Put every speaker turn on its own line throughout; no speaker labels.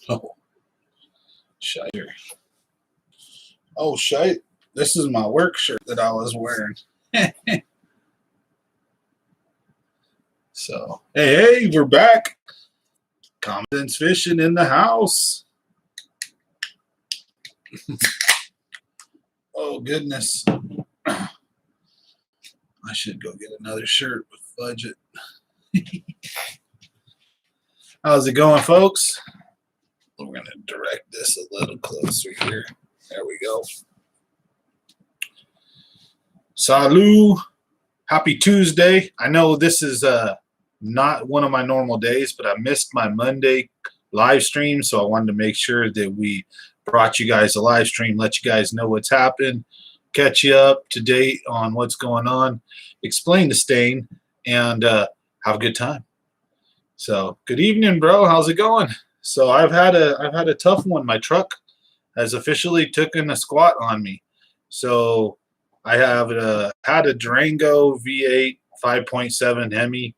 Oh, shite. Oh, shite. This is my work shirt that I was wearing. So, hey, we're back. Confidence Fishing in the house. Oh, goodness. I should go get another shirt with budget. How's it going, folks? We're going to direct this a little closer here. There we go. Salut. Happy Tuesday. I know this is not one of my normal days, but I missed my Monday live stream, so I wanted to make sure that we brought you guys a live stream, let you guys know what's happened, catch you up to date on what's going on, explain the stain, and have a good time. So, good evening, bro. How's it going? So, I've had a tough one. My truck has officially taken a squat on me. So, I have had a Durango V8 5.7 Hemi,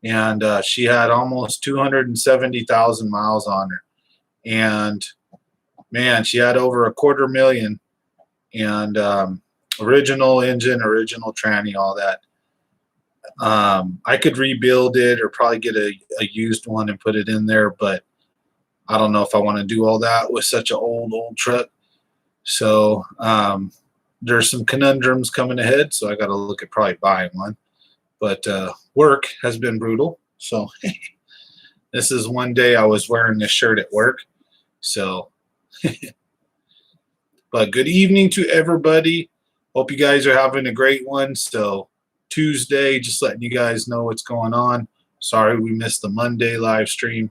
and she had almost 270,000 miles on her. And man, she had over $250,000, and original engine, original tranny, all that. I could rebuild it or probably get a used one and put it in there, but I don't know if I want to do all that with such an old truck. So there's some conundrums coming ahead, so I got to look at probably buying one. But work has been brutal. So this is one day I was wearing this shirt at work. So, but good evening to everybody. Hope you guys are having a great one. So Tuesday, just letting you guys know what's going on. Sorry we missed the Monday live stream.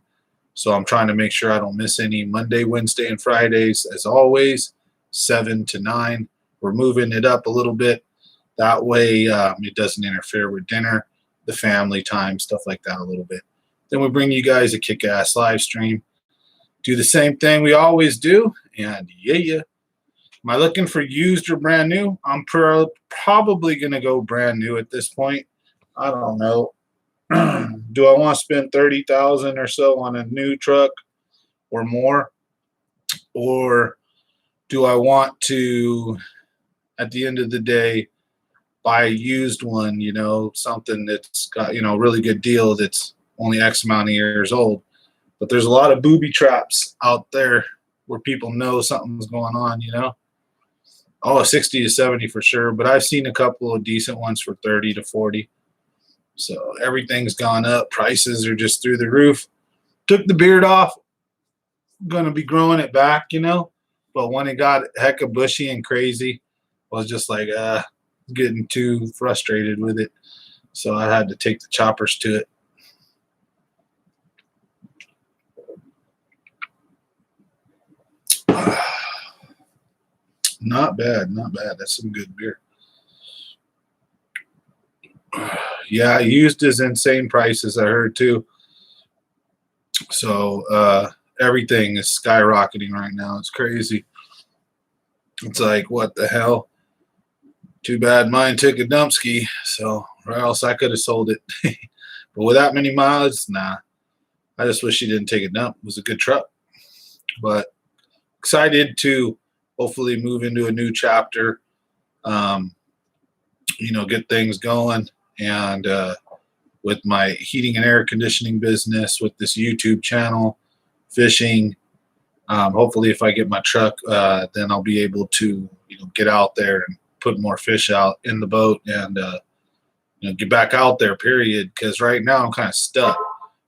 So I'm trying to make sure I don't miss any Monday, Wednesday, and Fridays. As always, 7 to 9. We're moving it up a little bit. That way it doesn't interfere with dinner, the family time, stuff like that a little bit. Then we bring you guys a kick-ass live stream. Do the same thing we always do. And yeah. Am I looking for used or brand new? I'm probably going to go brand new at this point. I don't know. Do I want to spend $30,000 or so on a new truck or more? Or do I want to, at the end of the day, buy a used one, you know, something that's got, you know, really good deal that's only X amount of years old? But there's a lot of booby traps out there where people know something's going on, you know. Oh, 60 to 70 for sure, but I've seen a couple of decent ones for 30 to 40. So everything's gone up. Prices are just through the roof. Took the beard off. Going to be growing it back, you know. But when it got hecka bushy and crazy, I was just like, getting too frustrated with it. So I had to take the choppers to it. Not bad, not bad. That's some good beer. Yeah, used is insane prices, I heard too. So everything is skyrocketing right now. It's crazy. It's like, what the hell? Too bad mine took a dump ski, so or else I could have sold it. But with that many miles, nah. I just wish she didn't take a dump. It was a good truck. But excited to hopefully move into a new chapter, you know, get things going. And with my heating and air conditioning business, with this YouTube channel, fishing, hopefully if I get my truck, then I'll be able to, you know, get out there and put more fish out in the boat and, you know, get back out there, period. Because right now I'm kind of stuck.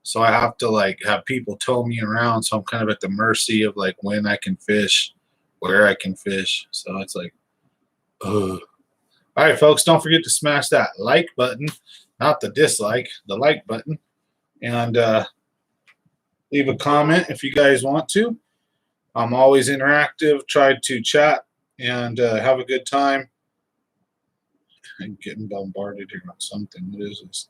So I have to, like, have people tow me around. So I'm kind of at the mercy of, like, when I can fish, where I can fish. So it's like, ugh. All right, folks, don't forget to smash that like button, not the dislike, the like button. And leave a comment if you guys want to. I'm always interactive. Try to chat and have a good time. I'm getting bombarded here on something. What is this?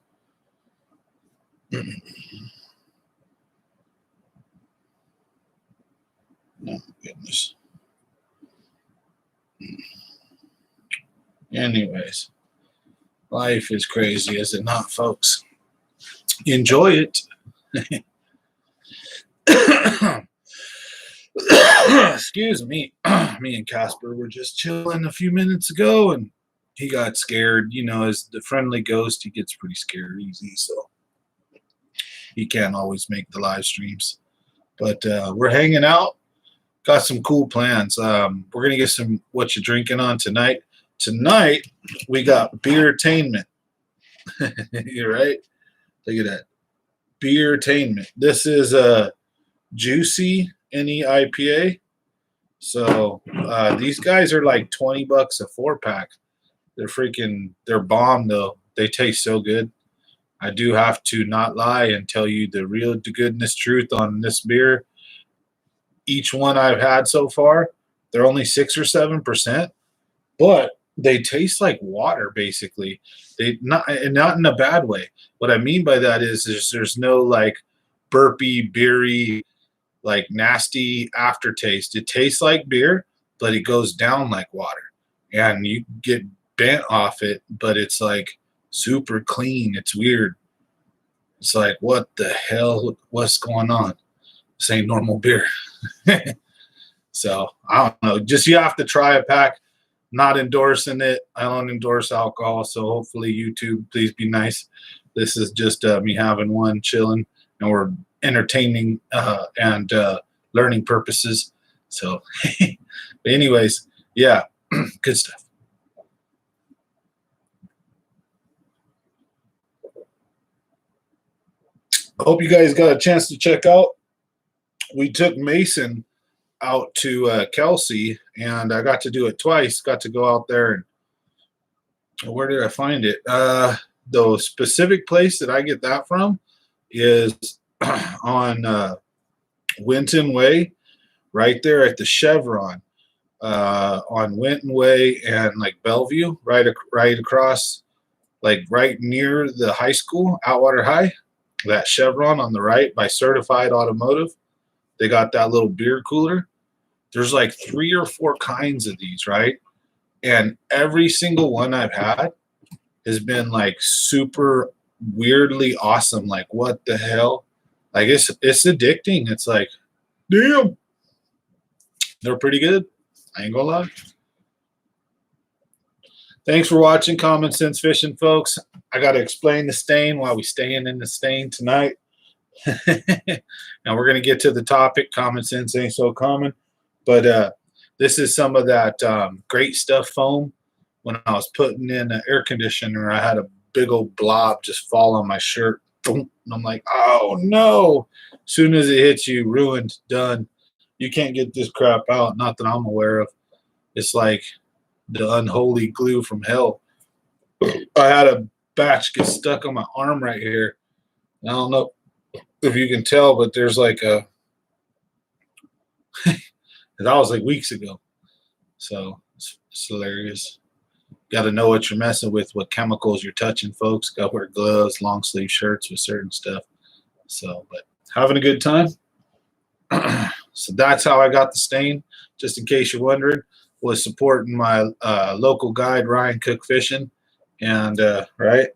Oh, goodness. Anyways, life is crazy, is it not, folks? Enjoy it. Excuse me. Me and Casper were just chilling a few minutes ago, and he got scared. You know, as the friendly ghost, he gets pretty scared easy, so he can't always make the live streams. But we're hanging out. Got some cool plans. We're gonna get some what you drinking on tonight. Tonight we got beertainment. You're right. Look at that. Beertainment. This is a juicy NEIPA. So these guys are like $20 a 4-pack. They're bomb though. They taste so good. I do have to not lie and tell you the real to goodness truth on this beer. Each one I've had so far, they're only 6 or 7%, but they taste like water basically. They not in a bad way. What I mean by that is there's no like burpy, beery, like nasty aftertaste. It tastes like beer, but it goes down like water, and you get bent off it, but it's like super clean. It's weird. It's like, what the hell? What's going on? This ain't normal beer. So I don't know. Just you have to try a pack. Not endorsing it. I don't endorse alcohol, so hopefully YouTube, please be nice. This is just me having one, chilling, and we're entertaining and learning purposes. So, but anyways, yeah, good stuff. I hope you guys got a chance to check out. We took Mason out to Kelsey, and I got to do it twice. Got to go out there, and where did I find it? The specific place that I get that from is on Winton Way, right there at the Chevron on Winton Way and like Bellevue, right across, like right near the high school, Outwater High. That Chevron on the right by Certified Automotive. They got that little beer cooler. There's like 3 or 4 kinds of these, right? And every single one I've had has been like super weirdly awesome. Like, what the hell? Like, it's addicting. It's like, damn. They're pretty good. I ain't gonna lie. Thanks for watching Common Sense Fishing, folks. I got to explain the stain while we staying in the stain tonight. Now we're going to get to the topic. Common sense ain't so common. But this is some of that great stuff foam. When I was putting in an air conditioner, I had a big old blob just fall on my shirt. And I'm like, oh no. As soon as it hits you, ruined, done. You can't get this crap out. Not that I'm aware of. It's like the unholy glue from hell. I had a batch get stuck on my arm right here. I don't know if you can tell, but there's like a that was like weeks ago. So it's hilarious. Got to know what you're messing with, what chemicals you're touching, folks. Got to wear gloves, long sleeve shirts with certain stuff. So, but having a good time. So that's how I got the stain. Just in case you're wondering, was supporting my local guide Ryan Cook Fishing, and right,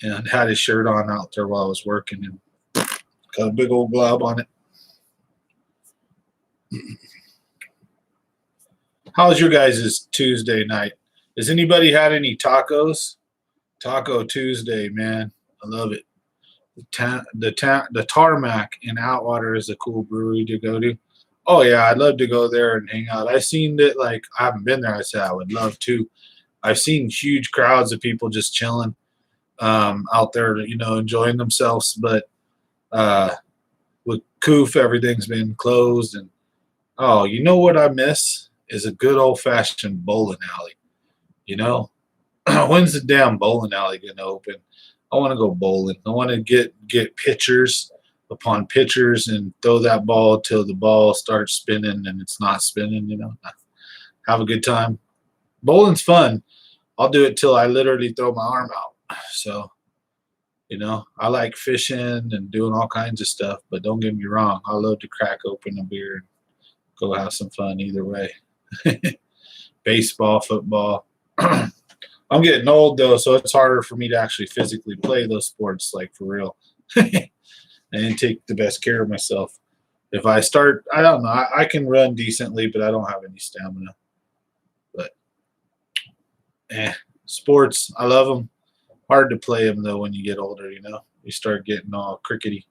and had his shirt on out there while I was working, and got a big old blob on it. How's your guys' Tuesday night? Has anybody had any tacos? Taco Tuesday, man. I love it. The Tarmac in Outwater is a cool brewery to go to. Oh, yeah, I'd love to go there and hang out. I've seen it, like, I haven't been there. I said I would love to. I've seen huge crowds of people just chilling out there, you know, enjoying themselves. But with Coof, everything's been closed. And, oh, you know what I miss is a good old-fashioned bowling alley. You know, when's the damn bowling alley going to open? I want to go bowling. I want to get pitchers upon pitchers and throw that ball till the ball starts spinning and it's not spinning, you know. Have a good time. Bowling's fun. I'll do it till I literally throw my arm out. So, you know, I like fishing and doing all kinds of stuff, but don't get me wrong. I love to crack open a beer and go have some fun either way. Baseball, football. I'm getting old though, so it's harder for me to actually physically play those sports, like for real. And take the best care of myself. if I start, I don't know. I can run decently, but I don't have any stamina. But sports, I love them. Hard to play them though when you get older. You start getting all crickety.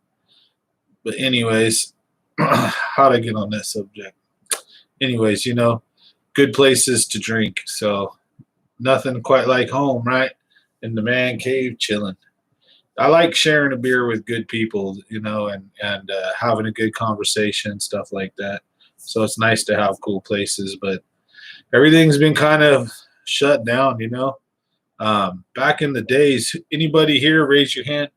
But anyways, how'd I get on that subject? Anyways, good places to drink. So nothing quite like home, right? In the man cave, chilling. I like sharing a beer with good people, and having a good conversation, stuff like that. So it's nice to have cool places, but everything's been kind of shut down, Back in the days, anybody here, raise your hand.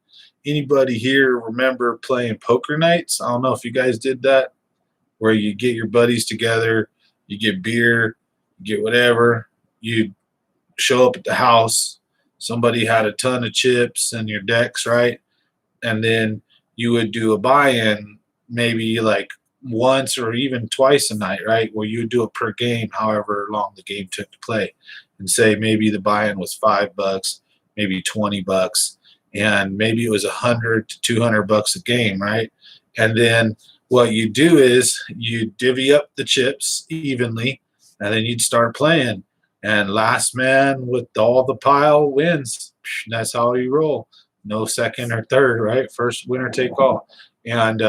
Anybody here remember playing poker nights? I don't know if you guys did that, where you get your buddies together, you get beer, you get whatever, you show up at the house. Somebody had a ton of chips and your decks, right? And then you would do a buy-in maybe like once or even twice a night, right? Where you would do it per game, however long the game took to play. And say maybe the buy-in was $5, maybe $20, and maybe it was $100 to $200 a game, right? And then what you do is you divvy up the chips evenly, and then you'd start playing. And last man with all the pile wins. That's how you roll. No second or third, right? First winner take all. And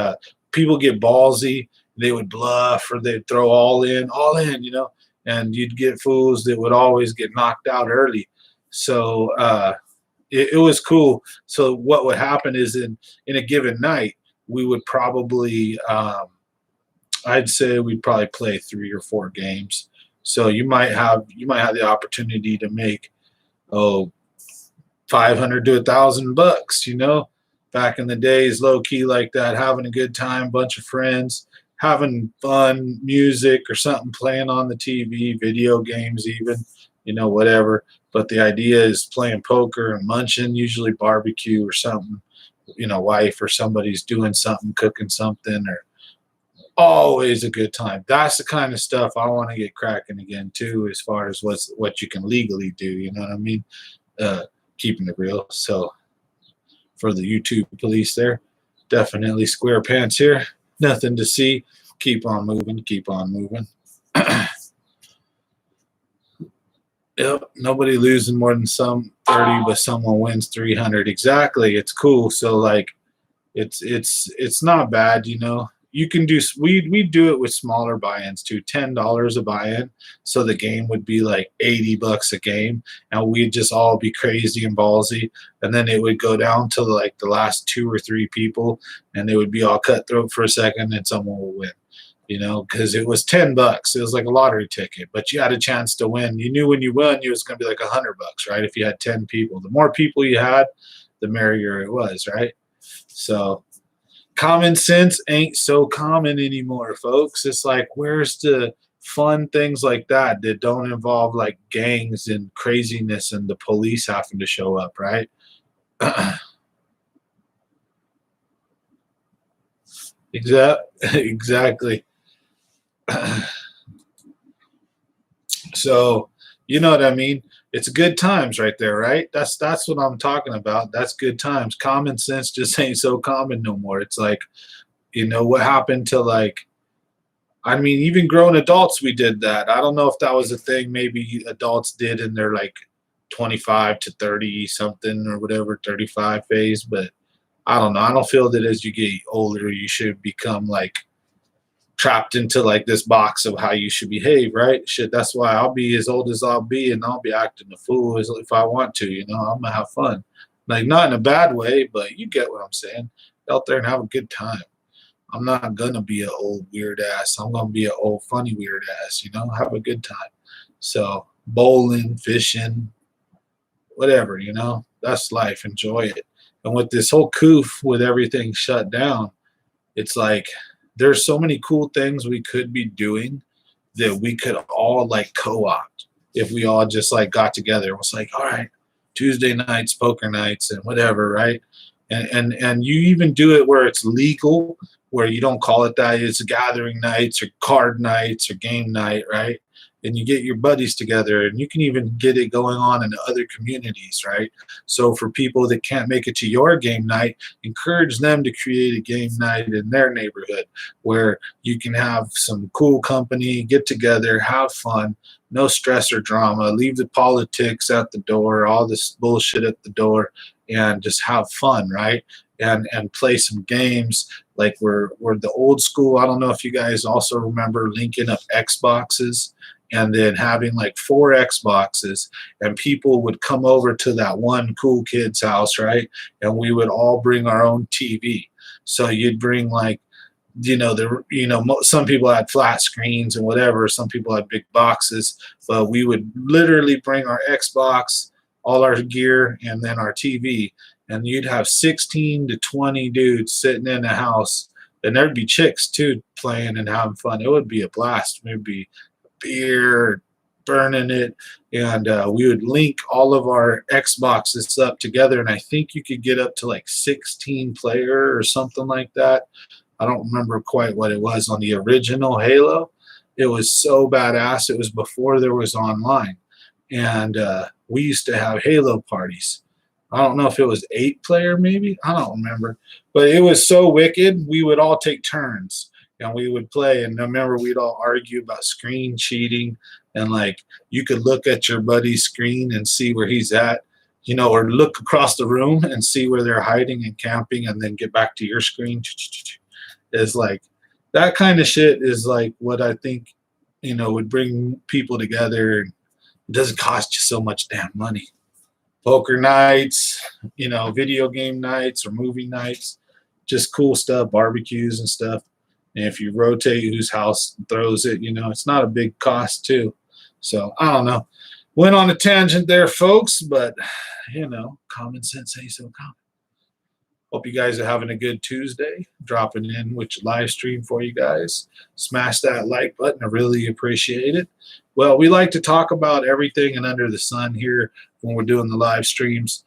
people get ballsy. They would bluff or they'd throw all in, and you'd get fools that would always get knocked out early. So it was cool. So what would happen is in a given night, we would probably, I'd say we'd probably play 3 or 4 games. So you might have the opportunity to make $500 to $1,000, back in the days, low key like that, having a good time, bunch of friends, having fun, music or something playing on the TV, video games even, whatever. But the idea is playing poker and munching, usually barbecue or something, wife or somebody's doing something, cooking something, or always a good time. That's the kind of stuff I want to get cracking again too, as far as what you can legally do. You know what I mean? Keeping it real. So for the YouTube police there, definitely square pants here. Nothing to see. Keep on moving. Keep on moving. Yep. Nobody losing more than some 30, but someone wins 300. Exactly. It's cool. So like, it's not bad. You can do, we do it with smaller buy-ins too, $10 a buy-in. So the game would be like $80 a game, and we'd just all be crazy and ballsy. And then it would go down to like the last 2 or 3 people, and they would be all cutthroat for a second, and someone will win. Because it was $10. It was like a lottery ticket, but you had a chance to win. You knew when you won, it was going to be like $100, right? If you had 10 people, the more people you had, the merrier it was, right? So common sense ain't so common anymore, folks. It's like, where's the fun things like that don't involve like gangs and craziness and the police having to show up, right? Exactly. So, you know what I mean? It's good times right there, right? That's what I'm talking about. That's good times. Common sense just ain't so common no more. It's like, what happened to like, I mean, even grown adults, we did that. I don't know if that was a thing maybe adults did in their like 25 to 30 something or whatever, 35 phase, but I don't know. I don't feel that as you get older, you should become like trapped into like this box of how you should behave, right? Shit, that's why I'll be as old as I'll be, and I'll be acting a fool as if I want to. I'm gonna have fun, like not in a bad way, but you get what I'm saying. Out there and have a good time. I'm not gonna be an old weird ass. I'm gonna be an old funny weird ass. Have a good time. So bowling, fishing, whatever. That's life. Enjoy it. And with this whole coof, with everything shut down, it's like there's so many cool things we could be doing that we could all like co-opt if we all just like got together and was like, all right, Tuesday nights, poker nights, and whatever, right? And you even do it where it's legal, where you don't call it that. It's gathering nights or card nights or game night, right? and you get your buddies together, and you can even get it going on in other communities, right? So for people that can't make it to your game night, encourage them to create a game night in their neighborhood where you can have some cool company, get together, have fun, no stress or drama, leave the politics at the door, all this bullshit at the door, and just have fun, right? And play some games like we're the old school. I don't know if you guys also remember linking up Xboxes and then having like 4 Xboxes, and people would come over to that one cool kid's house, right? And we would all bring our own TV. So you'd bring like, some people had flat screens and whatever. Some people had big boxes, but we would literally bring our Xbox, all our gear, and then our TV, and you'd have 16 to 20 dudes sitting in the house, and there'd be chicks too playing and having fun. It would be a blast. We'd be beer, burning it, and we would link all of our Xboxes up together, and I think you could get up to like 16 player or something like that. I don't remember quite what it was on the original Halo. It was so badass. It was before there was online, and we used to have Halo parties. I don't know if it was 8 player, maybe. I don't remember, but it was so wicked. We would all take turns and we would play. And I remember we'd all argue about screen cheating, and like you could look at your buddy's screen and see where he's at, or look across the room and see where they're hiding and camping, and then get back to your screen. Is like that kind of shit is like what I think, would bring people together. It doesn't cost you so much damn money. Poker nights, video game nights or movie nights, just cool stuff, barbecues and stuff. And if you rotate whose house throws it, it's not a big cost too. So I don't know. Went on a tangent there, folks, but common sense ain't so common. Hope you guys are having a good Tuesday. Dropping in with your live stream for you guys. Smash that like button. I really appreciate it. Well, we like to talk about everything and under the sun here when we're doing the live streams.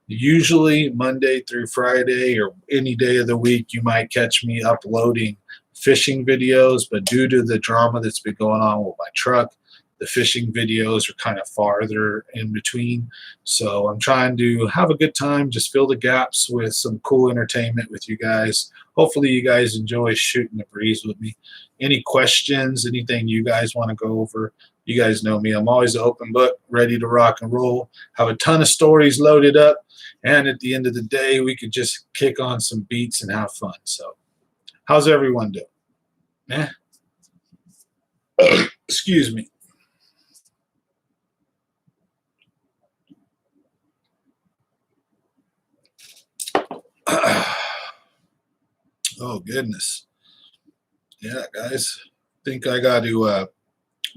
Usually Monday through Friday or any day of the week, you might catch me uploading fishing videos, but due to the drama that's been going on with my truck, the fishing videos are kind of farther in between. So I'm trying to have a good time, just fill the gaps with some cool entertainment with you guys. Hopefully you guys enjoy shooting the breeze with me. Any questions, anything you guys want to go over, you guys know me. I'm always an open book, ready to rock and roll. Have a ton of stories loaded up. And at the end of the day, we could just kick on some beats and have fun. So how's everyone doing? Excuse me. Oh, goodness. Yeah, guys. Think I got to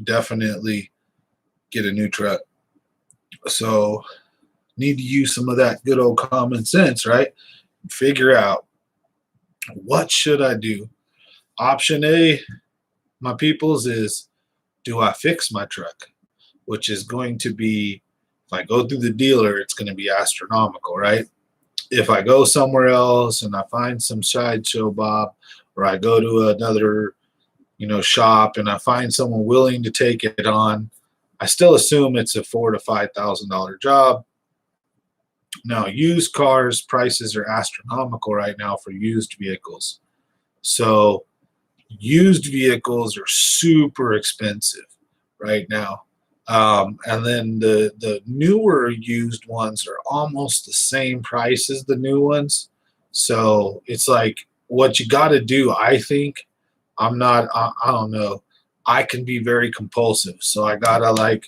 definitely get a new truck. So need to use some of that good old common sense, right? Figure out what should I do. Option A, my peoples, is do I fix my truck? Which is going to be, if I go through the dealer, it's going to be astronomical, right? If I go somewhere else and I find some sideshow Bob, or I go to another, shop and I find someone willing to take it on, I still assume it's a $4,000 to $5,000 job. Now, used cars prices are astronomical right now for used vehicles. So used vehicles are super expensive right now. And then the newer used ones are almost the same price as the new ones. So it's like what you got to do, I think. I don't know. I can be very compulsive. So I got to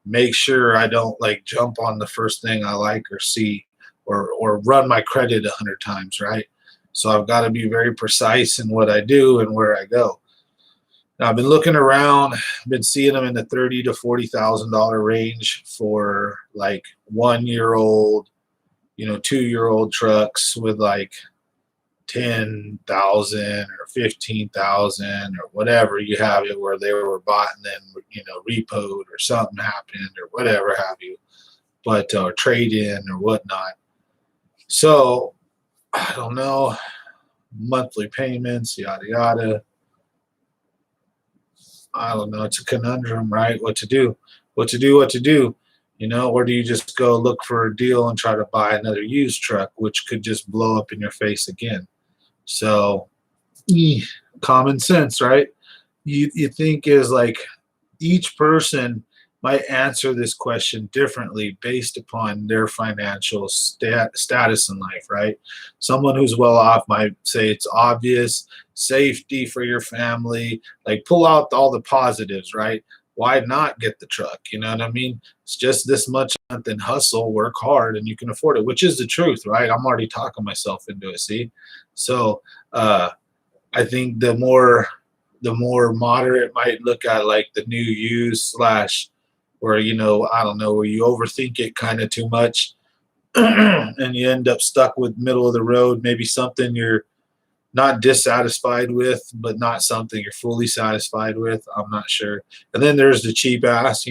make sure I don't jump on the first thing I like or see or run my credit 100 times, right? So I've got to be very precise in what I do and where I go. Now, I've been looking around, I've been seeing them in the $30,000 to $40,000 range for 1-year-old, 2-year-old trucks with 10,000 or 15,000 or whatever you have it, where they were bought and then repoed or something happened or whatever have you, but or trade in or whatnot. So I don't know, monthly payments, yada yada. I don't know. It's a conundrum, right? What to do? What to do? What to do? You know, or do you just go look for a deal and try to buy another used truck, which could just blow up in your face again? So, common sense, right? You think is like each person might answer this question differently based upon their financial status in life, right? Someone who's well off might say it's obvious, safety for your family, like pull out all the positives, right? Why not get the truck? You know what I mean? It's just this much a month and hustle, work hard, and you can afford it, which is the truth, right? I'm already talking myself into it, see? So, I think the more moderate might look at like the new use slash where I don't know, where you overthink it kind of too much and you end up stuck with middle of the road, maybe something you're not dissatisfied with, but not something you're fully satisfied with. I'm not sure. And then there's the cheap ass,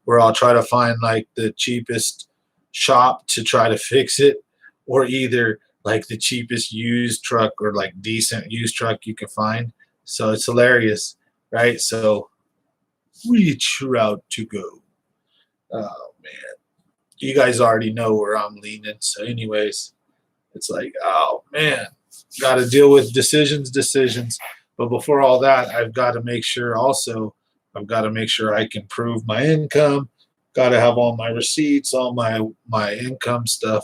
where I'll try to find like the cheapest shop to try to fix it, or either like the cheapest used truck or like decent used truck you can find. So it's hilarious, right? So which route to go? Oh man, you guys already know where I'm leaning. So, anyways, it's like, oh man, got to deal with decisions. But before all that, I've got to make sure I can prove my income. Got to have all my receipts, all my income stuff.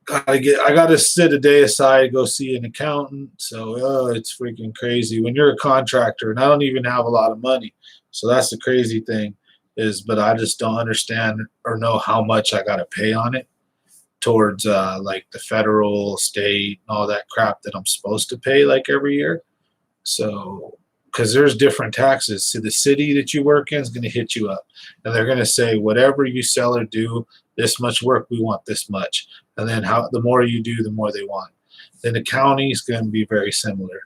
I gotta sit a day aside, go see an accountant. So it's freaking crazy when you're a contractor, and I don't even have a lot of money. So that's the crazy thing but I just don't understand or know how much I gotta pay on it towards like the federal, state, and all that crap that I'm supposed to pay like every year. So, because there's different taxes. So the city that you work in is going to hit you up, and they're going to say whatever you sell or do, this much work, we want this much, and then the more you do, the more they want. Then the county is going to be very similar,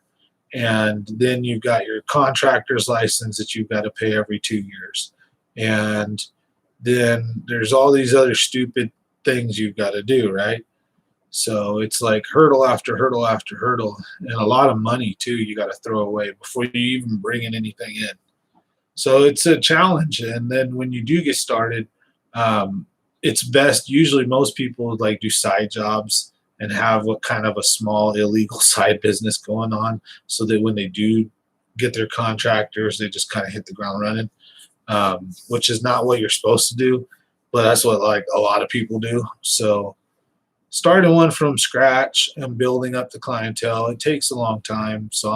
and then you've got your contractor's license that you've got to pay every 2 years, and then there's all these other stupid things you've got to do, right? So it's like hurdle after hurdle after hurdle, and a lot of money too you got to throw away before you even bring in anything in. So it's a challenge. And then when you do get started, it's best. Usually, most people like do side jobs and have what kind of a small illegal side business going on, so that when they do get their contractors, they just kind of hit the ground running, which is not what you're supposed to do, but that's what like a lot of people do. So starting one from scratch and building up the clientele, it takes a long time. So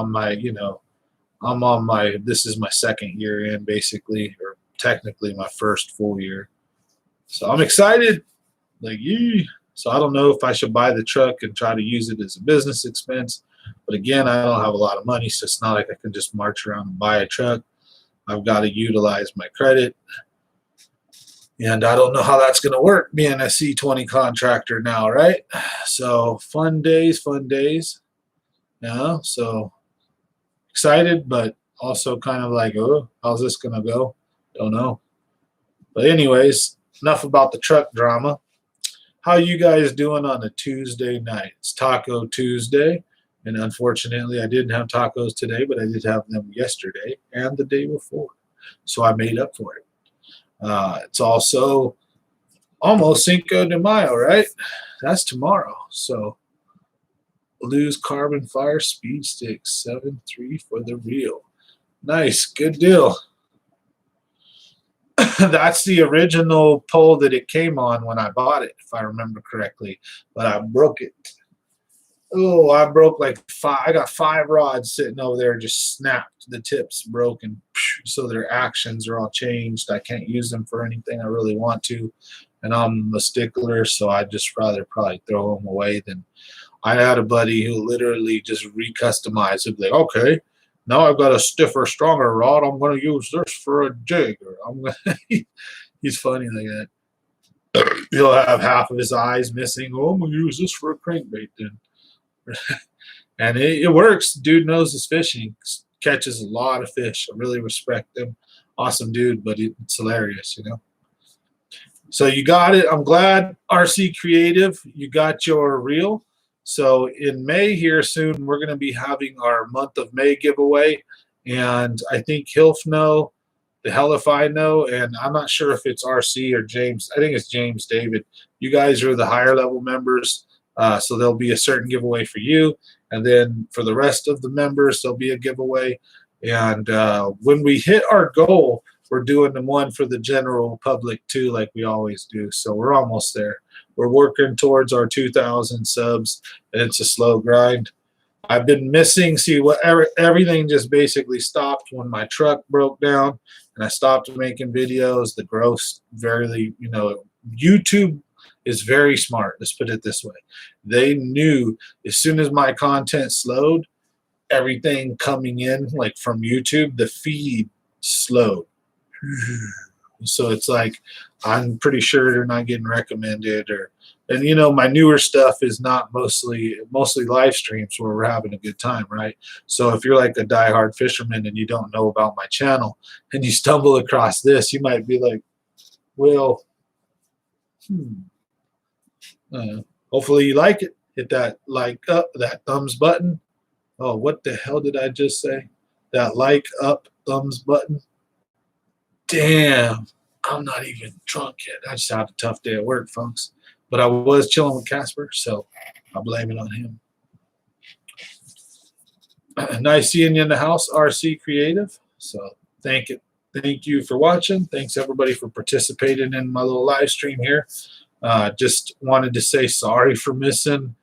this is my second year in basically, or technically my first full year. So I'm excited. Like, yee. So I don't know if I should buy the truck and try to use it as a business expense. But again, I don't have a lot of money, so it's not like I can just march around and buy a truck. I've got to utilize my credit. And I don't know how that's going to work being a C20 contractor now, right? So fun days. Yeah, so excited, but also kind of like, oh, how's this going to go? Don't know. But anyways, enough about the truck drama. How you guys doing on a Tuesday night? It's Taco Tuesday. And unfortunately, I didn't have tacos today, but I did have them yesterday and the day before. So I made up for it. It's also almost Cinco de Mayo, right? That's tomorrow. So Blues Carbon Fire Speed Stick 7.3 for the real. Nice. Good deal. That's the original pole that it came on when I bought it, if I remember correctly. But I broke it. Oh, I broke like 5. I got 5 rods sitting over there, just snapped. The tips broken. So their actions are all changed. I can't use them for anything I really want to. And I'm a stickler, so I'd just rather probably throw them away than. I had a buddy who literally just recustomized it. Like, okay, now I've got a stiffer, stronger rod. I'm going to use this for a jig. He's funny like that. He'll have half of his eyes missing. Oh, I'm going to use this for a crankbait then. And it works. Dude knows his fishing. Catches a lot of fish. I really respect him. Awesome dude, but it's hilarious, So you got it. I'm glad. RC Creative, you got your reel. So in May here soon, we're going to be having our month of May giveaway. and I think Hilf know, the hell if I know, and I'm not sure if it's RC or James. I think it's James David. You guys are the higher level members, so there'll be a certain giveaway for you, and then for the rest of the members, there'll be a giveaway. And when we hit our goal, we're doing the one for the general public too, like we always do. So we're almost there. We're working towards our 2,000 subs, and it's a slow grind. I've been missing. See, everything just basically stopped when my truck broke down, and I stopped making videos. The growth very, YouTube is very smart. Let's put it this way: they knew as soon as my content slowed, everything coming in like from YouTube, the feed slowed. So it's like I'm pretty sure they're not getting recommended, and my newer stuff is not mostly live streams where we're having a good time, right? So if you're like a diehard fisherman and you don't know about my channel and you stumble across this, you might be like, well, hopefully you like it. Hit that like up, that thumbs button. Oh, what the hell did I just say? That like up thumbs button. Damn, I'm not even drunk yet. I just had a tough day at work, folks. But I was chilling with Casper, so I blame it on him. Nice seeing you in the house, RC Creative. So thank you for watching. Thanks everybody for participating in my little live stream here. Just wanted to say sorry for missing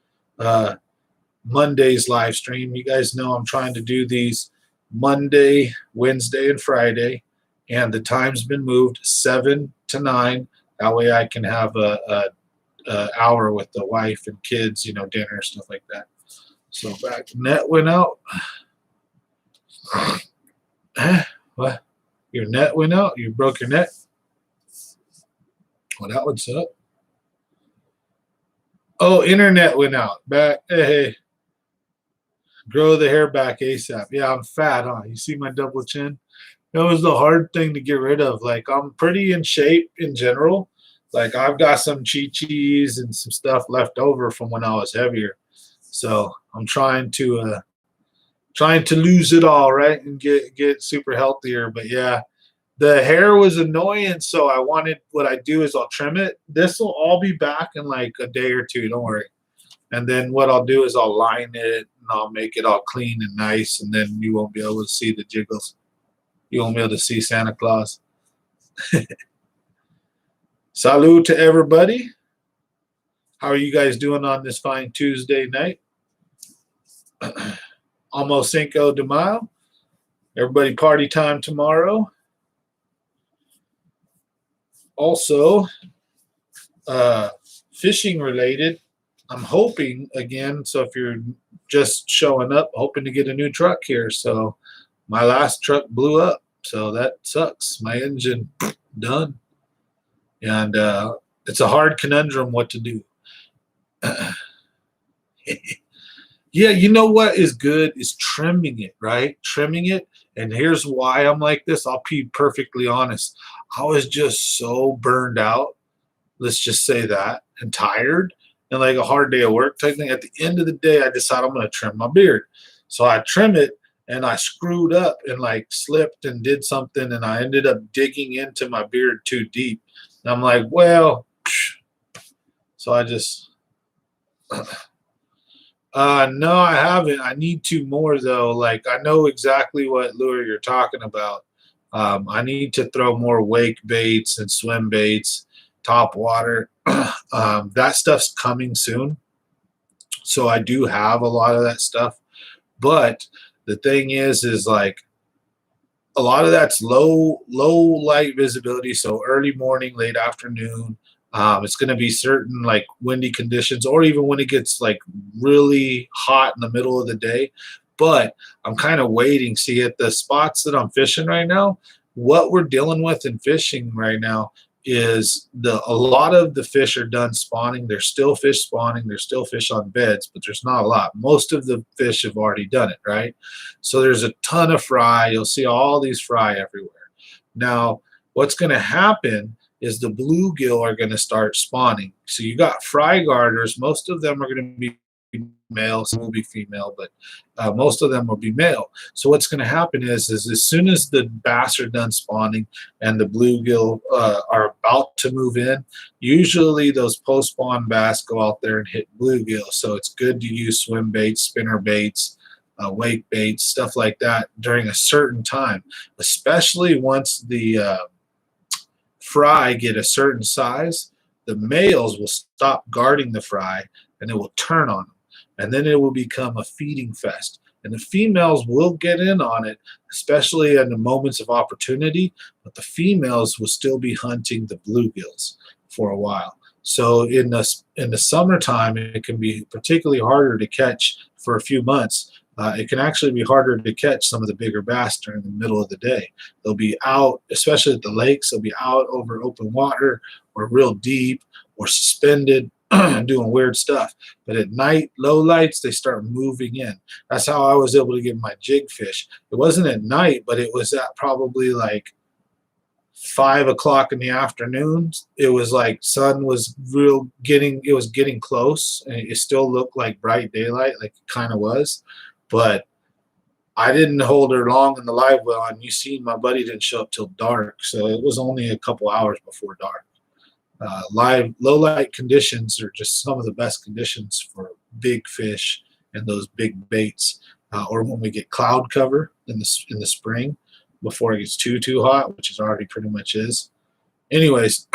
Monday's live stream. You guys know I'm trying to do these Monday, Wednesday, and Friday, and the time's been moved 7 to 9. That way I can have a hour with the wife and kids, dinner, stuff like that. So back, net went out. What? Your net went out? You broke your net? Well, that would suck. Oh, internet went out. Back. Hey. Grow the hair back ASAP. Yeah, I'm fat, huh? You see my double chin? That was the hard thing to get rid of. Like, I'm pretty in shape in general. Like, I've got some chi-chis and some stuff left over from when I was heavier. So I'm trying to lose it all, right, and get super healthier. But yeah, the hair was annoying, so what I do is I'll trim it. This will all be back in like a day or two, don't worry. And then what I'll do is I'll line it and I'll make it all clean and nice, and then you won't be able to see the jiggles. You won't be able to see Santa Claus. Salud to everybody. How are you guys doing on this fine Tuesday night? Almost Cinco de Mayo. Everybody party time tomorrow. Also, fishing related, I'm hoping again, so if you're just showing up, hoping to get a new truck here. So my last truck blew up, so that sucks. My engine done. And it's a hard conundrum what to do. Yeah, you know what is good is trimming it, right? Trimming it. And here's why I'm like this. I'll be perfectly honest. I was just so burned out, let's just say that, and tired, and like a hard day of work type thing. At the end of the day, I decided I'm going to trim my beard. So I trim it, and I screwed up and like slipped and did something, and I ended up digging into my beard too deep. And I'm like, well, so I just... no, I haven't. I need to more though. Like, I know exactly what lure you're talking about. I need to throw more wake baits and swim baits, top water. That stuff's coming soon. So I do have a lot of that stuff. But the thing is like a lot of that's low light visibility. So early morning, late afternoon. It's going to be certain like windy conditions, or even when it gets like really hot in the middle of the day. But I'm kind of waiting. See, at the spots that I'm fishing right now, what we're dealing with in fishing right now is a lot of the fish are done spawning. There's still fish spawning. There's still fish on beds, but there's not a lot. Most of the fish have already done it, right? So there's a ton of fry. You'll see all these fry everywhere. Now, what's going to happen is the bluegill are going to start spawning. So you got fry garters. Most of them are going to be male, some will be female, but most of them will be male. So what's going to happen is as soon as the bass are done spawning and the bluegill are about to move in, usually those post-spawn bass go out there and hit bluegill. So it's good to use swim baits, spinner baits, wake baits, stuff like that during a certain time, especially once the fry get a certain size. The males will stop guarding the fry and it will turn on them, and then it will become a feeding fest. And the females will get in on it, especially in the moments of opportunity, but the females will still be hunting the bluegills for a while. So in the summertime, it can be particularly harder to catch for a few months. It can actually be harder to catch some of the bigger bass during the middle of the day. They'll be out, especially at the lakes, they'll be out over open water or real deep or suspended doing weird stuff. But at night, low lights, they start moving in. That's how I was able to get my jig fish. It wasn't at night, but it was at probably like 5 o'clock in the afternoon. It was like sun was getting close, and it still looked like bright daylight, like it kind of was. But I didn't hold her long in the live well, and you see my buddy didn't show up till dark, so it was only a couple hours before dark. Low light conditions are just some of the best conditions for big fish and those big baits. Or when we get cloud cover in the spring before it gets too hot, which is already pretty much is. Anyways.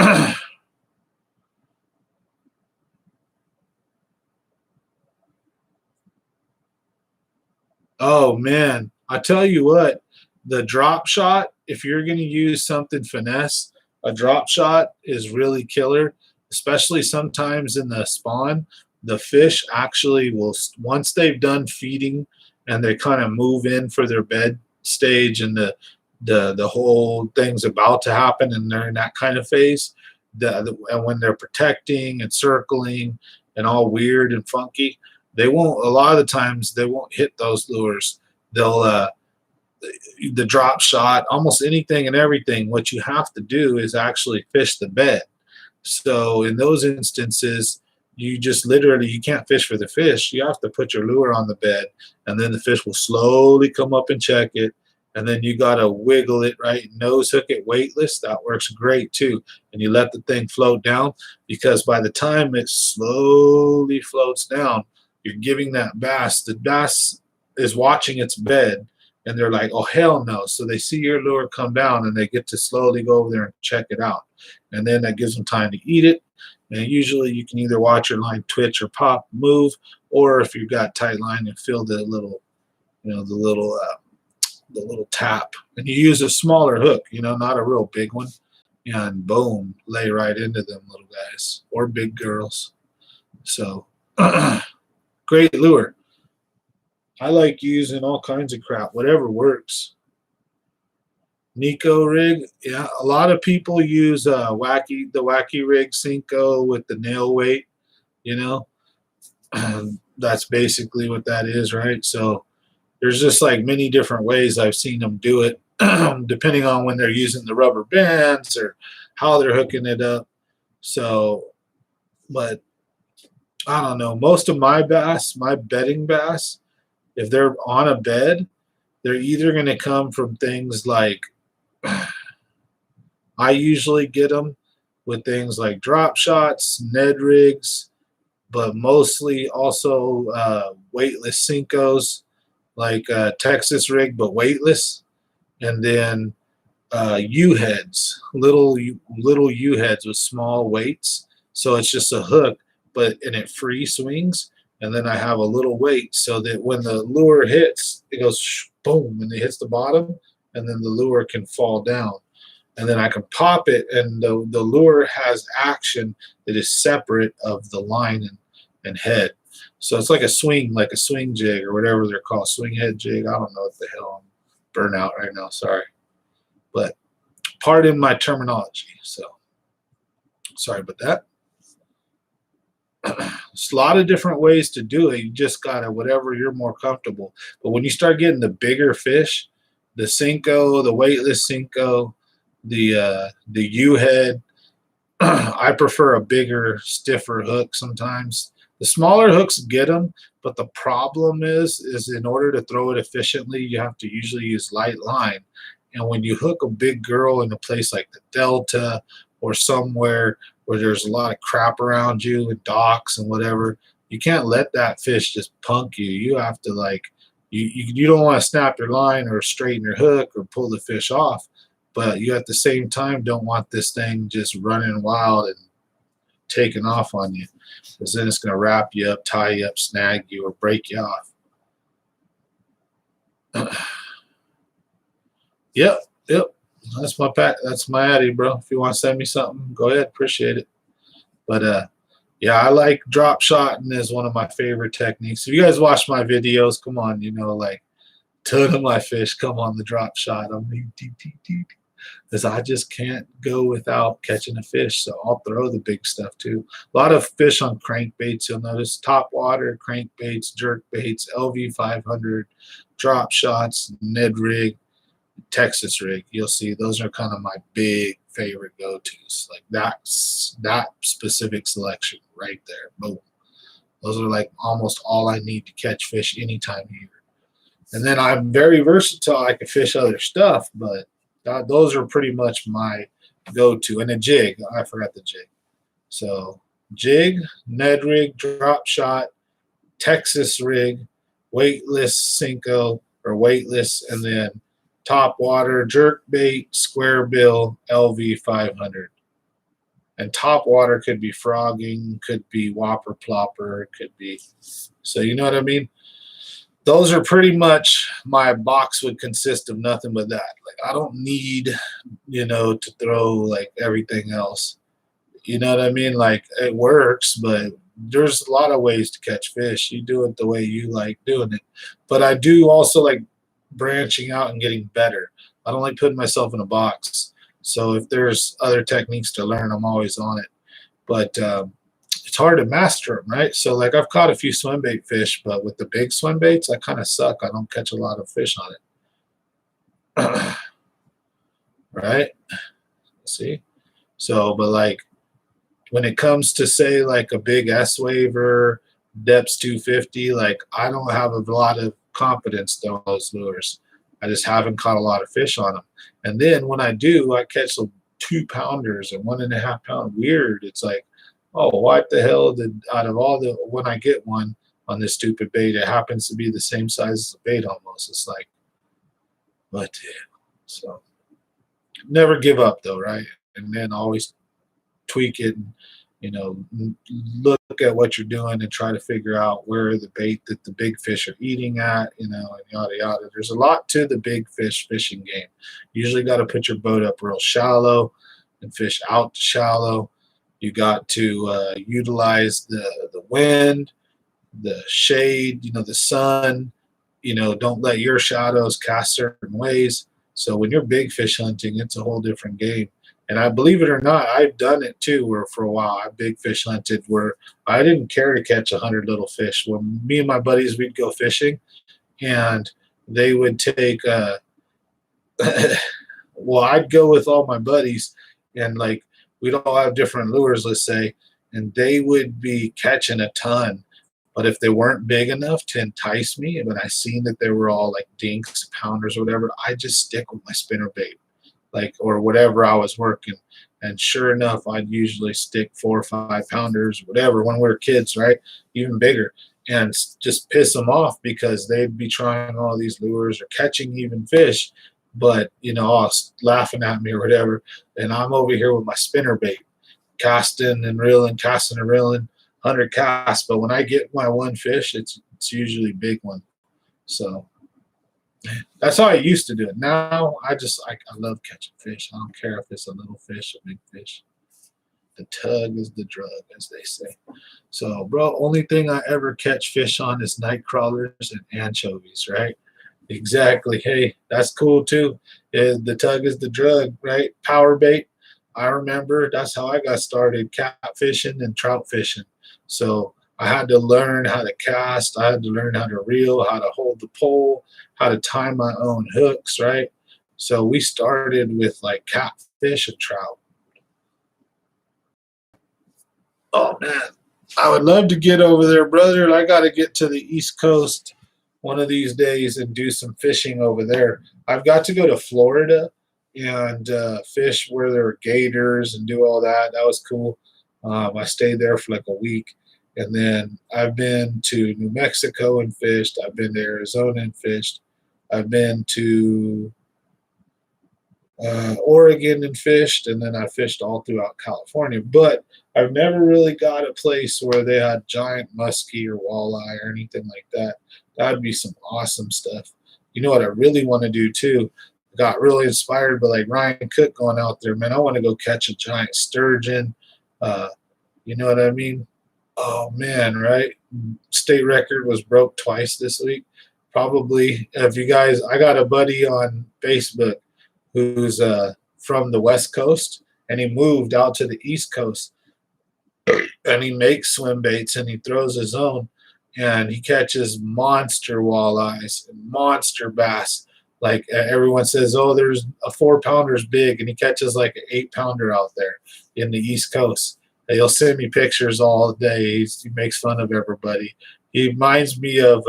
Oh man, I tell you what, the drop shot, if you're going to use something finesse, a drop shot is really killer, especially sometimes in the spawn. The fish actually will, once they've done feeding and they kind of move in for their bed stage and the whole thing's about to happen and they're in that kind of phase, and when they're protecting and circling and all weird and funky, they won't, a lot of the times they won't hit those lures. They'll the drop shot, almost anything and everything, what you have to do is actually fish the bed. So in those instances, you just literally, you can't fish for the fish. You have to put your lure on the bed, and then the fish will slowly come up and check it, and then you got to wiggle it, right? Nose hook it weightless. That works great too. And you let the thing float down, because by the time it slowly floats down, you're giving that bass, the bass is watching its bed, and they're like, oh, hell no. So they see your lure come down, and they get to slowly go over there and check it out. And then that gives them time to eat it. And usually you can either watch your line twitch or pop, move, or if you've got tight line, and feel the little, the little tap. And you use a smaller hook, not a real big one. And boom, lay right into them little guys or big girls. So great lure. I like using all kinds of crap, whatever works. Nico rig, yeah. A lot of people use the Wacky Rig Cinco with the nail weight. That's basically what that is, right? So there's just like many different ways I've seen them do it, depending on when they're using the rubber bands or how they're hooking it up. So, but I don't know. Most of my bass, my bedding bass, if they're on a bed, they're either going to come from things like, I usually get them with things like drop shots, Ned rigs, but mostly also weightless Cincos, like Texas rig, but weightless, and then U-heads, little U-heads with small weights. So it's just a hook, and it free swings. And then I have a little weight so that when the lure hits, it goes boom, and it hits the bottom, and then the lure can fall down. And then I can pop it, and the lure has action that is separate of the line and head. So it's like a swing jig or whatever they're called, swing head jig. I don't know what the hell, I'm burnt out right now, sorry. But pardon my terminology, so sorry about that. There's a lot of different ways to do it. You just gotta, whatever you're more comfortable. But when you start getting the bigger fish, the Cinco, the weightless Cinco, the U-head, I prefer a bigger, stiffer hook sometimes. The smaller hooks get them, But the problem is in order to throw it efficiently, you have to usually use light line. And when you hook a big girl in a place like the Delta or somewhere where there's a lot of crap around you and docks and whatever, you can't let that fish just punk you. You have to like, you don't want to snap your line or straighten your hook or pull the fish off, but you at the same time don't want this thing just running wild and taking off on you, because then it's going to wrap you up, tie you up, snag you, or break you off. Yep. That's my pack. That's my Addy, bro. If you want to send me something, go ahead. Appreciate it. But yeah, I like drop shotting as one of my favorite techniques. If you guys watch my videos, come on, like a ton of my fish come on the drop shot. I mean, because I just can't go without catching a fish. So I'll throw the big stuff too. A lot of fish on crankbaits. You'll notice top water, crankbaits, jerk baits, LV 500, drop shots, Ned rig, Texas rig. You'll see those are kind of my big favorite go-tos. Like that specific selection right there. Boom. Those are like almost all I need to catch fish any time of year. And then I'm very versatile. I can fish other stuff, but those are pretty much my go-to. And a jig. I forgot the jig. So jig, Ned rig, drop shot, Texas rig, weightless Cinco or weightless, and then top water, jerk bait, square bill, LV 500. And top water could be frogging, could be whopper plopper, could be. So you know what I mean? Those are pretty much, my box would consist of nothing but that. Like I don't need, to throw like everything else. You know what I mean? Like it works, but there's a lot of ways to catch fish. You do it the way you like doing it. But I do also like branching out and getting better. I don't like putting myself in a box. So if there's other techniques to learn, I'm always on it. But it's hard to master them, right? So like I've caught a few swim bait fish, but with the big swim baits, I kind of suck. I don't catch a lot of fish on it. Right? See? So, but like when it comes to say like a big S-waver, depths 250, like I don't have a lot of confidence throwing those lures. I just haven't caught a lot of fish on them. And then when I do, I catch some 2-pounders and 1.5 pound weird. It's like, oh, what the hell did out of all the, when I get one on this stupid bait, it happens to be the same size as the bait almost. It's like, what? So never give up though, right? And then always tweak it and look at what you're doing and try to figure out where the bait that the big fish are eating at, and yada yada. There's a lot to the big fish fishing game. You usually got to put your boat up real shallow and fish out to shallow. You got to utilize the wind, the shade, the sun. Don't let your shadows cast certain ways. So when you're big fish hunting, it's a whole different game. And I believe it or not, I've done it too. Where for a while I big fish hunted, where I didn't care to catch 100 little fish. When me and my buddies, we'd go fishing, and they would take. Well, I'd go with all my buddies, and like we'd all have different lures, let's say, and they would be catching a ton. But if they weren't big enough to entice me, and when I seen that they were all like dinks, pounders, or whatever, I just stick with my spinner bait. Like, or whatever I was working. And sure enough, I'd usually stick 4 or 5 pounders, whatever, when we were kids, right? Even bigger. And just piss them off because they'd be trying all these lures or catching even fish, but, all laughing at me or whatever. And I'm over here with my spinner bait, casting and reeling, 100 casts. But when I get my one fish, it's usually a big one. So that's how I used to do it. Now I love catching fish. I don't care if it's a little fish or big fish. The tug is the drug, as they say. So, bro, only thing I ever catch fish on is night crawlers and anchovies, right? Exactly. Hey, that's cool too. The tug is the drug, right? Power bait. I remember that's how I got started, cat fishing and trout fishing. So I had to learn how to cast. I had to learn how to reel, how to hold the pole, how to tie my own hooks, right? So we started with like catfish and trout. Oh man, I would love to get over there, brother. I got to get to the East Coast one of these days and do some fishing over there. I've got to go to Florida and fish where there are gators and do all that. That was cool. I stayed there for like a week. And then I've been to New Mexico and fished. I've been to Arizona and fished. I've been to Oregon and fished, and then I fished all throughout California. But I've never really got a place where they had giant muskie or walleye or anything like that. That would be some awesome stuff. You know what I really want to do too? Got really inspired by like Ryan Cook going out there, man. I want to go catch a giant sturgeon. Uh, you know what I mean? Oh man, right? State record was broke twice this week. Probably, if you guys, I got a buddy on Facebook who's from the West Coast, and he moved out to the East Coast, and he makes swim baits and he throws his own, and he catches monster walleyes and monster bass. Like everyone says, oh, there's a 4-pounder's big, and he catches like an 8-pounder out there in the East Coast. And he'll send me pictures all day. He makes fun of everybody. He reminds me of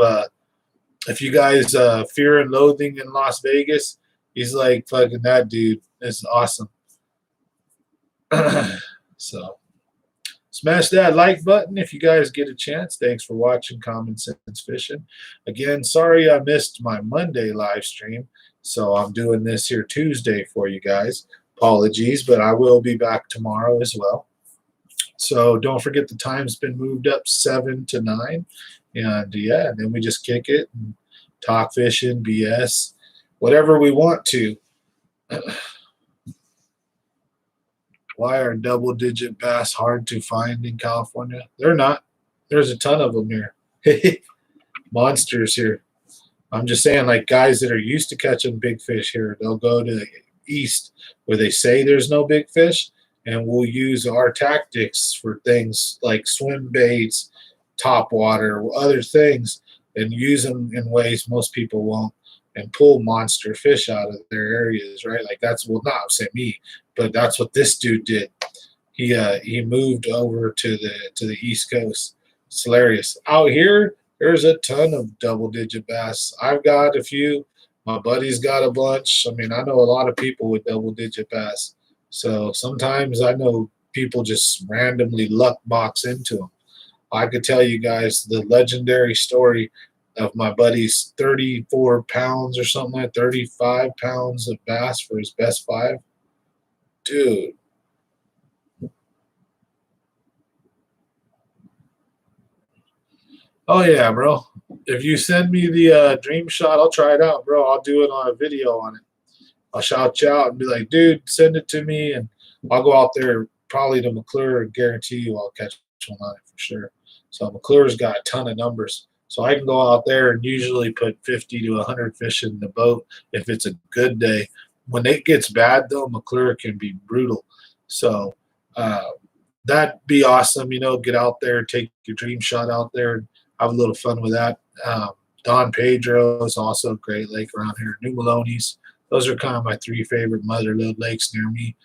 if you guys Fear and Loathing in Las Vegas. He's like fucking that dude. It's awesome. So smash that like button if you guys get a chance. Thanks for watching Common Sense Fishing. Again, sorry I missed my Monday live stream, so I'm doing this here Tuesday for you guys. Apologies, but I will be back tomorrow as well. So don't forget the time's been moved up 7 to 9. And yeah, and then we just kick it and talk fishing, BS, whatever we want to. Why are double-digit bass hard to find in California? They're not. There's a ton of them here. Monsters here. I'm just saying, like guys that are used to catching big fish here, they'll go to the east where they say there's no big fish, and we'll use our tactics for things like swim baits, top water, other things, and use them in ways most people won't, and pull monster fish out of their areas, right? Like that's, well, not say me, but that's what this dude did. He moved over to the East Coast. It's hilarious. Out here, there's a ton of double-digit bass. I've got a few. My buddy's got a bunch. I mean, I know a lot of people with double-digit bass. So sometimes I know people just randomly luck box into them. I could tell you guys the legendary story of my buddy's 34 pounds or something like 35 pounds of bass for his best 5. Dude. Oh, yeah, bro. If you send me the dream shot, I'll try it out, bro. I'll do it on a video on it. I'll shout you out and be like, dude, send it to me, and I'll go out there probably to McClure and guarantee you I'll catch one on it for sure. So McClure's got a ton of numbers. So I can go out there and usually put 50 to 100 fish in the boat if it's a good day. When it gets bad, though, McClure can be brutal. So that'd be awesome. You know, get out there, take your dream shot out there, and have a little fun with that. Don Pedro is also a great lake around here. New Maloney's. Those are kind of my 3 favorite mother-lode lakes near me.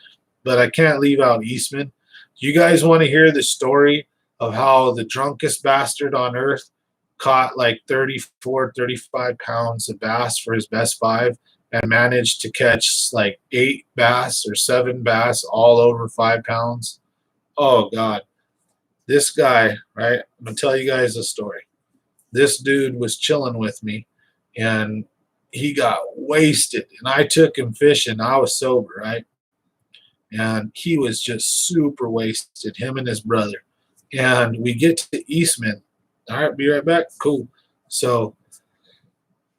But I can't leave out Eastman. You guys want to hear the story of how the drunkest bastard on earth caught like 34, 35 pounds of bass for his best 5 and managed to catch like 8 bass or 7 bass all over 5 pounds? Oh, God. This guy, right? I'm going to tell you guys a story. This dude was chilling with me, and he got wasted, and I took him fishing. I was sober, right? And he was just super wasted, him and his brother. And we get to Eastman. All right, be right back. Cool. So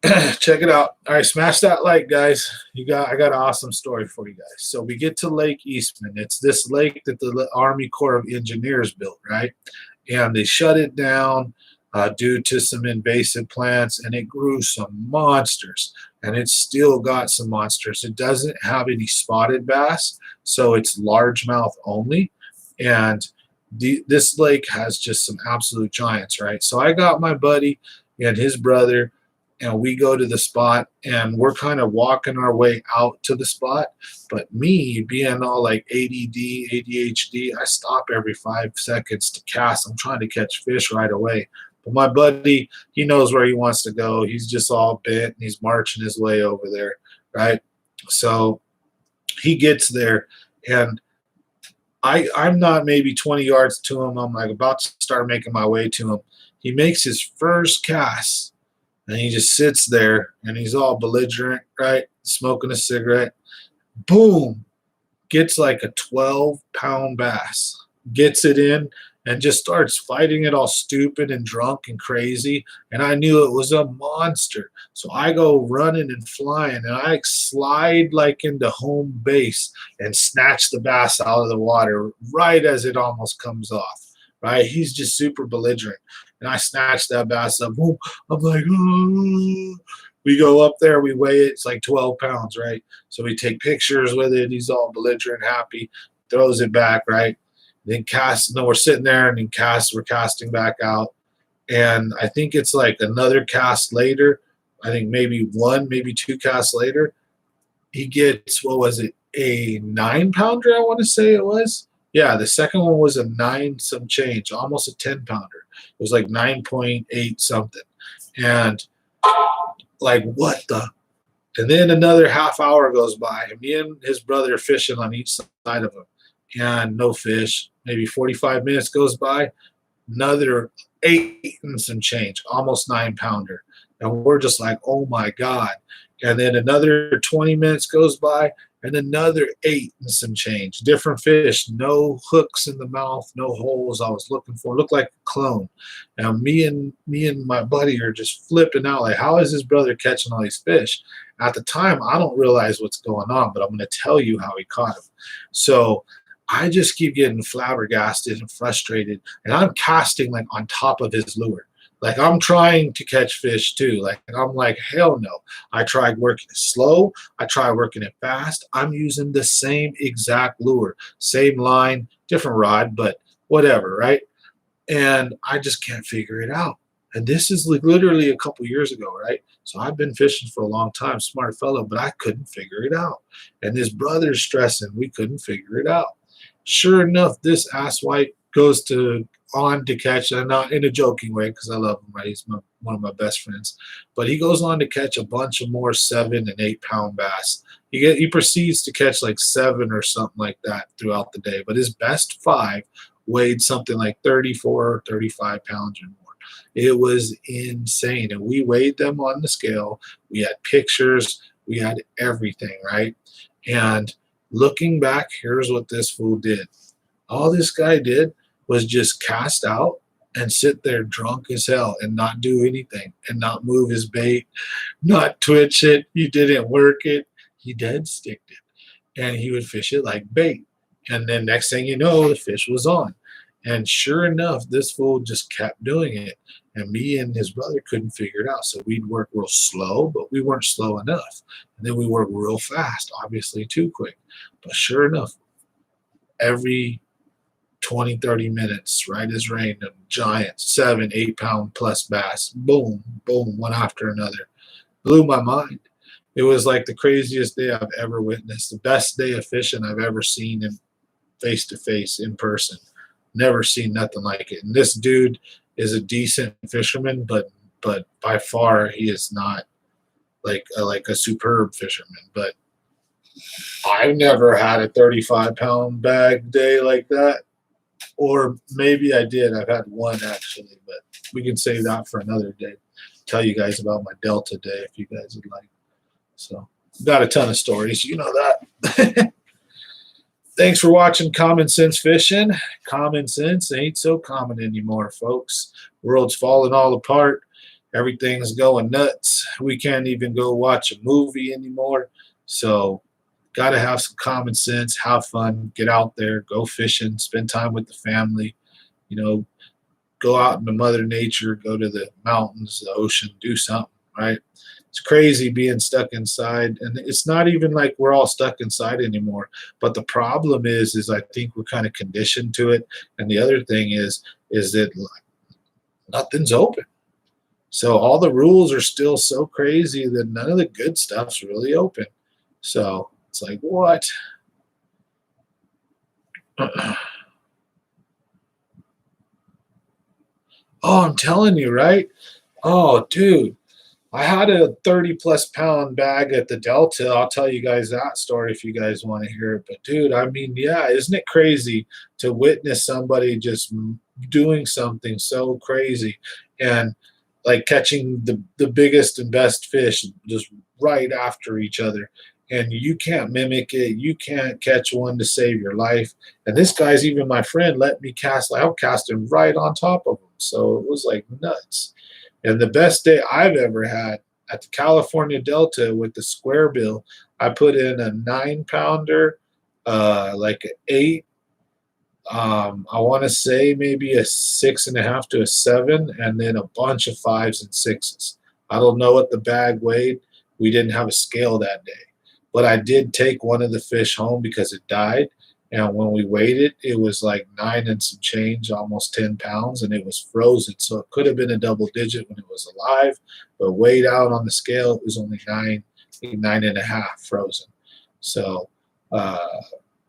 check it out. All right, smash that like, guys. I got an awesome story for you guys. So we get to Lake Eastman. It's this lake that the Army Corps of Engineers built, right? And they shut it down due to some invasive plants, and it grew some monsters, and it's still got some monsters. It doesn't have any spotted bass, so it's largemouth only, and this lake has just some absolute giants, right? So I got my buddy and his brother and we go to the spot, and we're kind of walking our way out to the spot. But me being all like ADD, ADHD, I stop every 5 seconds to cast. I'm trying to catch fish right away. But my buddy, he knows where he wants to go. He's just all bent and he's marching his way over there, right? So he gets there, and I'm not maybe 20 yards to him. I'm like about to start making my way to him. He makes his first cast, and he just sits there, and he's all belligerent, right? Smoking a cigarette. Boom! Gets like a 12-pound bass. Gets it in and just starts fighting it all stupid and drunk and crazy. And I knew it was a monster. So I go running and flying, and I slide like into home base and snatch the bass out of the water right as it almost comes off. Right? He's just super belligerent. And I snatch that bass up. Boom. I'm like, oh. We go up there, we weigh it. It's like 12 pounds, right? So we take pictures with it. He's all belligerent, happy, throws it back, right? Then cast. No, we're sitting there, and then we're casting back out. And I think it's like another cast later. I think maybe one, maybe two casts later, he gets, what was it, a 9-pounder, I want to say it was. Yeah, the second one was a 9 some change, almost a 10-pounder. It was like 9.8 something. And like, what the? And then another half hour goes by, and me and his brother are fishing on each side of him. And no fish. Maybe 45 minutes goes by, another 8 and some change, almost 9-pounder. And we're just like, oh my God. And then another 20 minutes goes by, and another 8 and some change. Different fish, no hooks in the mouth, no holes I was looking for. Looked like a clone. Now me and my buddy are just flipping out, like, how is his brother catching all these fish? At the time, I don't realize what's going on, but I'm going to tell you how he caught him. So I just keep getting flabbergasted and frustrated, and I'm casting like on top of his lure. Like, I'm trying to catch fish too. Like, I'm like, hell no. I tried working it slow. I tried working it fast. I'm using the same exact lure, same line, different rod, but whatever, right? And I just can't figure it out. And this is like literally a couple years ago, right? So I've been fishing for a long time, smart fellow, but I couldn't figure it out. And his brother's stressing, we couldn't figure it out. Sure enough, this asswipe goes on to catch, and not in a joking way because I love him, right? He's one of my best friends. But he goes on to catch a bunch of more 7 and 8-pound bass. He proceeds to catch like 7 or something like that throughout the day. But his best 5 weighed something like 34 or 35 pounds or more. It was insane. And we weighed them on the scale. We had pictures. We had everything, right? And looking back, here's what this fool did. All this guy did was just cast out and sit there drunk as hell and not do anything and not move his bait, not twitch it. He didn't work it. He dead sticked it. And he would fish it like bait. And then next thing you know, the fish was on. And sure enough, this fool just kept doing it. And me and his brother couldn't figure it out. So we'd work real slow, but we weren't slow enough. And then we worked real fast, obviously too quick. But sure enough, every 20, 30 minutes, right as rain, a giant 7, 8-pound plus bass, boom, boom, one after another. Blew my mind. It was like the craziest day I've ever witnessed, the best day of fishing I've ever seen in face to face in person. Never seen nothing like it. And this dude is a decent fisherman, but by far he is not like a superb fisherman. But I've never had a 35-pound bag day like that. Or maybe I did. I've had one actually, but we can save that for another day. Tell you guys about my Delta day if you guys would like. So, got a ton of stories. You know that. Thanks for watching Common Sense Fishing. Common sense ain't so common anymore, folks. World's falling all apart. Everything's going nuts. We can't even go watch a movie anymore. So, got to have some common sense, have fun, get out there, go fishing, spend time with the family, go out into Mother Nature, go to the mountains, the ocean, do something, right? It's crazy being stuck inside, and it's not even like we're all stuck inside anymore. But the problem is I think we're kind of conditioned to it. And the other thing is that nothing's open. So all the rules are still so crazy that none of the good stuff's really open. So it's like, what? Oh, I'm telling you, right? Oh, dude. I had a 30 plus pound bag at the Delta. I'll tell you guys that story if you guys want to hear it. But dude, I mean, yeah, isn't it crazy to witness somebody just doing something so crazy and like catching the biggest and best fish just right after each other. And you can't mimic it. You can't catch one to save your life. And this guy's even my friend let me cast. Like, I'm casting right on top of him. So it was like nuts. And the best day I've ever had at the California Delta with the square bill, I put in a 9 pounder, like an 8. I want to say maybe a 6.5 to a 7, and then a bunch of 5s and 6s. I don't know what the bag weighed. We didn't have a scale that day, but I did take one of the fish home because it died. And when we weighed it, it was like 9 and some change, almost 10 pounds, and it was frozen. So it could have been a double digit when it was alive, but weighed out on the scale, it was only 9.5 frozen. So,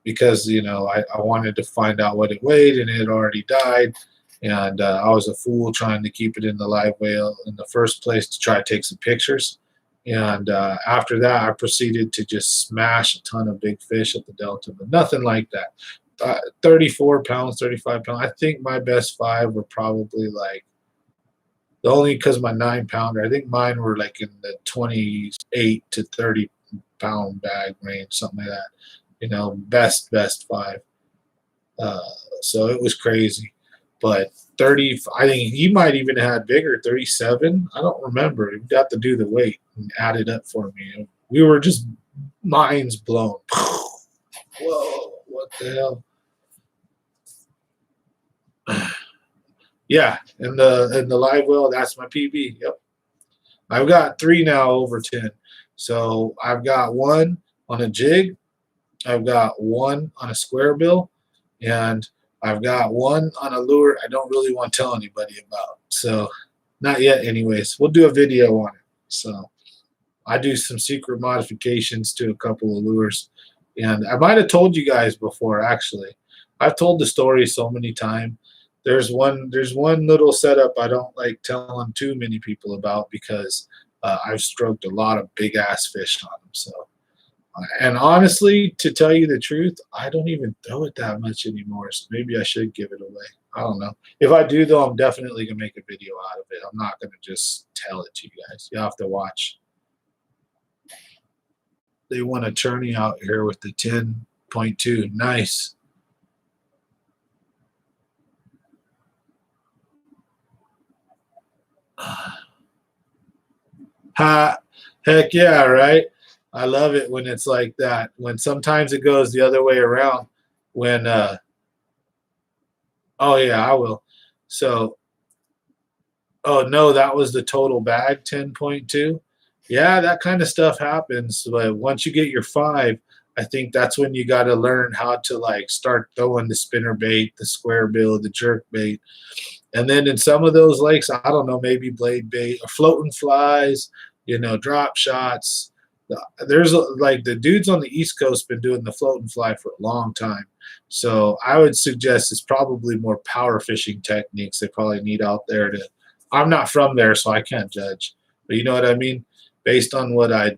because I wanted to find out what it weighed, and it had already died, and I was a fool trying to keep it in the live well in the first place to try to take some pictures. And after that, I proceeded to just smash a ton of big fish at the Delta, but nothing like that. 34 pounds, 35 pounds. I think my best 5 were probably like, the only because my 9 pounder, I think mine were like in the 28 to 30 pound bag range, something like that. Best 5. So it was crazy. But 30, I think he might even had bigger, 37. I don't remember. He got to do the weight and add it up for me. We were just minds blown. Whoa, what the hell? Yeah, and the live well, that's my PB. Yep. I've got 3 now over 10. So I've got 1 on a jig, I've got 1 on a square bill, and I've got 1 on a lure I don't really want to tell anybody about. So not yet anyways. We'll do a video on it. So I do some secret modifications to a couple of lures. And I might have told you guys before, actually. I've told the story so many times. There's one little setup I don't like telling too many people about because I've stroked a lot of big ass fish on them. So and honestly, to tell you the truth, I don't even throw it that much anymore. So maybe I should give it away. I don't know. If I do, though, I'm definitely going to make a video out of it. I'm not going to just tell it to you guys. You have to watch. They want a tourney out here with the 10.2. Nice. Ha, heck yeah, right? I love it when it's like that. When sometimes it goes the other way around. When oh yeah, I will. So oh no, that was the total bag 10.2. Yeah, that kind of stuff happens. But once you get your 5, I think that's when you got to learn how to like start throwing the spinner bait, the square bill, the jerk bait. And then in some of those lakes, I don't know, maybe blade bait or floating flies, drop shots. There's like the dudes on the East Coast been doing the floating fly for a long time. So I would suggest it's probably more power fishing techniques they probably need out there to. I'm not from there, so I can't judge. But you know what I mean? Based on what I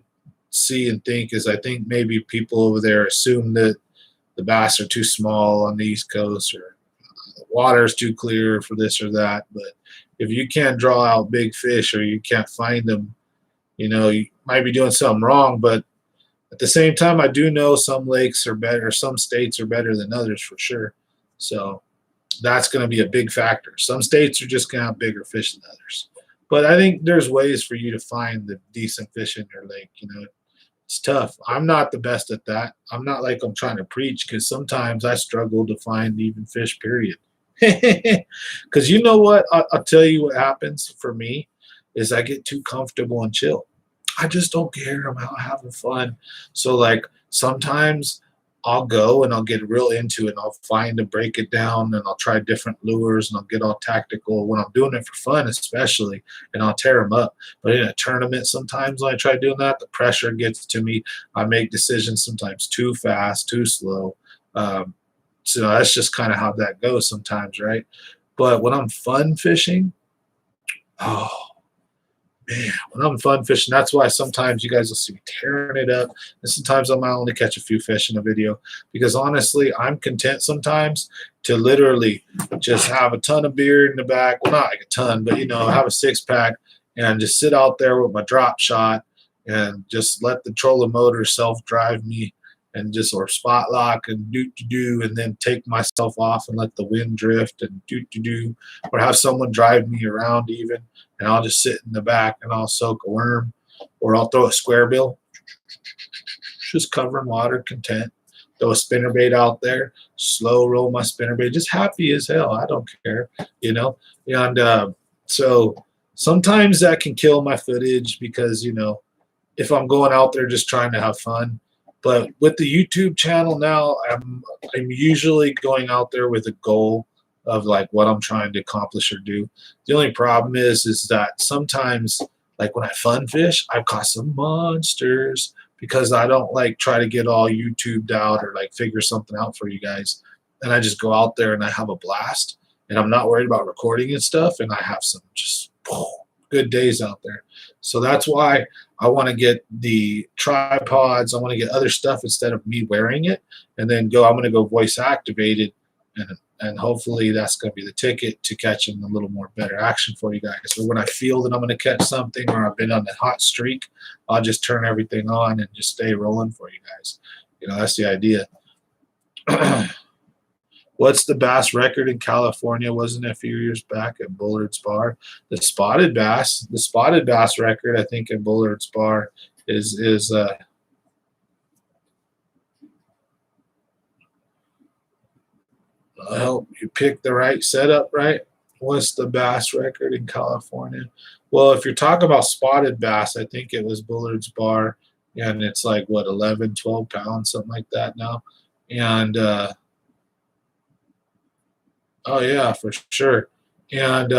see and think is I think maybe people over there assume that the bass are too small on the East Coast or the water is too clear for this or that. But if you can't draw out big fish or you can't find them, you might be doing something wrong. But at the same time, I do know some lakes are better, some states are better than others for sure. So that's going to be a big factor. Some states are just going to have bigger fish than others. But I think there's ways for you to find the decent fish in your lake. It's tough. I'm not the best at that. I'm not like I'm trying to preach because sometimes I struggle to find even fish, period. Because you know what? I'll tell you what happens for me is I get too comfortable and chill. I just don't care. I'm out having fun. So like sometimes I'll go and I'll get real into it, and I'll find and break it down, and I'll try different lures, and I'll get all tactical when I'm doing it for fun, especially, and I'll tear them up. But in a tournament, sometimes when I try doing that, the pressure gets to me. I make decisions sometimes too fast, too slow. So that's just kind of how that goes sometimes, right? But when I'm fun fishing, oh man, when I'm fun fishing, that's why sometimes you guys will see me tearing it up. And sometimes I might only catch a few fish in a video, because honestly, I'm content sometimes to literally just have a ton of beer in the back. Well, not like a ton, but have a 6-pack and just sit out there with my drop shot and just let the trolling motor self drive me, and just or spot lock and do, and then take myself off and let the wind drift and do, or have someone drive me around even, and I'll just sit in the back and I'll soak a worm, or I'll throw a square bill, just covering water, content. Throw a spinnerbait out there, slow roll my spinnerbait, just happy as hell. I don't care, And so sometimes that can kill my footage, because if I'm going out there just trying to have fun. But with the YouTube channel now, I'm usually going out there with a goal of like what I'm trying to accomplish or do. The only problem is that sometimes, like when I fun fish, I've caught some monsters, because I don't like try to get all YouTubed out or like figure something out for you guys. And I just go out there and I have a blast, and I'm not worried about recording and stuff, and I have some just good days out there. So that's why I want to get the tripods. I want to get other stuff instead of me wearing it, and then I'm going to go voice activated, and hopefully that's going to be the ticket to catching a little more better action for you guys. So when I feel that I'm going to catch something, or I've been on a hot streak, I'll just turn everything on and just stay rolling for you guys. That's the idea. What's the bass record in California? Wasn't it a few years back at Bullard's Bar? The spotted bass record, I think, in Bullard's Bar is I hope you pick the right setup, right? What's the bass record in California? Well, if you're talking about spotted bass, I think it was Bullard's Bar, and it's like what, 11, 12 pounds, something like that now. And oh yeah, for sure. And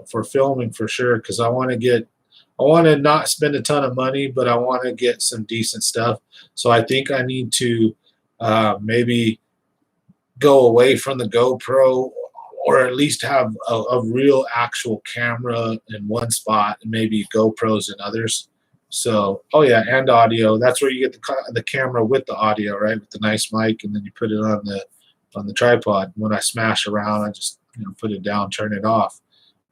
for filming, for sure, because I want to not spend a ton of money, but I want to get some decent stuff. So I think I need to maybe go away from the GoPro, or at least have a real actual camera in one spot, and maybe GoPros in others. So, oh yeah, and audio. That's where you get the camera with the audio, right? With the nice mic, and then you put it on the tripod. When I smash around, I just put it down, turn it off.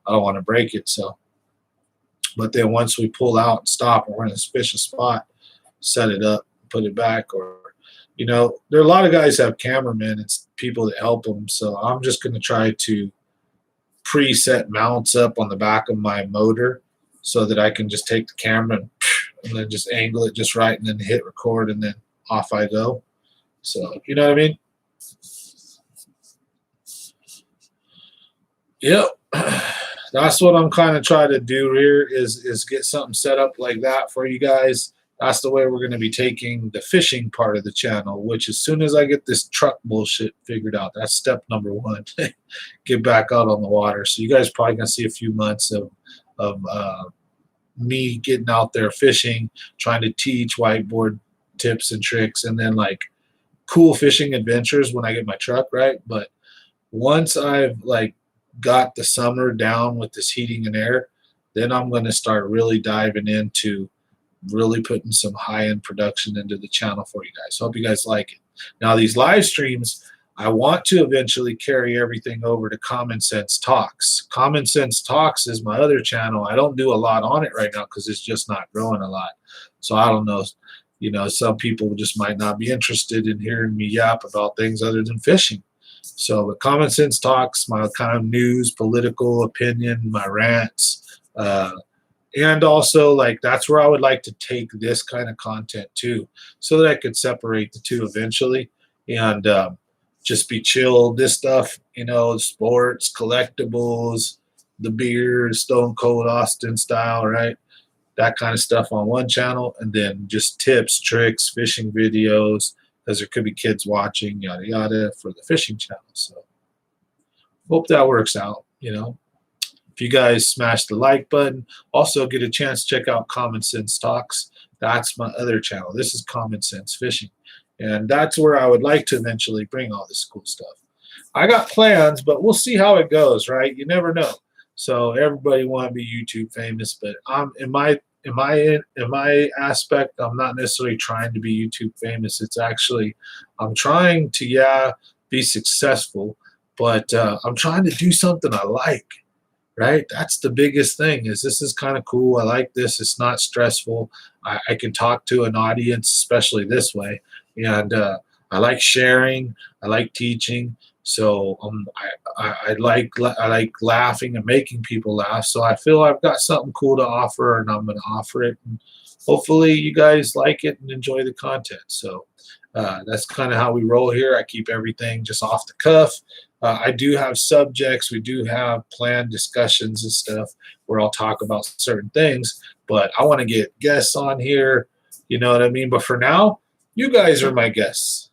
I don't want to break it. So, but then once we pull out and stop, and we're in a suspicious spot, set it up, put it back. Or there are a lot of guys that have cameramen and people that help them. So I'm just going to try to preset mounts up on the back of my motor, so that I can just take the camera and then just angle it just right, and then hit record, and then off I go. So you know what I mean? Yep. That's what I'm kind of trying to do here, is get something set up like that for you guys. That's the way we're going to be taking the fishing part of the channel, which as soon as I get this truck bullshit figured out, that's step number one. Get back out on the water. So you guys probably going to see a few months of me getting out there fishing, trying to teach whiteboard tips and tricks, and then like cool fishing adventures when I get my truck, right? But once I've like got the summer down with this heating and air, then I'm going to start really diving into really putting some high-end production into the channel for you guys. Hope you guys like it. Now these live streams, I want to eventually carry everything over to Common Sense Talks. Common Sense Talks is my other channel. I don't do a lot on it right now because it's just not growing a lot. So I don't know, some people just might not be interested in hearing me yap about things other than fishing. So the Common Sense Talks, my kind of news, political opinion, my rants, and also like that's where I would like to take this kind of content too, so that I could separate the two eventually, and just be chill. This stuff, sports, collectibles, the beer, Stone Cold Austin style, right? That kind of stuff on one channel, and then just tips, tricks, fishing videos, because there could be kids watching, yada yada, for the fishing channel. So hope that works out. If you guys smash the like button, also get a chance to check out Common Sense Talks. That's my other channel. This is Common Sense Fishing, and that's where I would like to eventually bring all this cool stuff. I got plans, but we'll see how it goes, right? You never know. So everybody want to be YouTube famous, but I'm in my aspect, I'm not necessarily trying to be YouTube famous. It's actually I'm trying to be successful, but I'm trying to do something I like. Right? That's the biggest thing. This is kind of cool. I like this. It's not stressful. I can talk to an audience, especially this way, and I like sharing. I like teaching. So I like laughing and making people laugh. So I feel I've got something cool to offer, and I'm going to offer it. And hopefully you guys like it and enjoy the content. So that's kind of how we roll here. I keep everything just off the cuff. I do have subjects. We do have planned discussions and stuff where I'll talk about certain things, but I want to get guests on here. You know what I mean? But for now, you guys are my guests.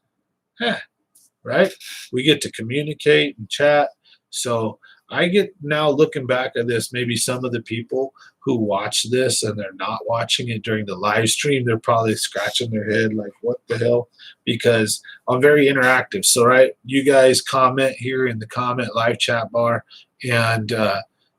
Right? We get to communicate and chat. So I get now looking back at this, maybe some of the people who watch this and they're not watching it during the live stream, they're probably scratching their head like, what the hell? Because I'm very interactive. So, right, you guys comment here in the comment live chat bar. And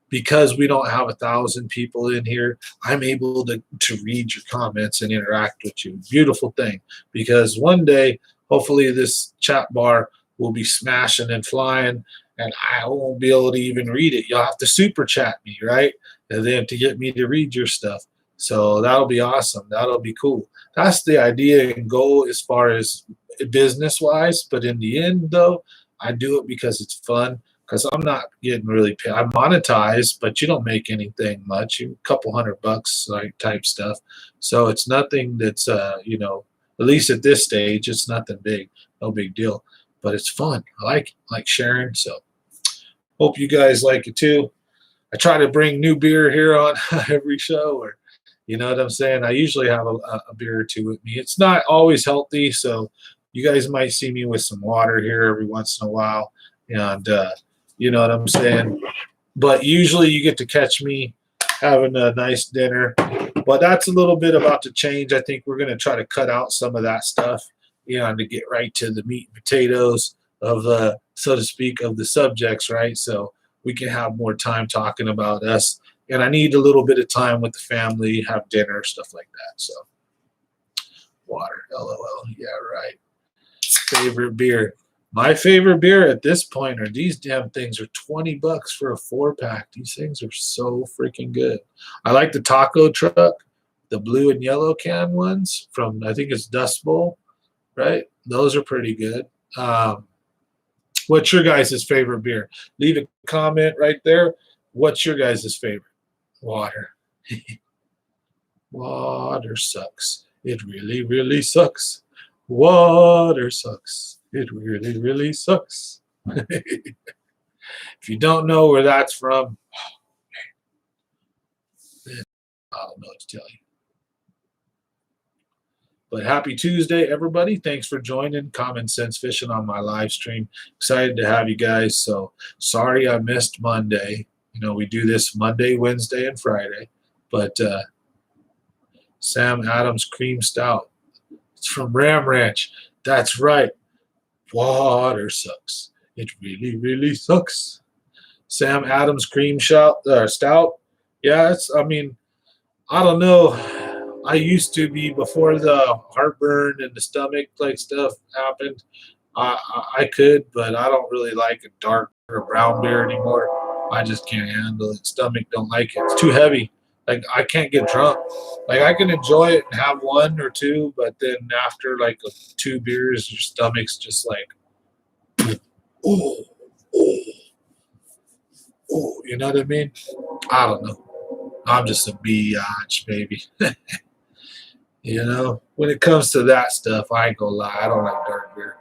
because we don't have 1,000 people in here, I'm able to read your comments and interact with you. Beautiful thing. Because one day, hopefully this chat bar will be smashing and flying, and I won't be able to even read it. You'll have to super chat me, right? And then to get me to read your stuff. So that'll be awesome. That'll be cool. That's the idea and goal as far as business-wise. But in the end, though, I do it because it's fun. Because I'm not getting really paid. I monetize, but you don't make anything much. A couple $100 like type stuff. So it's nothing that's at least at this stage, it's nothing big, no big deal. But it's fun. I like sharing. So hope you guys like it too. I try to bring new beer here on every show, or you know what I'm saying. I usually have a beer or two with me. It's not always healthy, so you guys might see me with some water here every once in a while, and you know what I'm saying. But usually you get to catch me having a nice dinner. But that's a little bit about to change. I think we're going to try to cut out some of that stuff, and to get right to the meat and potatoes of the, so to speak, of the subjects, right? So we can have more time talking about us. And I need a little bit of time with the family, have dinner, stuff like that. So water, LOL. Yeah, right. Favorite beer. My favorite beer at this point are these damn things are $20 for a 4-pack. These things are so freaking good. I like the taco truck, the blue and yellow can ones from, I think it's Dust Bowl, right? Those are pretty good. What's your guys' favorite beer? Leave a comment right there. What's your guys' favorite? Water. Water sucks. It really, really sucks. Water sucks. It really, really sucks. If you don't know where that's from, then I don't know what to tell you. But happy Tuesday, everybody. Thanks for joining Common Sense Fishing on my live stream. Excited to have you guys. So sorry I missed Monday. We do this Monday, Wednesday, and Friday. But Sam Adams Cream Stout. It's from Ram Ranch. That's right. Water sucks. It really, really sucks. Sam Adams Cream Stout. Yeah, I don't know. I used to be, before the heartburn and the stomach like stuff happened, I could, but I don't really like a dark or brown beer anymore. I just can't handle it. Stomach don't like it. It's too heavy. Like, I can't get drunk. Like, I can enjoy it and have one or two, but then after like 2 beers, your stomach's just like, oh, oh, oh. You know what I mean? I don't know. I'm just a biatch, baby. When it comes to that stuff, I ain't gonna lie. I don't like dark beer.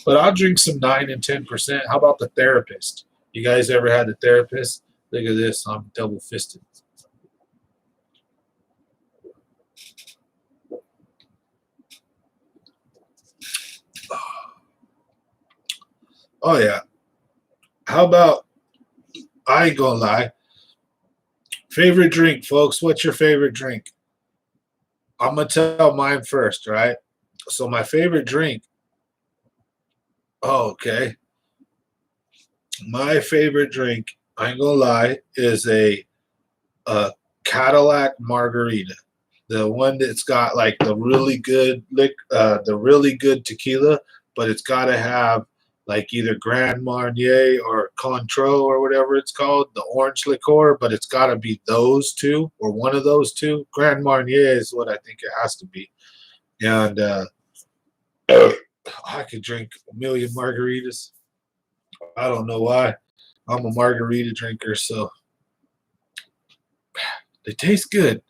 But I'll drink some 9 and 10%. How about the Therapist? You guys ever had the Therapist? Look at this. I'm double fisted. Oh yeah. How about, I ain't gonna lie. Favorite drink, folks. What's your favorite drink? I'm gonna tell mine first, right? So my favorite drink. Oh, okay. My favorite drink, I ain't gonna lie, is a Cadillac Margarita. The one that's got like the really good tequila, but it's got to have like either Grand Marnier or Cointreau or whatever it's called, the orange liqueur. But it's got to be those two or one of those two. Grand Marnier is what I think it has to be. And I could drink a million margaritas. I don't know why. I'm a margarita drinker, so they taste good,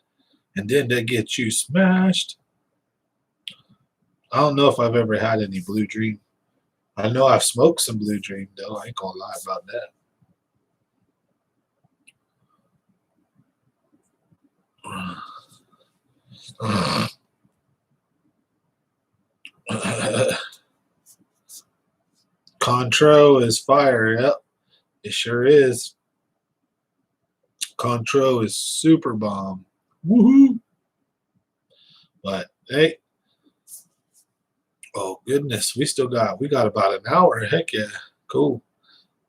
and then they get you smashed. I don't know if I've ever had any Blue Dream. I know I've smoked some Blue Dream though. I ain't gonna lie about that. Contro is fire. Yep, it sure is. Contro is super bomb. Woohoo! But hey, oh goodness, we got about an hour. Heck yeah, cool.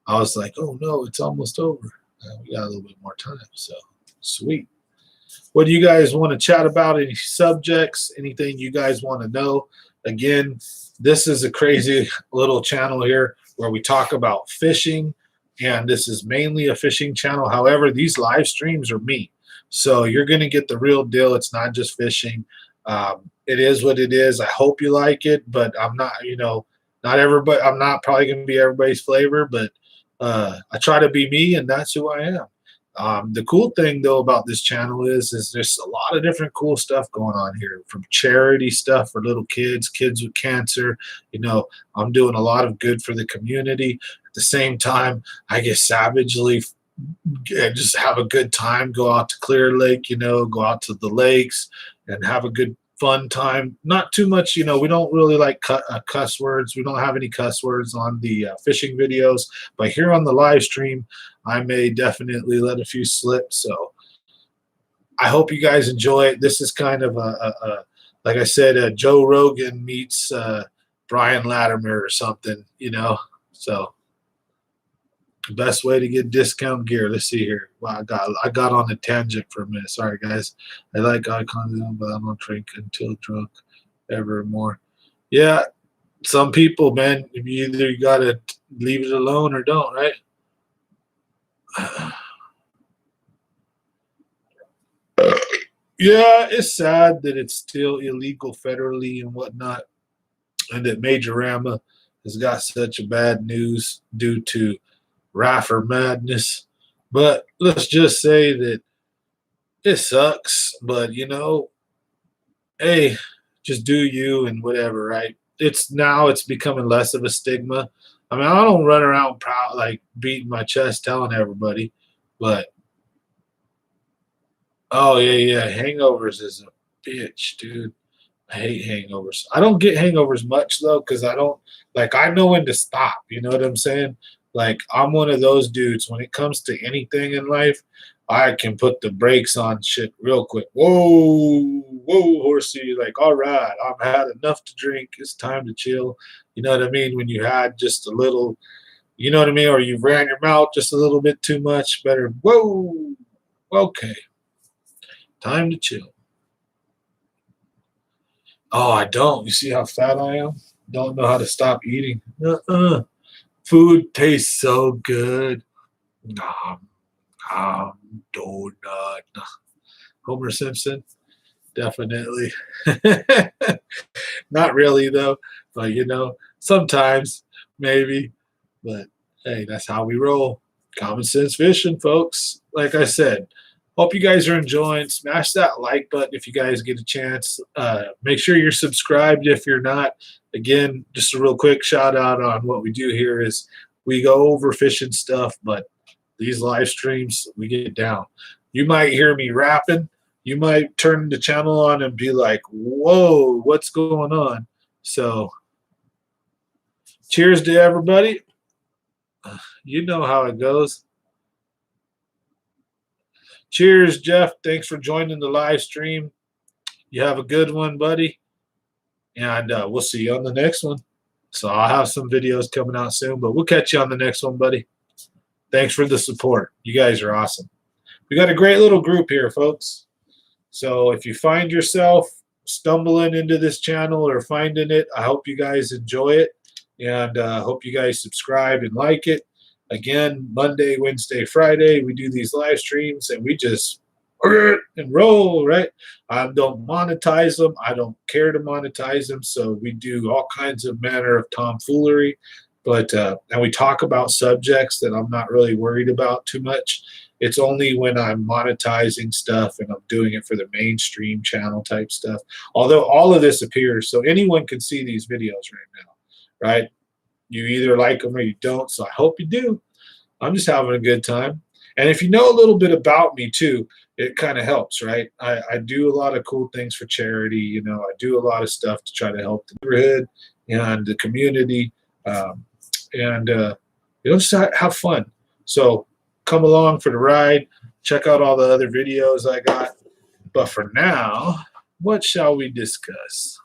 I was like, oh no, it's almost over. We got a little bit more time, so sweet. What do you guys want to chat about? Any subjects? Anything you guys want to know? Again, this is a crazy little channel here where we talk about fishing, and this is mainly a fishing channel. However, these live streams are me, so you're going to get the real deal. It's not just fishing. It is what it is. I hope you like it, but I'm not, not everybody. I'm not probably going to be everybody's flavor, but I try to be me, and that's who I am. The cool thing though about this channel is there's a lot of different cool stuff going on here, from charity stuff for little kids, kids with cancer. I'm doing a lot of good for the community. At the same time, I get savagely just have a good time, go out to Clear Lake, go out to the lakes and have a good fun time. Not too much, we don't really like cuss words. We don't have any cuss words on the fishing videos, but here on the live stream, I may definitely let a few slip. So I hope you guys enjoy it. This is kind of like I said, Joe Rogan meets Brian Latimer or something, So the best way to get discount gear. Let's see here. Wow, I got on a tangent for a minute. Sorry, guys. I like eye contact, but I don't drink until drunk evermore. Yeah, some people, man, you gotta leave it alone or don't, right? Yeah, it's sad that it's still illegal federally and whatnot, and that Majorama has got such a bad news due to Raffer madness. But let's just say that it sucks, but hey, just do you and whatever, right? It's becoming less of a stigma. I mean, I don't run around proud like beating my chest telling everybody, but oh yeah, hangovers is a bitch, dude. I hate hangovers. I don't get hangovers much though, because I know when to stop. You know what I'm saying? Like I'm one of those dudes when it comes to anything in life, I can put the brakes on shit real quick. Whoa, horsey. Like, all right, I've had enough to drink. It's time to chill. You know what I mean? When you had just a little, you know what I mean? Or you ran your mouth just a little bit too much. Better, whoa, okay, time to chill. Oh, I don't. You see how fat I am? Don't know how to stop eating. Food tastes so good. Nom, nom, donut. Homer Simpson, definitely. Not really though, but sometimes maybe. But hey, that's how we roll. Common sense fishing, folks. Like I said, hope you guys are enjoying. Smash that like button if you guys get a chance. Make sure you're subscribed if you're not. Again, just a real quick shout out on what we do here is we go over fishing stuff, but these live streams, we get down. You might hear me rapping. You might turn the channel on and be like, whoa, what's going on? So cheers to everybody. You know how it goes. Cheers, Jeff. Thanks for joining the live stream. You have a good one, buddy. And we'll see you on the next one. So I'll have some videos coming out soon, but we'll catch you on the next one, buddy. Thanks for the support. You guys are awesome. We got a great little group here, folks. So if you find yourself stumbling into this channel or finding it, I hope you guys enjoy it, and hope you guys subscribe and like it. Again, Monday, Wednesday, Friday, we do these live streams, and we just and roll, right? I don't monetize them. I don't care to monetize them. So we do all kinds of manner of tomfoolery, but and we talk about subjects that I'm not really worried about too much. It's only when I'm monetizing stuff and I'm doing it for the mainstream channel type stuff. Although all of this appears, so anyone can see these videos right now, right? You either like them or you don't. So I hope you do. I'm just having a good time. And if you know a little bit about me too, it kind of helps, right? I do a lot of cool things for charity. You know, I do a lot of stuff to try to help the neighborhood and the community, just have fun. So come along for the ride. Check out all the other videos I got. But for now, what shall we discuss?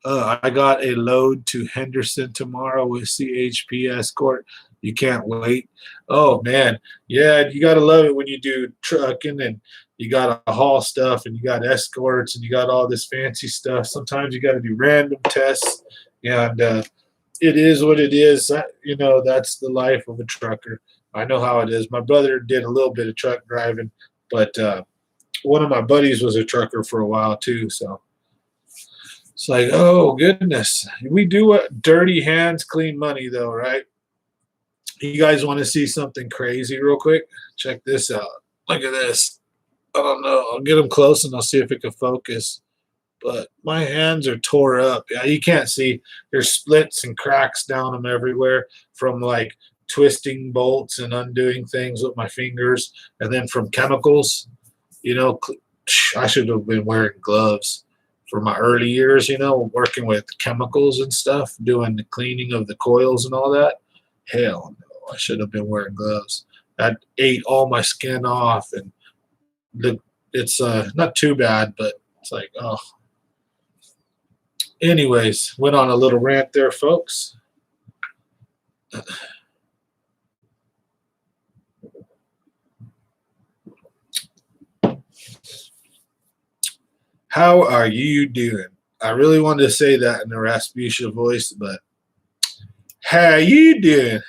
I got a load to Henderson tomorrow with CHP Escort. You can't wait. Oh, man. Yeah, you got to love it when you do trucking and you got to haul stuff and you got escorts and you got all this fancy stuff. Sometimes you got to do random tests, and it is what it is. You know, that's the life of a trucker. I know how it is. My brother did a little bit of truck driving, but one of my buddies was a trucker for a while too, so it's like, oh, goodness. We do what dirty hands, clean money, though, right? You guys want to see something crazy real quick? Check this out. Look at this. I don't know. I'll get them close and I'll see if it can focus. But my hands are tore up. Yeah, you can't see. There's splits and cracks down them everywhere from like twisting bolts and undoing things with my fingers. And then from chemicals, you know, I should have been wearing gloves for my early years, you know, working with chemicals and stuff, doing the cleaning of the coils and all that. Hell no, I should have been wearing gloves. That ate all my skin off, and it's not too bad, but it's like, oh. Anyways, went on a little rant there, folks. How are you doing? I really wanted to say that in a Rasputia voice, but how you doing?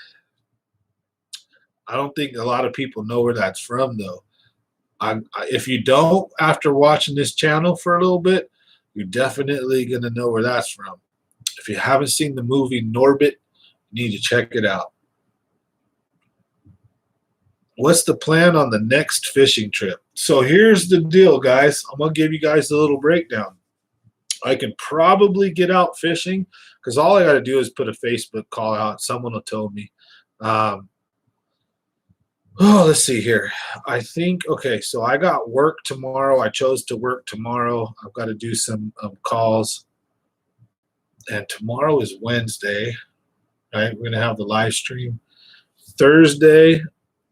I don't think a lot of people know where that's from, though. If you don't, after watching this channel for a little bit, you're definitely going to know where that's from. If you haven't seen the movie Norbit, you need to check it out. What's the plan on the next fishing trip? So here's the deal, guys. I'm going to give you guys a little breakdown. I can probably get out fishing because all I got to do is put a Facebook call out. Someone will tell me. Let's see here. I think, okay, so I got work tomorrow. I chose to work tomorrow. I've got to do some calls. And tomorrow is Wednesday, right? We're going to have the live stream. Thursday,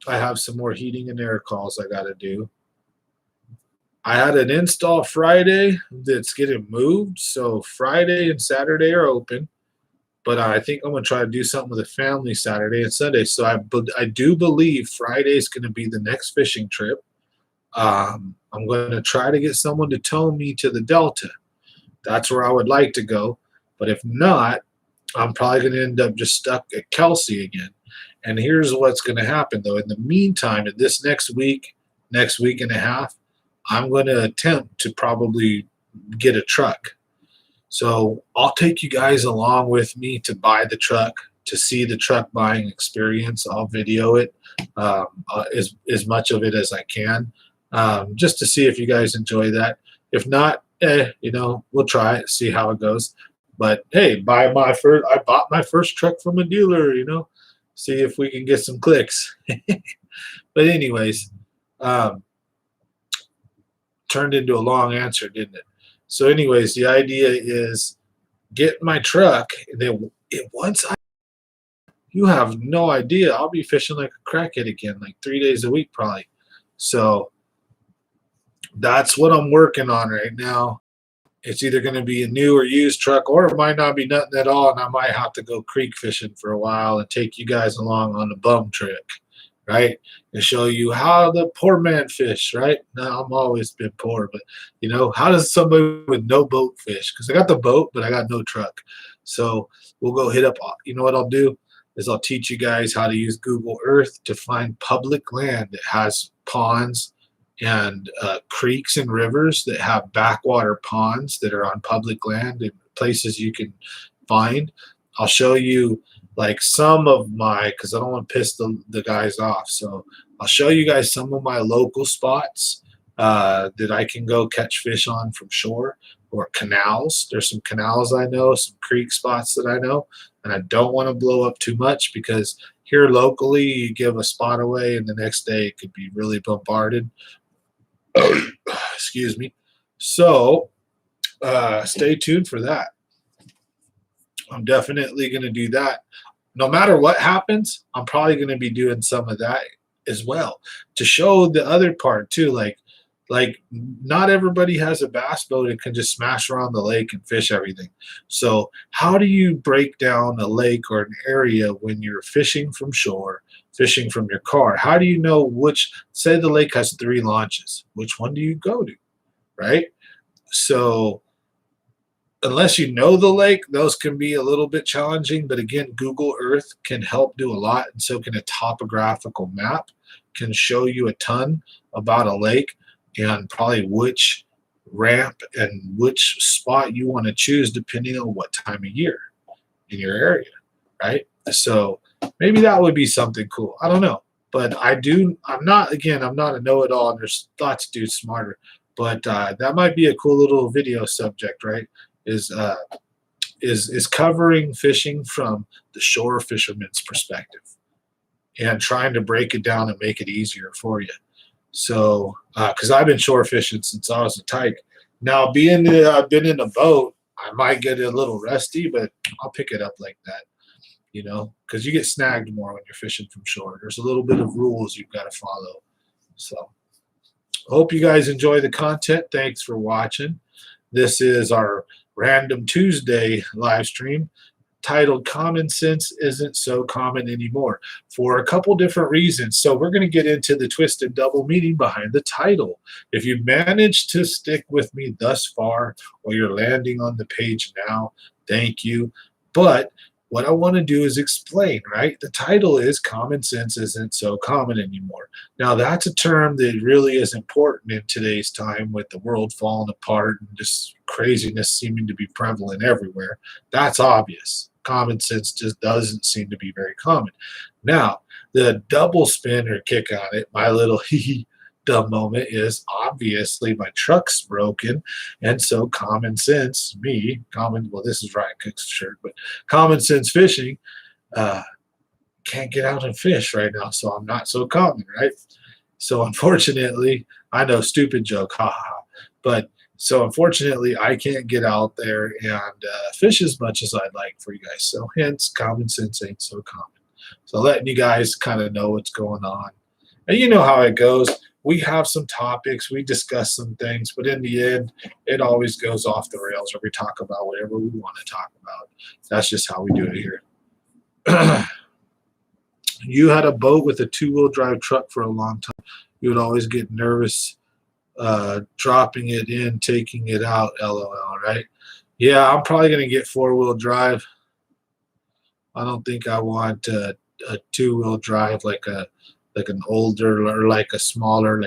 I have some more heating and air calls I got to do. I had an install Friday that's getting moved. So Friday and Saturday are open. But I think I'm going to try to do something with the family Saturday and Sunday. So I do believe Friday is going to be the next fishing trip. I'm going to try to get someone to tow me to the Delta. That's where I would like to go. But if not, I'm probably going to end up just stuck at Kelsey again. And here's what's going to happen, though. In the meantime, in this next week and a half, I'm going to attempt to probably get a truck. So I'll take you guys along with me to buy the truck, to see the truck buying experience. I'll video it, as much of it as I can, just to see if you guys enjoy that. If not, we'll try it, see how it goes. But hey, I bought my first truck from a dealer, see if we can get some clicks. But anyways, turned into a long answer, didn't it? So anyways, the idea is get my truck. And then once you have no idea, I'll be fishing like a crackhead again, like 3 days a week probably. So that's what I'm working on right now. It's either going to be a new or used truck, or it might not be nothing at all, and I might have to go creek fishing for a while and take you guys along on the bum trick, right? And show you how the poor man fish, right? Now I'm always been poor, but how does somebody with no boat fish? Because I got the boat, but I got no truck. So we'll go hit up. You know what I'll do is I'll teach you guys how to use Google Earth to find public land that has ponds and creeks and rivers that have backwater ponds that are on public land and places you can find. I'll show you like some of my, because I don't want to piss the guys off. So I'll show you guys some of my local spots that I can go catch fish on from shore, or canals. There's some canals I know, some creek spots that I know, and I don't want to blow up too much because here locally you give a spot away and the next day it could be really bombarded. Excuse me. So stay tuned for that. I'm definitely going to do that. No matter what happens, I'm probably going to be doing some of that as well to show the other part too. Like not everybody has a bass boat and can just smash around the lake and fish everything. So how do you break down a lake or an area when you're fishing from shore, fishing from your car? How do you know which, say the lake has 3 launches, which one do you go to, right? So unless you know the lake, those can be a little bit challenging. But again, Google Earth can help do a lot, and so can a topographical map can show you a ton about a lake and probably which ramp and which spot you want to choose depending on what time of year in your area, right? So maybe that would be something cool. I don't know. But I'm not a know-it-all, and there's lots of dudes smarter. But that might be a cool little video subject, right? Is covering fishing from the shore fisherman's perspective and trying to break it down and make it easier for you. So, because I've been shore fishing since I was a tyke. Now, being that I've been in a boat, I might get a little rusty, but I'll pick it up like that, because you get snagged more when you're fishing from shore. There's a little bit of rules you've got to follow. So, hope you guys enjoy the content. Thanks for watching. This is our Random Tuesday live stream titled Common Sense Isn't So Common Anymore, for a couple different reasons. So we're going to get into the twisted double meaning behind the title. If you managed to stick with me thus far, or you're landing on the page now, thank you. But what I want to do is explain, right? The title is Common Sense Isn't So Common Anymore. Now, that's a term that really is important in today's time with the world falling apart and just craziness seeming to be prevalent everywhere. That's obvious. Common sense just doesn't seem to be very common. Now, the double spin or kick on it, my little dumb moment, is obviously my truck's broken, and so common sense, well, this is Ryan Cook's shirt, but common sense fishing can't get out and fish right now, so I'm not so common, right? So unfortunately, I know, stupid joke, haha, but so unfortunately, I can't get out there and fish as much as I'd like for you guys. So hence, common sense ain't so common. So letting you guys kind of know what's going on. And you know how it goes. We have some topics, we discuss some things, but in the end, it always goes off the rails, or we talk about whatever we want to talk about. That's just how we do it here. You had a boat with a 2-wheel drive truck for a long time. You would always get nervous dropping it in, taking it out, LOL, right? Yeah, I'm probably going to get 4-wheel drive. I don't think I want a 2-wheel drive like an older or like a smaller,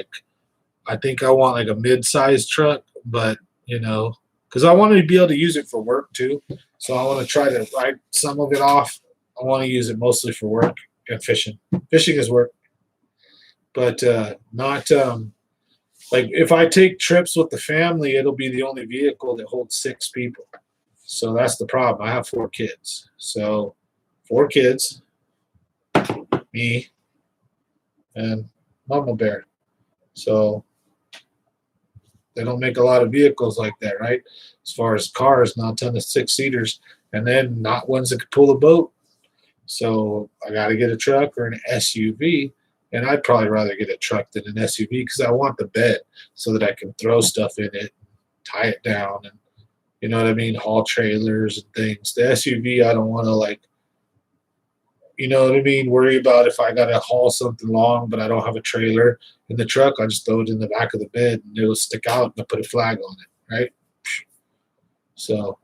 I think I want like a mid-sized truck, but because I want to be able to use it for work too. So I want to try to write some of it off. I want to use it mostly for work and fishing. Fishing is work, but not like if I take trips with the family, it'll be the only vehicle that holds 6 people. So that's the problem. I have 4 kids. So 4 kids, me, and Mama Bear. So They don't make a lot of vehicles like that, right? As far as cars, not a ton of 6-seaters, and then not ones that could pull a boat. So I got to get a truck or an SUV, and I'd probably rather get a truck than an SUV because I want the bed so that I can throw stuff in it, tie it down, and you know what I mean, haul trailers and things. The SUV, I don't want to like, you know what I mean, worry about if I got to haul something long, but I don't have a trailer. In the truck, I just throw it in the back of the bed and it'll stick out and I put a flag on it, right? So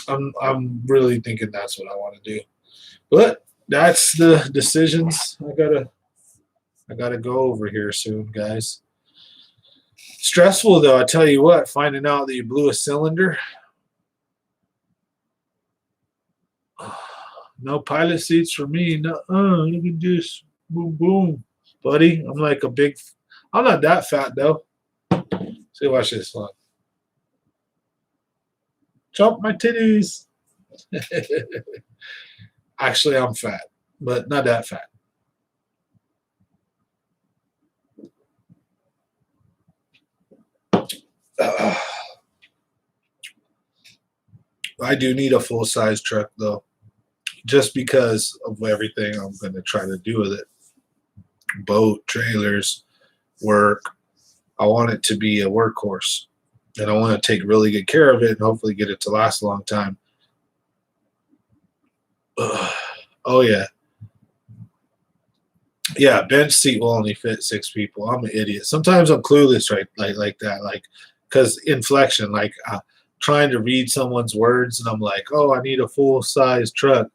I'm really thinking that's what I want to do. But that's the decisions I gotta go over here soon, guys. Stressful though, I tell you what, finding out that you blew a cylinder. No pilot seats for me. No, look at this. Boom, boom. Buddy, I'm not that fat though. See, watch this one. Chop my titties. Actually, I'm fat, but not that fat. I do need a full-size truck though, just because of everything I'm going to try to do with it. Boat, trailers, work. I want it to be a workhorse, and I want to take really good care of it and hopefully get it to last a long time. Oh yeah. Yeah, bench seat will only fit 6 people. I'm an idiot. Sometimes I'm clueless, right? Like that, like because inflection, like trying to read someone's words, and I'm like, oh, I need a full size truck,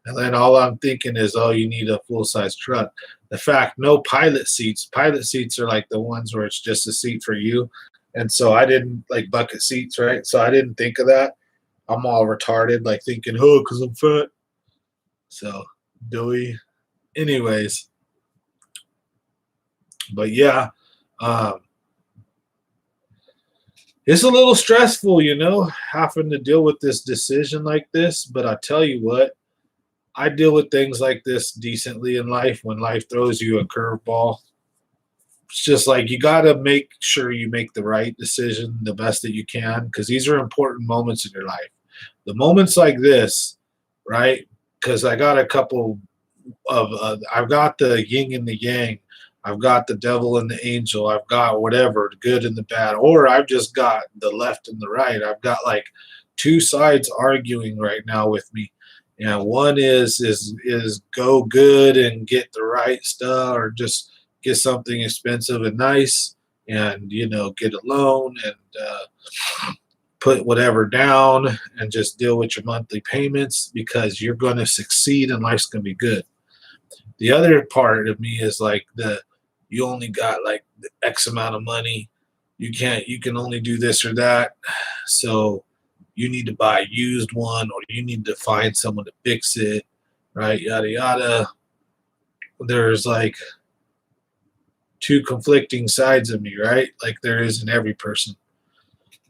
and then all I'm thinking is, oh, you need a full size truck. The fact, no pilot seats. Pilot seats are like the ones where it's just a seat for you, and so I didn't like bucket seats, right? So I didn't think of that. I'm all retarded, like thinking, oh, because I'm fat. So doughy. Anyways. But yeah, it's a little stressful, you know, having to deal with this decision like this. But I tell you what, I deal with things like this decently in life when life throws you a curveball. It's just like you got to make sure you make the right decision the best that you can, because these are important moments in your life. The moments like this, right? Because I got a couple of, I've got the yin and the yang. I've got the devil and the angel. I've got whatever, the good and the bad, or I've just got the left and the right. I've got like 2 sides arguing right now with me. And one is go good and get the right stuff, or just get something expensive and nice, and you know, get a loan and put whatever down and just deal with your monthly payments, because you're going to succeed and life's going to be good. The other part of me is like you only got like the X amount of money. You can only do this or that. So you need to buy a used one, or you need to find someone to fix it, right? Yada, yada. There's like 2 conflicting sides of me, right? Like there is in every person.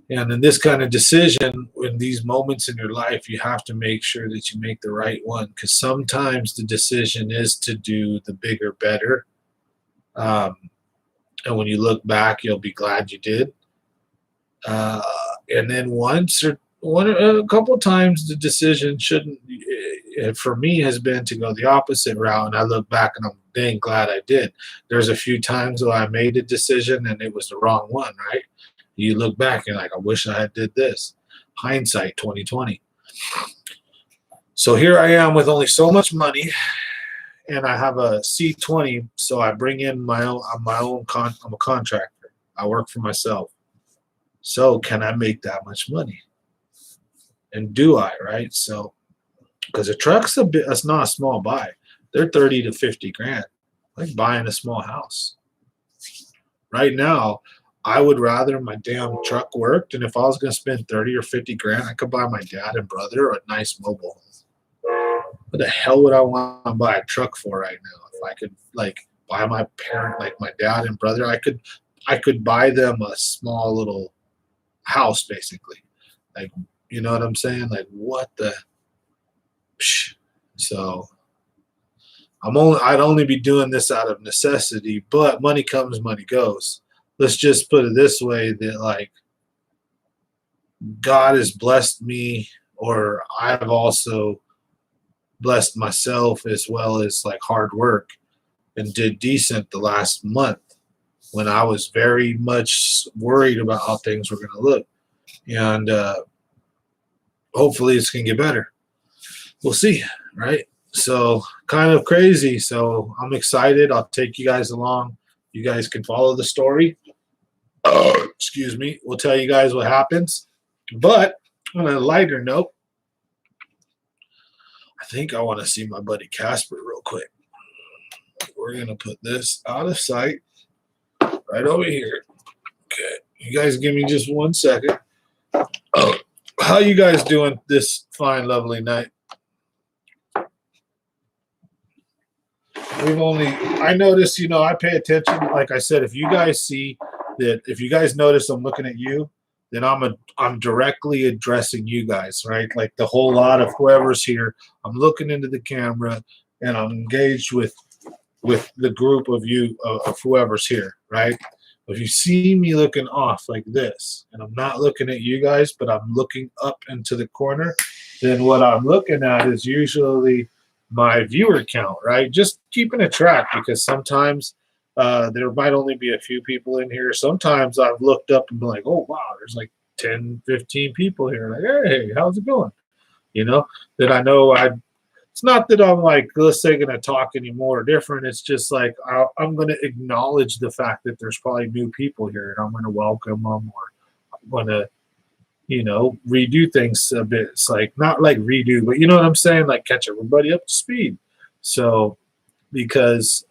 And in this kind of decision, in these moments in your life, you have to make sure that you make the right one, because sometimes the decision is to do the bigger, better. And when you look back, you'll be glad you did. And then a couple of times, the decision shouldn't, for me, has been to go the opposite route. And I look back and I'm dang glad I did. There's a few times where I made a decision and it was the wrong one, right? You look back and like, I wish I had did this. Hindsight 2020. So here I am with only so much money, and I have a C20, so I bring in my own. I'm a contractor. I work for myself. So can I make that much money? And do I, right? So, because a truck's that's not a small buy. They're 30 to 50 grand, like buying a small house. Right now, I would rather my damn truck worked, and if I was going to spend 30 or 50 grand, I could buy my dad and brother a nice mobile home. What the hell would I want to buy a truck for right now? If I could like buy my parent, like my dad and brother, I could buy them a small little house, basically. Like, you know what I'm saying? Like, what the? So I'd only be doing this out of necessity, but money comes, money goes. let's just put it this way, that like God has blessed me, or I've also blessed myself, as well as like hard work, and did decent the last month when I was very much worried about how things were going to look. And hopefully it's going to get better. We'll see, right? So kind of crazy. So I'm excited. I'll take you guys along. You guys can follow the story. Excuse me. We'll tell you guys what happens. But on a lighter note, I think I want to see my buddy Casper real quick. We're going to put this out of sight right over here. Okay. You guys give me just 1 second. Oh, how you guys doing this fine, lovely night? I notice, I pay attention. Like I said, if you guys see that, if you guys notice I'm looking at you, then I'm directly addressing you guys, right? Like the whole lot of whoever's here, I'm looking into the camera and I'm engaged with the group of you, of whoever's here, right? If you see me looking off like this, and I'm not looking at you guys, but I'm looking up into the corner, then what I'm looking at is usually my viewer count, right? Just keeping a track, because sometimes there might only be a few people in here. Sometimes I've looked up and been like, oh, wow, there's like 10, 15 people here. Like, hey, how's it going? That I know it's not that I'm like, let's say, going to talk anymore different. It's just like I'm going to acknowledge the fact that there's probably new people here, and I'm going to welcome them, or I'm going to, redo things a bit. It's like, not like redo, but you know what I'm saying? Like catch everybody up to speed. So, because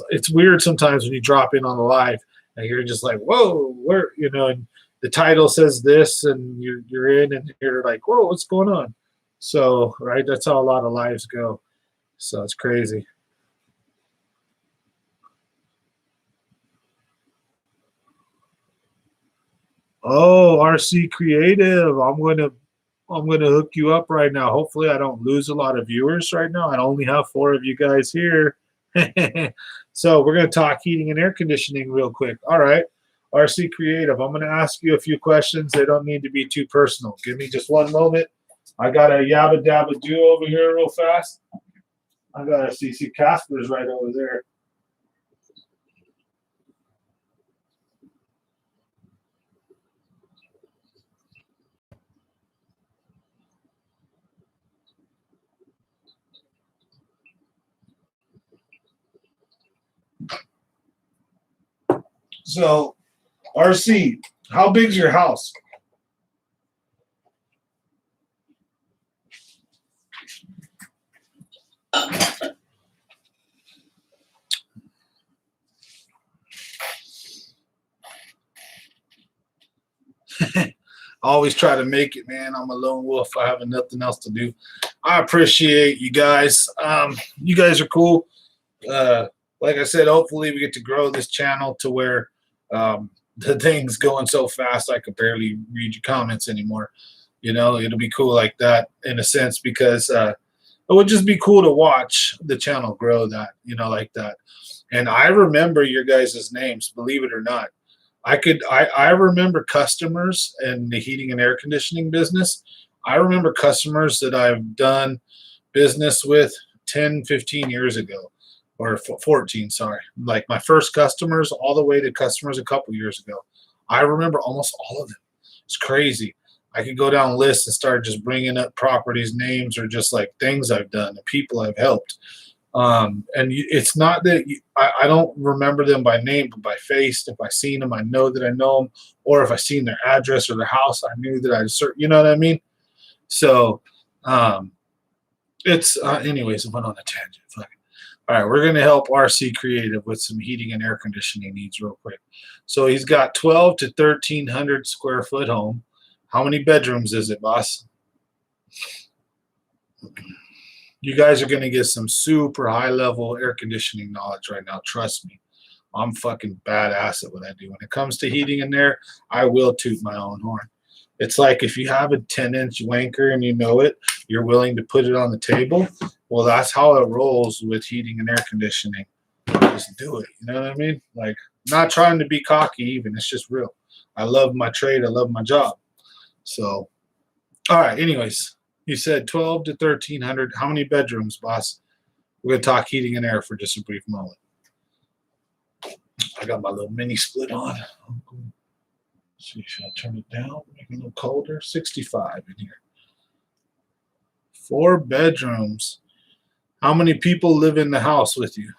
it's weird sometimes when you drop in on the live and you're just like, whoa, where, and the title says this, and you're in and you're like, whoa, what's going on? So, right, that's how a lot of lives go. So it's crazy. Oh, RC Creative, I'm gonna hook you up right now. Hopefully, I don't lose a lot of viewers right now. I only have 4 of you guys here. So we're gonna talk heating and air conditioning real quick. All right, RC Creative, I'm gonna ask you a few questions. They don't need to be too personal. Give me just 1 moment. I got a yabba dabba do over here real fast. I got to see Casper's right over there. So, RC, how big's your house? I always try to make it, man. I'm a lone wolf. I have nothing else to do. I appreciate you guys. You guys are cool. Like I said, hopefully we get to grow this channel to where the thing's going so fast I could barely read your comments anymore. It'll be cool like that in a sense, because it would just be cool to watch the channel grow that, like that. And I remember your guys' names, believe it or not. I remember customers in the heating and air conditioning business. I remember customers that I've done business with 10, 15 years ago, or 14, sorry. Like my first customers all the way to customers a couple years ago. I remember almost all of them. It's crazy. I could go down lists and start just bringing up properties, names, or just like things I've done, the people I've helped. It's not that I don't remember them by name, but by face. If I seen them, I know that I know them. Or if I seen their address or their house, I knew that I'd search. You know what I mean? So, it's anyways. I went on a tangent. Fuck. All right, we're going to help RC Creative with some heating and air conditioning needs real quick. So he's got 12 to 1,300 square foot home. How many bedrooms is it, boss? You guys are going to get some super high level air conditioning knowledge right now. Trust me. I'm fucking badass at what I do. When it comes to heating in there, I will toot my own horn. It's like if you have a 10-inch wanker and you know it, you're willing to put it on the table. Well, that's how it rolls with heating and air conditioning. Just do it. You know what I mean? Like, Not trying to be cocky even. It's just real. I love my trade. I love my job. So, all right. Anyways, you said 12 to 1,300. How many bedrooms, boss? We're going to talk heating and air for just a brief moment. I got my little mini split on. Let's see, should I turn it down? Make it a little colder? 65 in here. 4 bedrooms. How many people live in the house with you?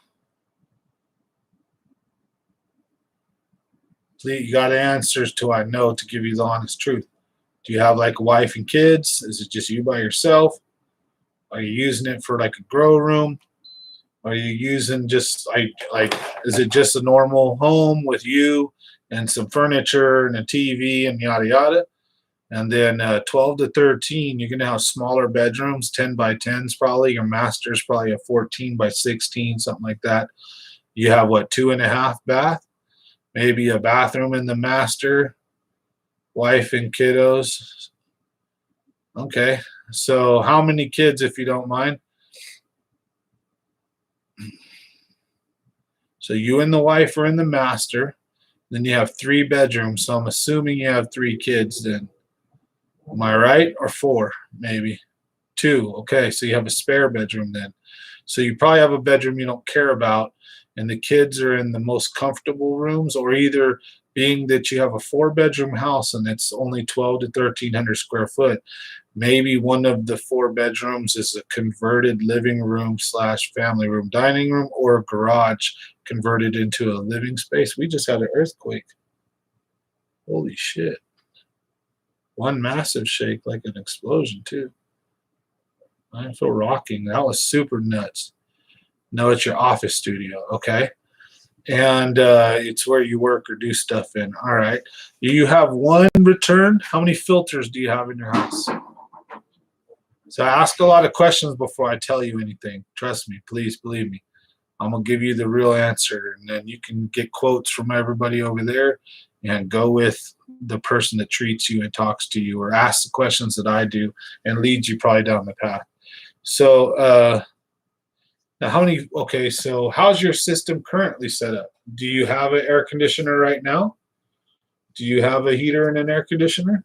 Please, you got answers to I know to give you the honest truth. Do you have like a wife and kids? Is it just you by yourself? Are you using it for like a grow room? Are you using just like is it just a normal home with you and some furniture and a TV and yada yada? And then 12 to 13, you're going to have smaller bedrooms, 10 by 10s probably. Your master's probably a 14 by 16, something like that. You have what, 2.5 bath? Maybe a bathroom in the master, wife and kiddos. Okay, so how many kids, if you don't mind? So you and the wife are in the master. Then you have 3 bedrooms. So I'm assuming you have 3 kids then. Am I right? Or 4, maybe. 2. Okay, so you have a spare bedroom then. So you probably have a bedroom you don't care about, and the kids are in the most comfortable rooms, or either being that you have a 4-bedroom house and it's only 12 to 1,300 square foot, maybe one of the 4 bedrooms is a converted living room / family room, dining room, or a garage converted into a living space. We just had an earthquake. Holy shit. One massive shake, like an explosion, too. I feel rocking. That was super nuts. No, it's your office studio, okay? And it's where you work or do stuff in. All right. You have 1 return. How many filters do you have in your house? So I ask a lot of questions before I tell you anything. Trust me. Please believe me. I'm going to give you the real answer. And then you can get quotes from everybody over there and go with the person that treats you and talks to you, or ask the questions that I do and leads you probably down the path. So now how many, okay, so how's your system currently set up? Do you have an air conditioner right now? Do you have a heater and an air conditioner?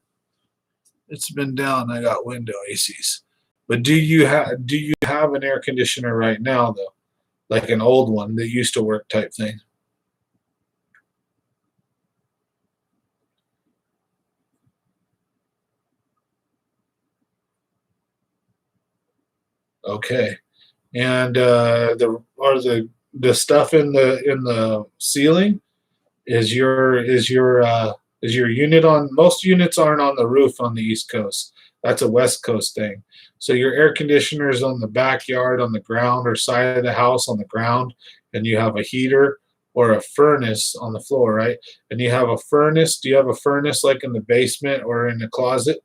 It's been down. I got window ACs. But do you have an air conditioner right now though? Like an old one that used to work type thing? Okay. And the stuff in the ceiling is your unit on? Most units aren't on the roof on the East Coast. That's a West Coast thing. So your air conditioner is on the backyard, on the ground, or side of the house on the ground, and you have a heater or a furnace on the floor, right? And you have a furnace. Do you have a furnace like in the basement or in the closet?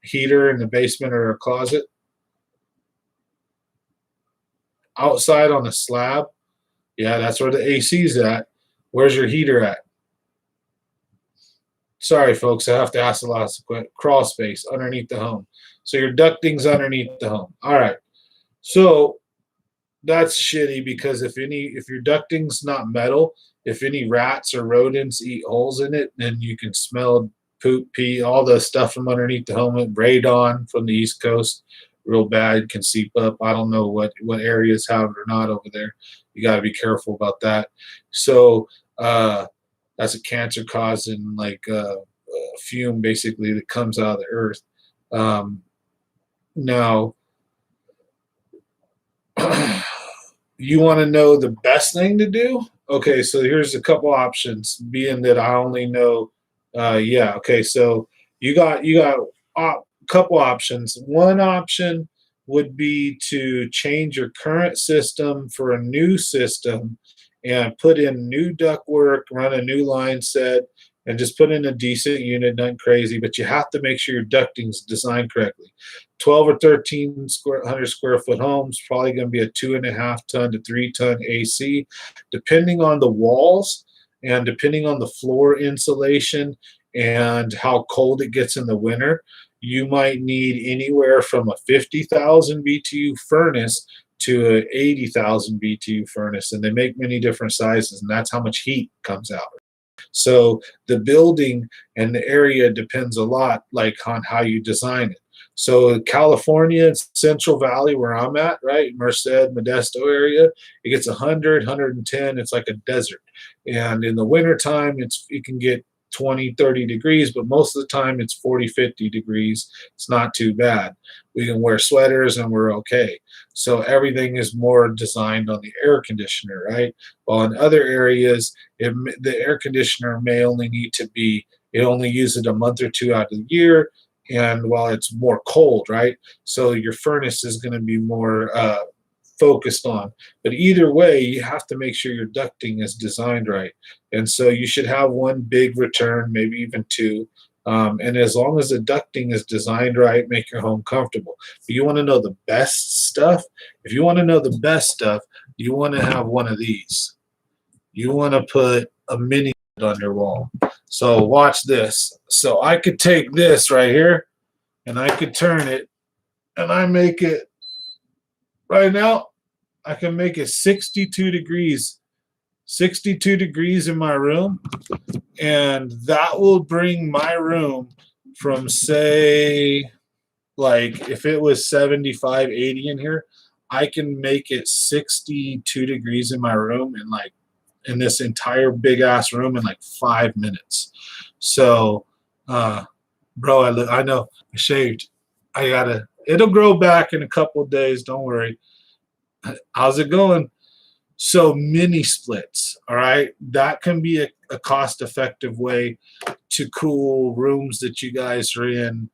Heater in the basement or a closet? Outside on a slab? Yeah, that's where the AC's at. Where's your heater at? Sorry, folks, I have to ask a lot of crawl space underneath the home. So your ducting's underneath the home. All right. So that's shitty, because if your ducting's not metal, if any rats or rodents eat holes in it, then you can smell poop, pee, all the stuff from underneath the home. Radon from the East Coast, real bad, can seep up. I don't know what areas have it or not over there. You got to be careful about that. So that's a cancer causing like fume basically that comes out of the earth. Now, you want to know the best thing to do? Okay, so here's a couple options, being that I only know, yeah, okay, so you got a couple options. One option would be to change your current system for a new system and put in new ductwork, run a new line set, and just put in a decent unit, nothing crazy, but you have to make sure your ducting's designed correctly. 12 or 1,300 square foot homes, probably going to be a 2.5 ton to 3 ton AC, depending on the walls and depending on the floor insulation and how cold it gets in the winter. You might need anywhere from a 50,000 BTU furnace to a 80,000 BTU furnace, and they make many different sizes, and that's how much heat comes out. So the building and the area depends a lot, like on how you design it. So California, Central Valley, where I'm at, right, Merced, Modesto area, it gets 100, 110. It's like a desert. And in the wintertime, it can get 20, 30 degrees, but most of the time it's 40, 50 degrees. It's not too bad. We can wear sweaters and we're okay. So everything is more designed on the air conditioner, right? While in other areas, the air conditioner may only need to be, it only use it a month or two out of the year, and while it's more cold, right? So your furnace is going to be more focused on. But either way, you have to make sure your ducting is designed right. And so you should have one big return, maybe even two. And as long as the ducting is designed right, make your home comfortable. But you want to know the best stuff? If you want to know the best stuff, you want to have one of these. You want to put a mini on your wall. So watch this. So I could take this right here and I could turn it, and I make it right now. I can make it 62 degrees. 62 degrees in my room, and that will bring my room from, say, like if it was 75, 80 in here, I can make it 62 degrees in my room and like in this entire big ass room in like 5 minutes. So, bro, I know I shaved. It'll grow back in a couple of days. Don't worry. How's it going? So mini splits, all right, that can be a cost-effective way to cool rooms that you guys are in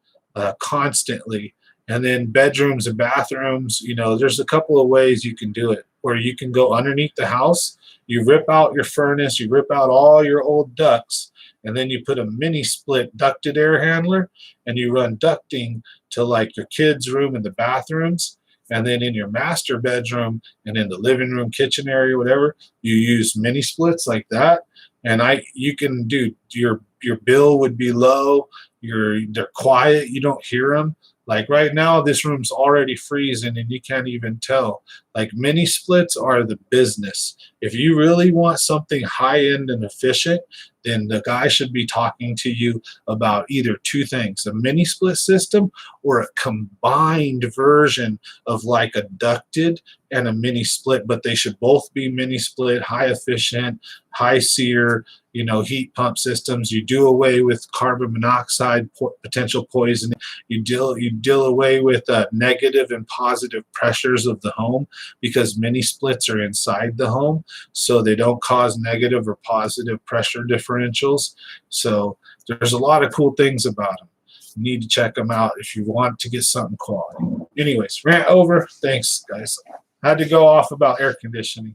constantly. And then bedrooms and bathrooms, there's a couple of ways you can do it, where you can go underneath the house, you rip out your furnace, you rip out all your old ducts, and then you put a mini split ducted air handler, and you run ducting to like your kids' room and the bathrooms. And then in your master bedroom and in the living room, kitchen area, whatever, you use mini splits like that. And you can do your bill would be low. They're quiet. You don't hear them. Like right now, this room's already freezing and you can't even tell. Like mini splits are the business. If you really want something high end and efficient, then the guy should be talking to you about either two things: a mini split system or a combined version of like a ducted and a mini split. But they should both be mini split, high efficient, high SEER, heat pump systems. You do away with carbon monoxide potential poisoning. You deal away with negative and positive pressures of the home, because mini splits are inside the home, so they don't cause negative or positive pressure differentials. So there's a lot of cool things about them. You need to check them out if you want to get something quality. Anyways, rant over. Thanks, guys. I had to go off about air conditioning.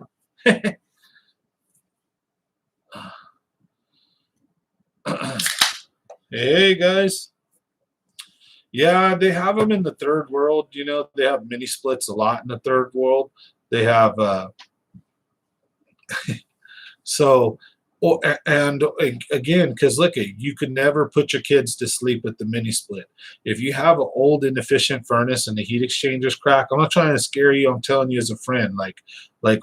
Hey, guys. Yeah, they have them in the third world. They have mini splits a lot in the third world. They have and again, because look, you could never put your kids to sleep with the mini split. If you have an old inefficient furnace and the heat exchangers crack, I'm not trying to scare you. I'm telling you as a friend, like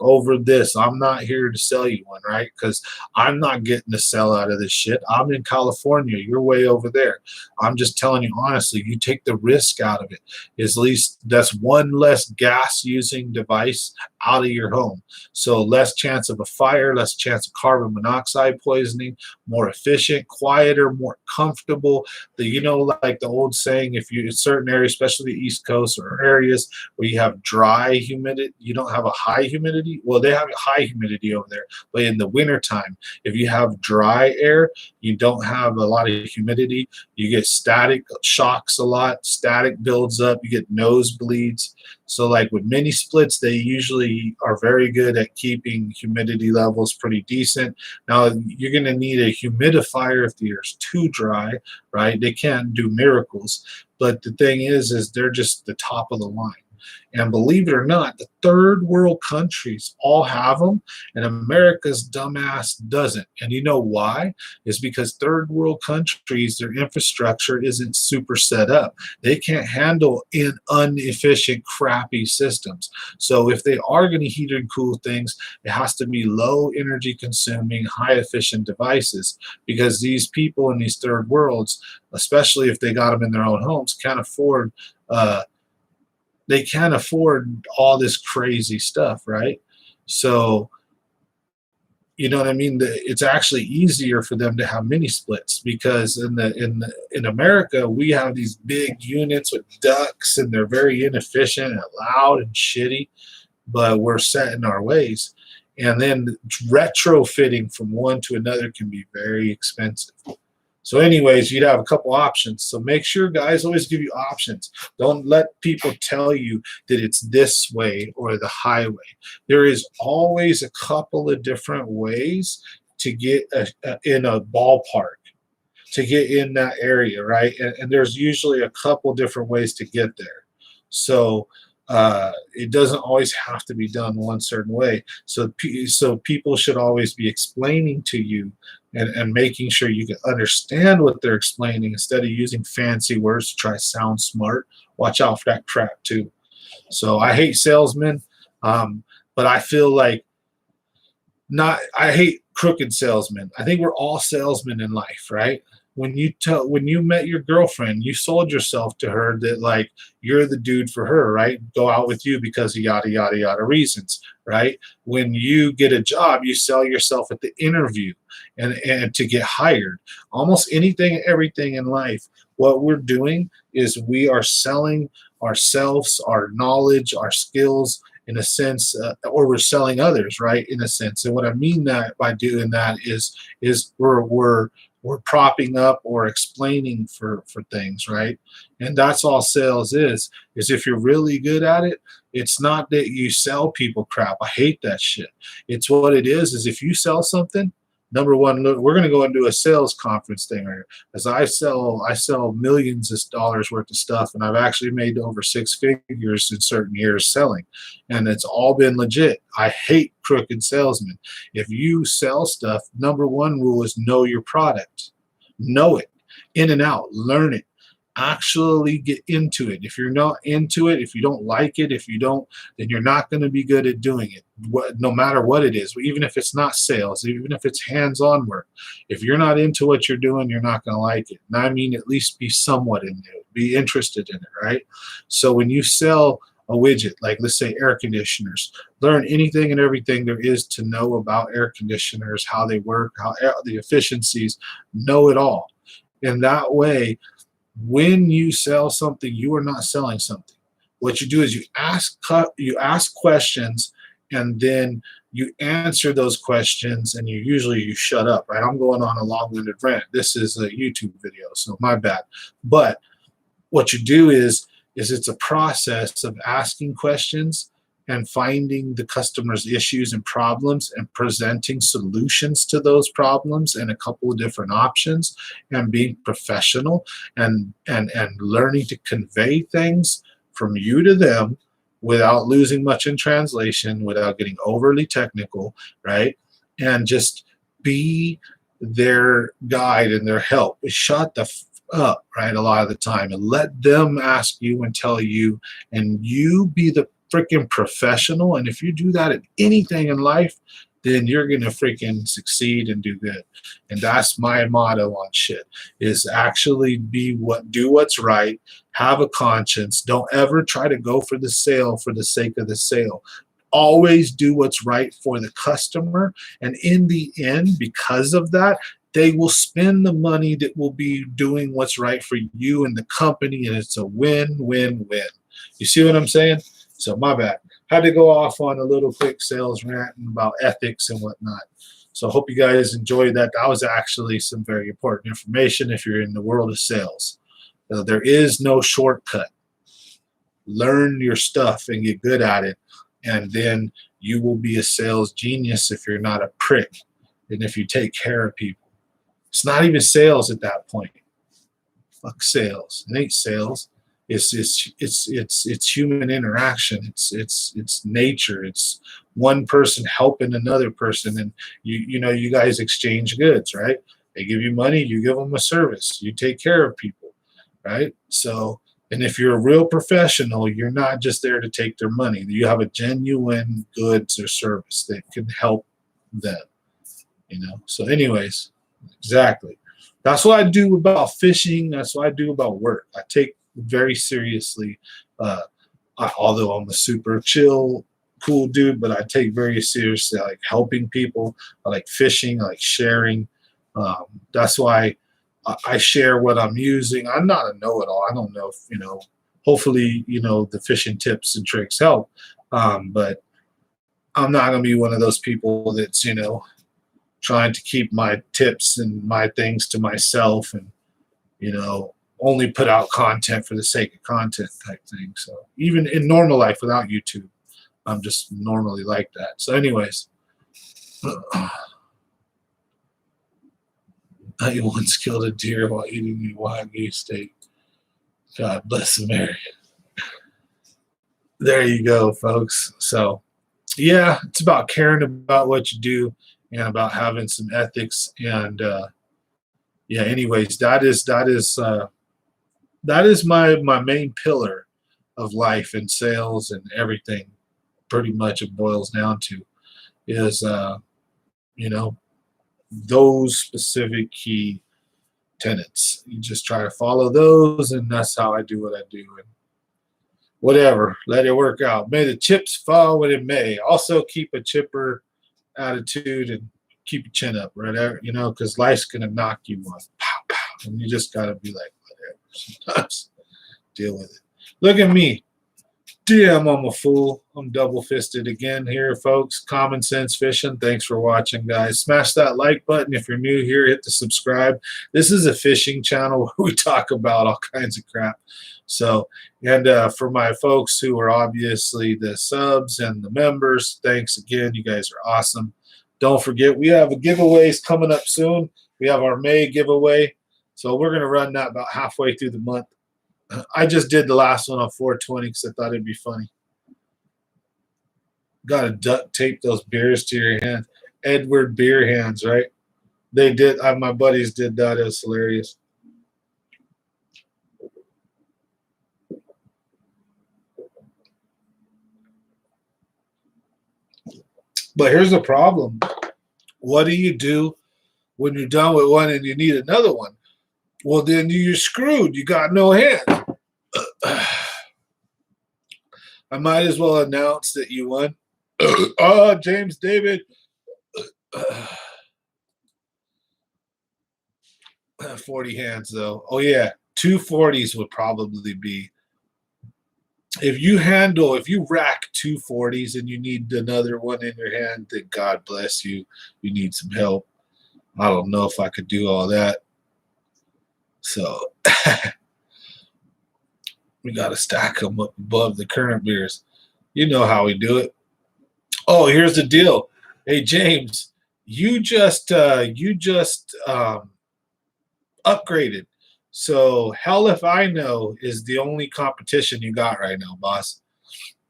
over this, I'm not here to sell you one, right? Because I'm not getting the sell out of this shit. I'm in California. You're way over there. I'm just telling you honestly, you take the risk out of it. At least that's one less gas using device out of your home. So less chance of a fire, less chance of carbon monoxide poisoning, more efficient, quieter, more comfortable. Like the old saying, if you in certain areas, especially the East Coast or areas where you have dry humidity, you don't have a high humidity. Well, they have high humidity over there, but in the wintertime, if you have dry air, you don't have a lot of humidity. You get static shocks a lot. Static builds up. You get nosebleeds. So like with mini splits, they usually are very good at keeping humidity levels pretty decent. Now, you're going to need a humidifier if the air's too dry, right? They can't do miracles. But the thing is they're just the top of the line. And believe it or not, the third world countries all have them, and America's dumbass doesn't. And you know why? It's because third world countries, their infrastructure isn't super set up. They can't handle inefficient, crappy systems. So if they are going to heat and cool things, it has to be low energy consuming, high efficient devices, because these people in these third worlds, especially if they got them in their own homes, can't afford they can't afford all this crazy stuff, right? So you know what I mean? It's actually easier for them to have mini splits, because in America we have these big units with ducts, and they're very inefficient and loud and shitty, but we're set in our ways. And then retrofitting from one to another can be very expensive. So anyways, you'd have a couple options. So make sure guys always give you options. Don't let people tell you that it's this way or the highway. There is always a couple of different ways to get in a ballpark, to get in that area, right? And there's usually a couple different ways to get there. So it doesn't always have to be done one certain way. So people should always be explaining to you and making sure you can understand what they're explaining, instead of using fancy words to try to sound smart. Watch out for that crap too. So I hate salesmen, but I feel like I hate crooked salesmen. I think we're all salesmen in life, right? When you met your girlfriend, you sold yourself to her that like you're the dude for her, right? Go out with you because of yada yada yada reasons, right? When you get a job, you sell yourself at the interview and to get hired. Almost anything and everything in life, what we're doing is we are selling ourselves, our knowledge, our skills, in a sense, or we're selling others, right? In a sense. And what I mean that by doing that is we're propping up or explaining for things, right? And that's all sales is if you're really good at it, it's not that you sell people crap. I hate that shit. It's what it is if you sell something, number one, we're going to go into a sales conference thing right here, as I sell millions of dollars worth of stuff, and I've actually made over 6 figures in certain years selling, and it's all been legit. I hate crooked salesmen. If you sell stuff, number one rule is know your product. Know it in and out, learn it, actually get into it. If you're not into it, if you don't like it, then you're not going to be good at doing it, no matter what it is. Even if it's not sales, even if it's hands-on work, if you're not into what you're doing, you're not going to like it. And I mean, at least be somewhat into it, be interested in it, right? So when you sell a widget, like let's say air conditioners, learn anything and everything there is to know about air conditioners, how they work, how the efficiencies, know it all. And that way, when you sell something, you are not selling something. What you do is you ask questions, and then you answer those questions, and you shut up, right? I'm going on a long-winded rant. This is a YouTube video, so my bad. But what you do is it's a process of asking questions and finding the customer's issues and problems and presenting solutions to those problems and a couple of different options, and being professional and learning to convey things from you to them without losing much in translation, without getting overly technical, right? And just be their guide and their help. Shut the up, right? A lot of the time, and let them ask you and tell you, and you be the freaking professional. And if you do that at anything in life, then you're gonna freaking succeed and do good. And that's my motto on shit, is actually do what's right, have a conscience. Don't ever try to go for the sale for the sake of the sale. Always do what's right for the customer, and in the end, because of that, they will spend the money that will be doing what's right for you and the company, and it's a win-win-win. You see what I'm saying? So my bad. Had to go off on a little quick sales rant about ethics and whatnot. So I hope you guys enjoyed that. That was actually some very important information if you're in the world of sales. There is no shortcut. Learn your stuff and get good at it, and then you will be a sales genius if you're not a prick and if you take care of people. It's not even sales at that point. Fuck sales. It ain't sales. It's human interaction. It's nature. It's one person helping another person, and you guys exchange goods, right? They give you money, you give them a service, you take care of people, right? So, and if you're a real professional, you're not just there to take their money. You have a genuine goods or service that can help them, So, anyways, exactly. That's what I do about fishing. That's what I do about work. I take very seriously, although I'm a super chill, cool dude, but I take very seriously. I like helping people. I like fishing. I like sharing. That's why I share what I'm using. I'm not a know-it-all. I don't know if, hopefully, the fishing tips and tricks help. But I'm not going to be one of those people that's, trying to keep my tips and my things to myself and, only put out content for the sake of content type thing. So even in normal life without YouTube, I'm just normally like that. So anyways, I once killed a deer while eating a Wacky steak. God bless America. There you go, folks. So yeah, it's about caring about what you do and about having some ethics. And yeah, anyways, that is my main pillar of life and sales and everything. Pretty much it boils down to is those specific key tenets. You just try to follow those, and that's how I do what I do. And whatever, let it work out. May the chips fall when it may. Also keep a chipper attitude and keep your chin up, right? Because life's gonna knock you one, pow, pow, and you just gotta be like, whatever. Sometimes deal with it. Look at me. Damn, I'm a fool. I'm double-fisted again here, folks. Common Sense Fishing. Thanks for watching, guys. Smash that like button. If you're new here, hit the subscribe. This is a fishing channel where we talk about all kinds of crap. So, and for my folks who are obviously the subs and the members, thanks again. You guys are awesome. Don't forget, we have giveaways coming up soon. We have our May giveaway. So we're going to run that about halfway through the month. I just did the last one on 420 because I thought it'd be funny. Got to duct tape those beers to your hand. Edward beer hands, right? They did. My buddies did that. It was hilarious. But here's the problem. What do you do when you're done with one and you need another one? Well, then you're screwed. You got no hands. I might as well announce that you won. Oh, James David. 40 hands, though. Oh, yeah. 2 40s would probably be. If you rack 2 40s and you need another one in your hand, then God bless you. You need some help. I don't know if I could do all that. So we got to stack them up above the current beers. You know how we do it. Oh, here's the deal. Hey, James, you just upgraded. So hell if I know is the only competition you got right now, boss.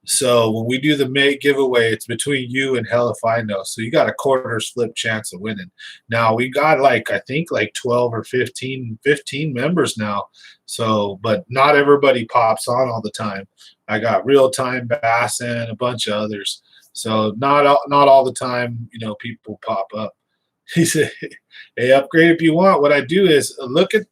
So when we do the May giveaway, it's between you and hell if I know. So you got a quarter flip chance of winning. Now we got I think 12 or 15 members now. So, but not everybody pops on all the time. I got Real Time Bass and a bunch of others. So not all the time, people pop up. He said, "Hey, upgrade if you want." What I do is look at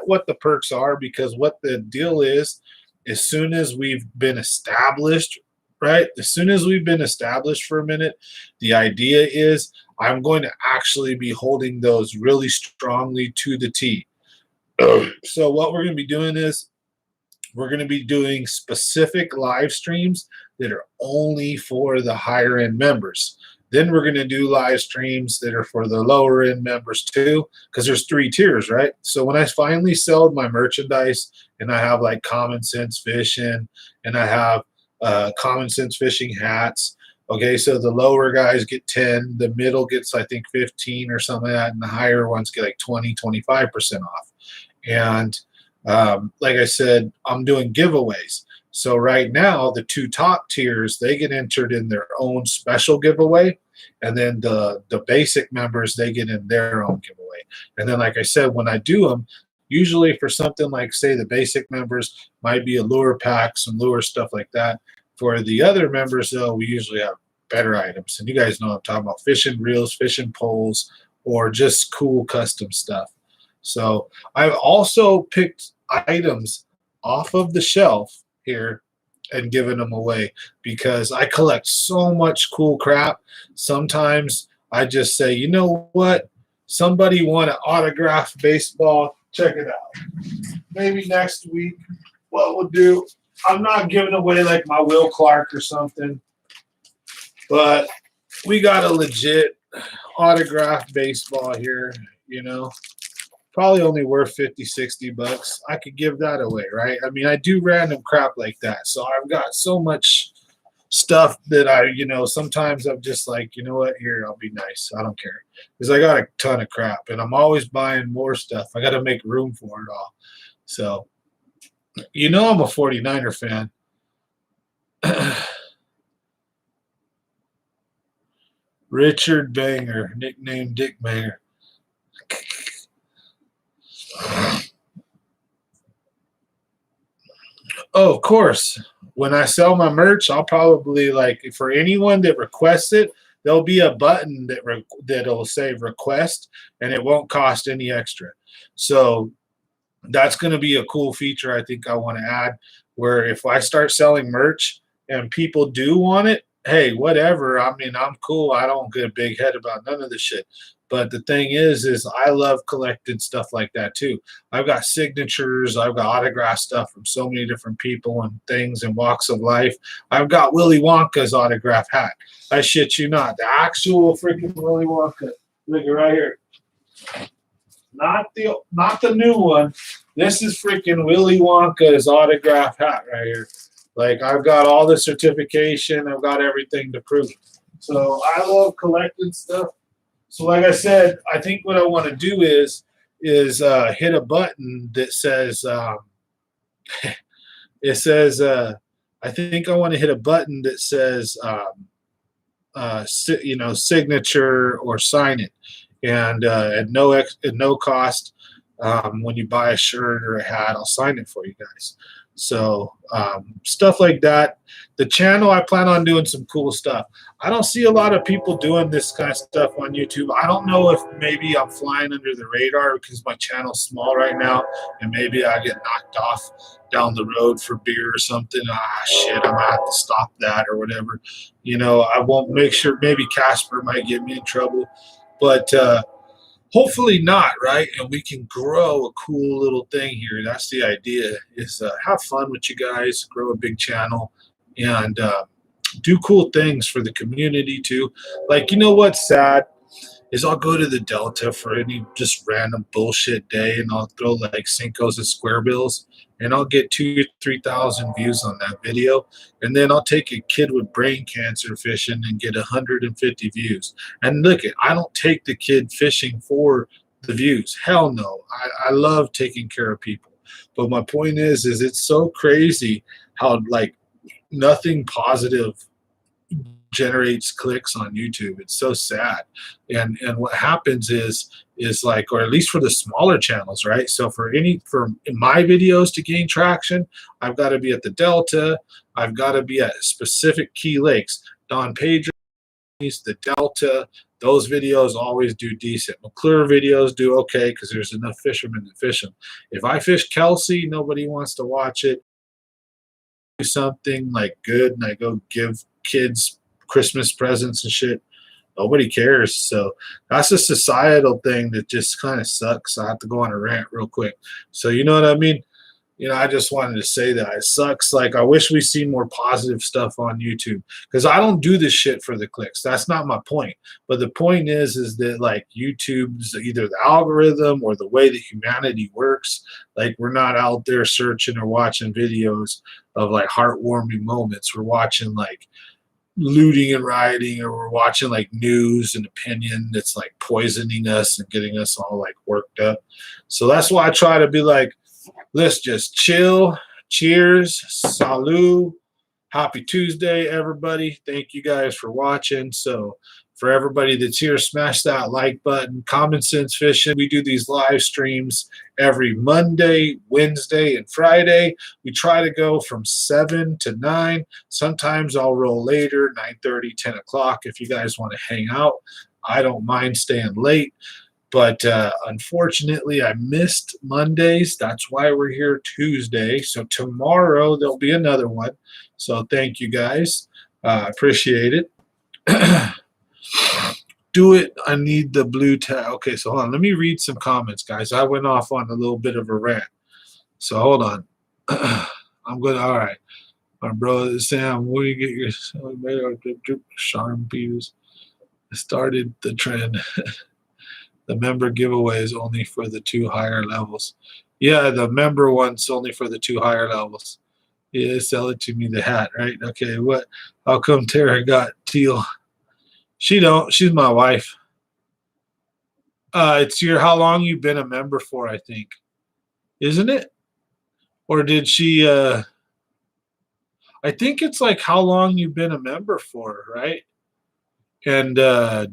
what the perks are, because what the deal is, as soon as we've been established, right? As soon as we've been established for a minute, the idea is I'm going to actually be holding those really strongly to the T. So what we're going to be doing is we're going to be doing specific live streams that are only for the higher end members. Then we're going to do live streams that are for the lower end members too, because there's 3 tiers, right? So when I finally sold my merchandise and I have Common Sense Fishing and I have Common Sense Fishing hats, okay, so the lower guys get 10, the middle gets I think 15 or something like that, and the higher ones get 20, 25% off. And Like I said, I'm doing giveaways. So right now, the two top tiers, they get entered in their own special giveaway, and then the basic members, they get in their own giveaway. And then, like I said, when I do them, usually for something like, say, the basic members might be a lure pack, some lure stuff like that. For the other members, though, we usually have better items. And you guys know I'm talking about fishing reels, fishing poles, or just cool custom stuff. So I've also picked items off of the shelf here and given them away because I collect so much cool crap. Sometimes I just say, you know what? Somebody want an autographed baseball. Check it out. Maybe next week, what we'll do, I'm not giving away like my Will Clark or something, but we got a legit autographed baseball here, you know. Probably only worth 50, 60 bucks. I could give that away, right? I mean, I do random crap like that. So I've got so much stuff that sometimes I'm just like, you know what, here, I'll be nice. I don't care. Because I got a ton of crap and I'm always buying more stuff. I got to make room for it all. So, I'm a 49er fan. Richard Banger, nicknamed Dick Banger. Oh, of course. When I sell my merch, I'll probably for anyone that requests it, there'll be a button that'll say request, and it won't cost any extra. So that's going to be a cool feature I think I want to add, where if I start selling merch and people do want it, hey, whatever. I mean, I'm cool. I don't get a big head about none of this shit. But the thing is I love collecting stuff like that too. I've got signatures. I've got autograph stuff from so many different people and things and walks of life. I've got Willy Wonka's autograph hat. I shit you not. The actual freaking Willy Wonka. Look right here. Not the new one. This is freaking Willy Wonka's autograph hat right here. Like, I've got all the certification. I've got everything to prove it. So I love collecting stuff. So like I said, I think what I want to do is hit a button that says it says I think I want to hit a button that says signature or sign it, and at no cost. When you buy a shirt or a hat, I'll sign it for you guys. So stuff like that. The channel, I plan on doing some cool stuff. I don't see a lot of people doing this kind of stuff on YouTube. I don't know if maybe I'm flying under the radar because my channel's small right now, and maybe I get knocked off down the road for beer or something. Shit, I'm gonna have to stop that or whatever. I won't make sure. Maybe Casper might get me in trouble, but hopefully not, right? And we can grow a cool little thing here. That's the idea, is have fun with you guys, grow a big channel, and do cool things for the community too. Like, what's sad is I'll go to the Delta for any just random bullshit day, and I'll throw like Cincos and square bills, and I'll get 2,000 or 3,000 views on that video, and then I'll take a kid with brain cancer fishing and get 150 views. And look, I don't take the kid fishing for the views. Hell no. I love taking care of people. But my point is it's so crazy how nothing positive generates clicks on YouTube. It's so sad. And what happens is or at least for the smaller channels, right? So for my videos to gain traction, I've got to be at the Delta. I've got to be at specific key lakes. Don Pedro, the Delta, those videos always do decent. McClure videos do okay because there's enough fishermen to fish them. If I fish Kelsey, nobody wants to watch it. Do something like good and I go give kids Christmas presents and shit, nobody cares. So that's a societal thing that just kind of sucks. I have to go on a rant real quick. So you know what I mean? I just wanted to say that it sucks. Like, I wish we see more positive stuff on YouTube, because I don't do this shit for the clicks. That's not my point. But the point is that like YouTube's either the algorithm or the way that humanity works. Like, we're not out there searching or watching videos of like heartwarming moments. We're watching like looting and rioting, or we're watching like news and opinion that's like poisoning us and getting us all like worked up. So that's why I try to be like, let's just chill. Cheers. Salud. Happy Tuesday, everybody. Thank you guys for watching. So for everybody that's here, smash that like button. Common Sense Fishing. We do these live streams every Monday, Wednesday, and Friday. We try to go from 7 to 9. Sometimes I'll roll later, 9:30, 10 o'clock if you guys want to hang out. I don't mind staying late. But unfortunately, I missed Mondays. That's why we're here Tuesday. So tomorrow there'll be another one. So thank you guys. Appreciate it. Do it. I need the blue tag. Okay, so hold on. Let me read some comments, guys. I went off on a little bit of a rant. So hold on. I'm going to, all right. My brother Sam, where you get your Charm Peters? Started the trend. The member giveaway is only for the 2 higher levels. Yeah, the member one's only for the 2 higher levels. Yeah, sell it to me, the hat, right? Okay, what? How come Tara got teal? She don't. She's my wife. It's your how long you've been a member for, I think. Isn't it? Or did she I think it's like how long you've been a member for, right? And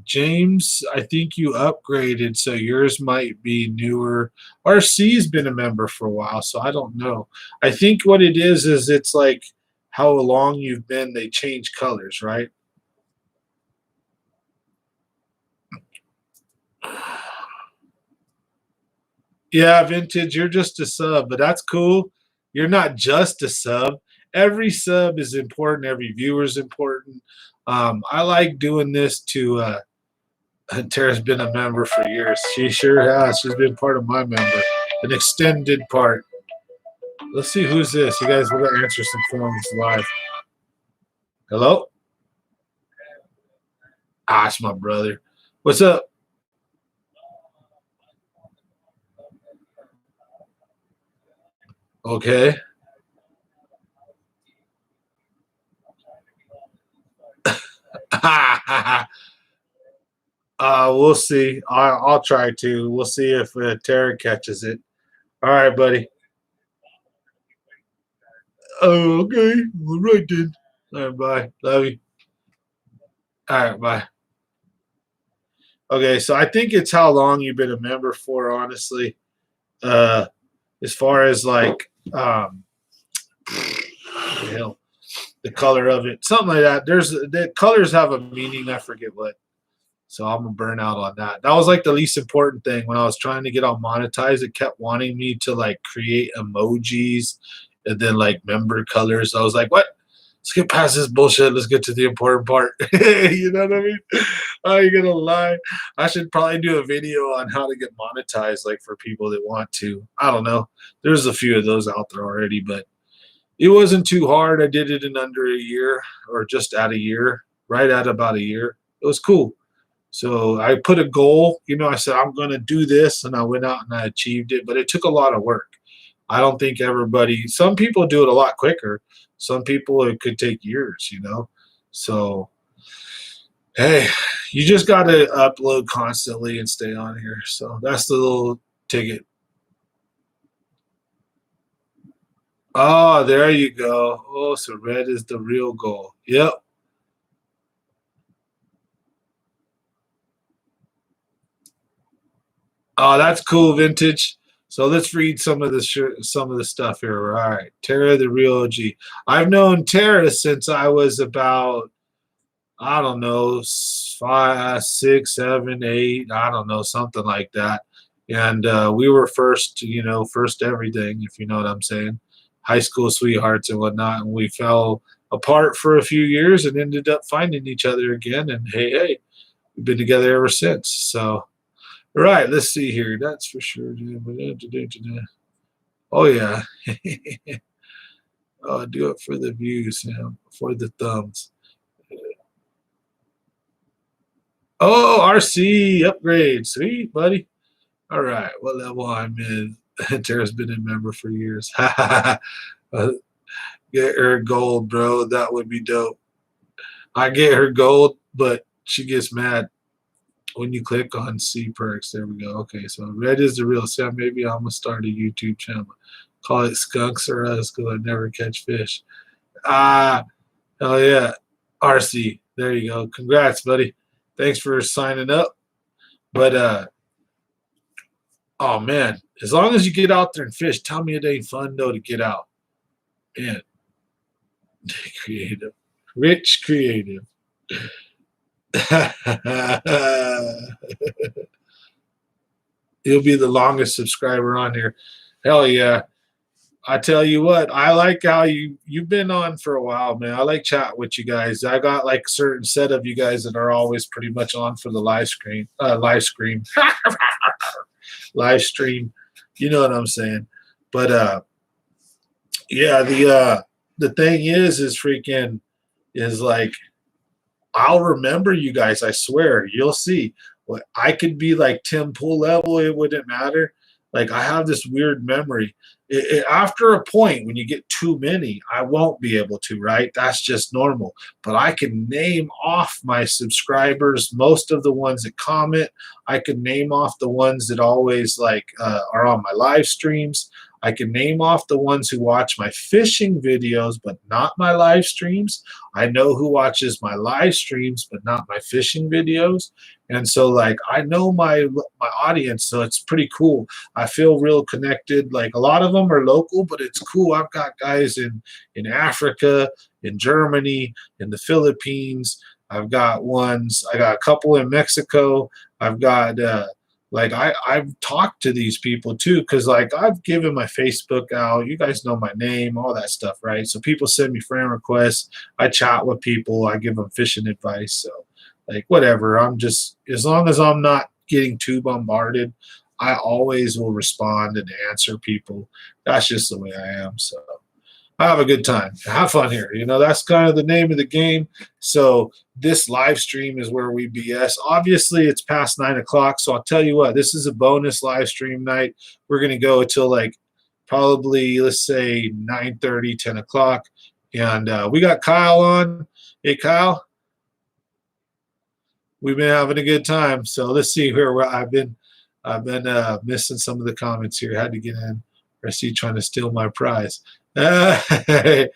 James, I think you upgraded, so yours might be newer. RC's been a member for a while, so I don't know. I think what it is it's like how long you've been, they change colors, right? Yeah, Vintage, you're just a sub, but that's cool. You're not just a sub. Every sub is important. Every viewer is important. I like doing this to Tara's been a member for years. She sure has. She's been part of my member, an extended part. Let's see who's this. You guys will answer some phones live. Hello? Ah, it's my brother. What's up? Okay. We'll see. I'll try to. We'll see if Tara catches it. All right, buddy. Oh, okay. All right, then. All right, bye. Love you. All right, bye. Okay, so I think it's how long you've been a member for, honestly. As far as like, hell, the color of it, something like that. There's the colors have a meaning. I forget what. So I'm gonna burn out on that. That was like the least important thing when I was trying to get on monetized. It kept wanting me to like create emojis and then like member colors. I was like, what? Let's get past this bullshit. Let's get to the important part. You know what I mean? How you gonna lie? I should probably do a video on how to get monetized, like for people that want to. I don't know. There's a few of those out there already, but it wasn't too hard. I did it in under a year, or just at a year, right at about a year. It was cool. So I put a goal, I said, I'm going to do this. And I went out and I achieved it, but it took a lot of work. I don't think some people do it a lot quicker. Some people, it could take years. So, hey, you just got to upload constantly and stay on here. So that's the little ticket. Oh, there you go. Oh, so red is the real goal. Yep. Oh, that's cool, Vintage. So let's read some of the stuff here. All right, Tara, the real OG. I've known Tara since I was about, I don't know, 5, 6, 7, 8. I don't know, something like that. And we were first everything, if you know what I'm saying. High school sweethearts and whatnot. And we fell apart for a few years and ended up finding each other again. And hey, we've been together ever since. So. Right, let's see here. That's for sure. Oh, yeah. Oh, do it for the views, for the thumbs. Oh, RC upgrade. Sweet, buddy. All right, what level I'm in? Tara's been a member for years. Get her gold, bro. That would be dope. I get her gold, but she gets mad. when you click on see perks, there we go. Okay, so red is the real Sam. Maybe I'm gonna start a YouTube channel. Call it Skunks or Us because I never catch fish. Ah, hell yeah. RC, there you go. Congrats, buddy. Thanks for signing up. But oh man, as long as you get out there and fish, tell me it ain't fun though to get out. Man, creative. Rich creative. He'll be the longest subscriber on here. Hell yeah. I tell you what, I like how you've been on for a while, man. I like chatting with you guys. I got like a certain set of you guys that are always pretty much on for the live stream. You know what I'm saying? But yeah, the thing is freaking is like I'll remember you guys. I swear, you'll see. What I could be like Tim Pool level, it wouldn't matter. Like I have this weird memory. After a point, when you get too many, I won't be able to. Right? That's just normal. But I can name off my subscribers. Most of the ones that comment, I can name off the ones that always like are on my live streams. I can name off the ones who watch my fishing videos, but not my live streams. I know who watches my live streams, but not my fishing videos. And so like I know my audience, so it's pretty cool. I feel real connected. Like a lot of them are local, but it's cool. I've got guys in Africa, in Germany, in the Philippines. I got a couple in Mexico. I've got like I've talked to these people too, because like I've given my Facebook out. You guys know my name, all that stuff, right? So people send me friend requests. I chat with people. I give them fishing advice. So like whatever. I'm just as long as I'm not getting too bombarded, I always will respond and answer people. That's just the way I am. So I have a good time. Have fun here. You know, that's kind of the name of the game. So this live stream is where we BS. Obviously, it's past 9 o'clock. So I'll tell you what, this is a bonus live stream night. We're going to go until like probably, let's say 9:30, 10 o'clock. And we got Kyle on. Hey, Kyle. We've been having a good time. So let's see where I've been missing some of the comments here. Had to get in. I see trying to steal my prize. Heck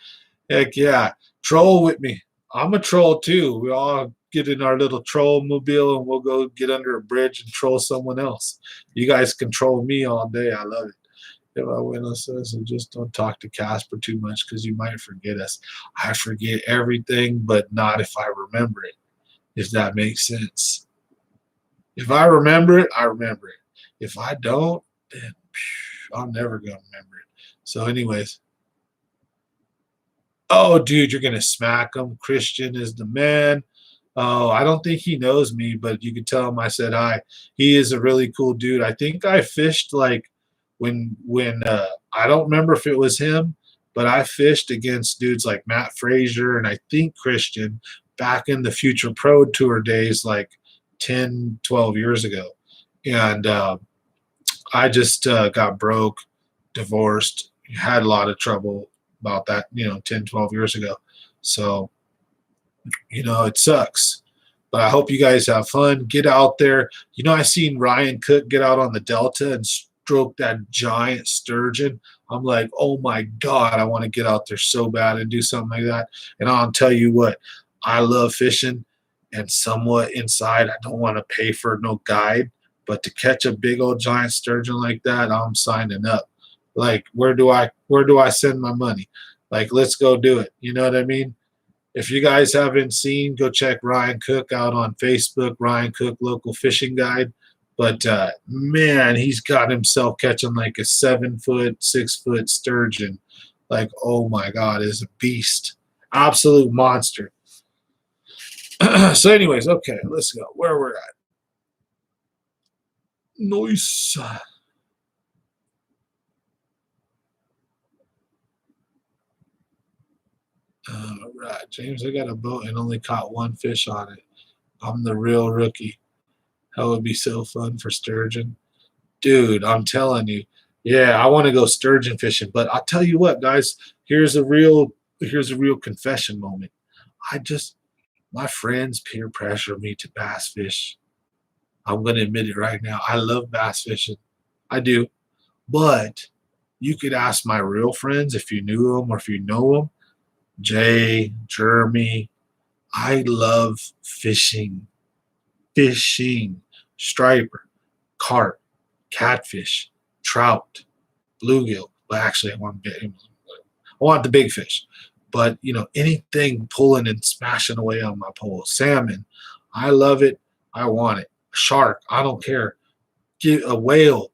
yeah. Troll with me. I'm a troll too. We all get in our little troll mobile and we'll go get under a bridge and troll someone else. You guys can troll me all day. I love it. If I win us, so just don't talk to Casper too much because you might forget us. I forget everything, but not if I remember it, if that makes sense. If I remember it, I remember it. If I don't, then I'm never going to remember it. So anyways. Oh, dude, you're going to smack him. Christian is the man. Oh, I don't think he knows me, but you can tell him I said hi. He is a really cool dude. I think I fished like when I don't remember if it was him, but I fished against dudes like Matt Frazier and I think Christian back in the Future Pro Tour days like 10, 12 years ago. And I just got broke, divorced, had a lot of trouble about that, 10, 12 years ago. So, it sucks. But I hope you guys have fun. Get out there. I seen Ryan Cook get out on the Delta and stroke that giant sturgeon. I'm like, oh my God, I want to get out there so bad and do something like that. And I'll tell you what, I love fishing, and somewhat inside, I don't want to pay for no guide. But to catch a big old giant sturgeon like that, I'm signing up. Like, where do I send my money? Like, let's go do it. You know what I mean? If you guys haven't seen, go check Ryan Cook out on Facebook, Ryan Cook Local Fishing Guide. But, man, he's got himself catching like a 7-foot, 6-foot sturgeon. Like, oh, my God, is a beast. Absolute monster. So anyways, okay, let's go. Where we're at. Nice. All right, James, I got a boat and only caught one fish on it. I'm the real rookie. That would be so fun for sturgeon. Dude, I'm telling you. Yeah, I want to go sturgeon fishing. But I'll tell you what, guys, here's a real confession moment. My friends peer pressure me to bass fish. I'm going to admit it right now. I love bass fishing. I do. But you could ask my real friends if you knew them or if you know them. Jay, Jeremy, I love fishing. Fishing. Striper, carp, catfish, trout, bluegill. Well, actually, I want the big fish. But, anything pulling and smashing away on my pole. Salmon, I love it. I want it. Shark, I don't care. A whale,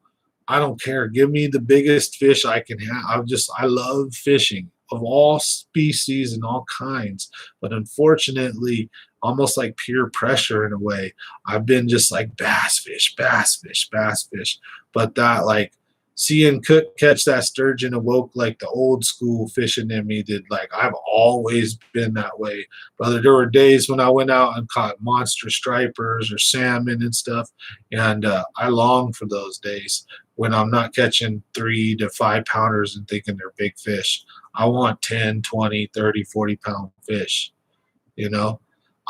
I don't care. Give me the biggest fish I can have. I love fishing of all species and all kinds. But unfortunately, almost like peer pressure in a way, I've been just like bass fish, bass fish, bass fish. But that, like, seeing Cook catch that sturgeon awoke like the old school fishing in me did. Like, I've always been that way. Brother, there were days when I went out and caught monster stripers or salmon and stuff, and I long for those days when I'm not catching 3 to 5 pounders and thinking they're big fish. I want 10, 20, 30, 40-pound fish, you know?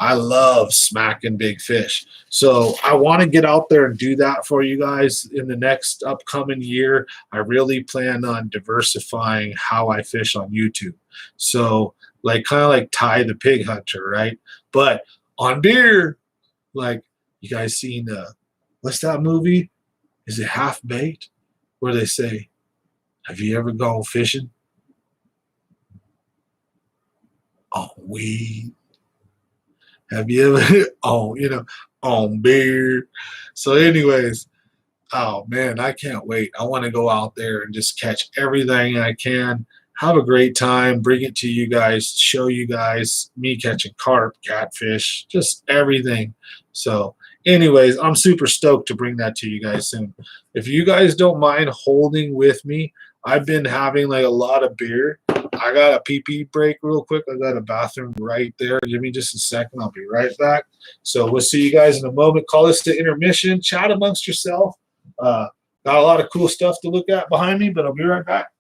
I love smacking big fish. So I want to get out there and do that for you guys in the next upcoming year. I really plan on diversifying how I fish on YouTube. So like kind of like Ty the Pig Hunter, right? But on beer, like, you guys seen what's that movie? Is it Half Baked? Where they say, have you ever gone fishing on weed? Have you ever on beer? So anyways, oh man, I can't wait. I want to go out there and just catch everything I can. Have a great time, bring it to you guys, show you guys me catching carp, catfish, just everything. So anyways, I'm super stoked to bring that to you guys soon. If you guys don't mind holding with me, I've been having like a lot of beer. I got a pee-pee break real quick. I got a bathroom right there. Give me just a second. I'll be right back. So we'll see you guys in a moment. Call this the intermission. Chat amongst yourself. Got a lot of cool stuff to look at behind me, but I'll be right back.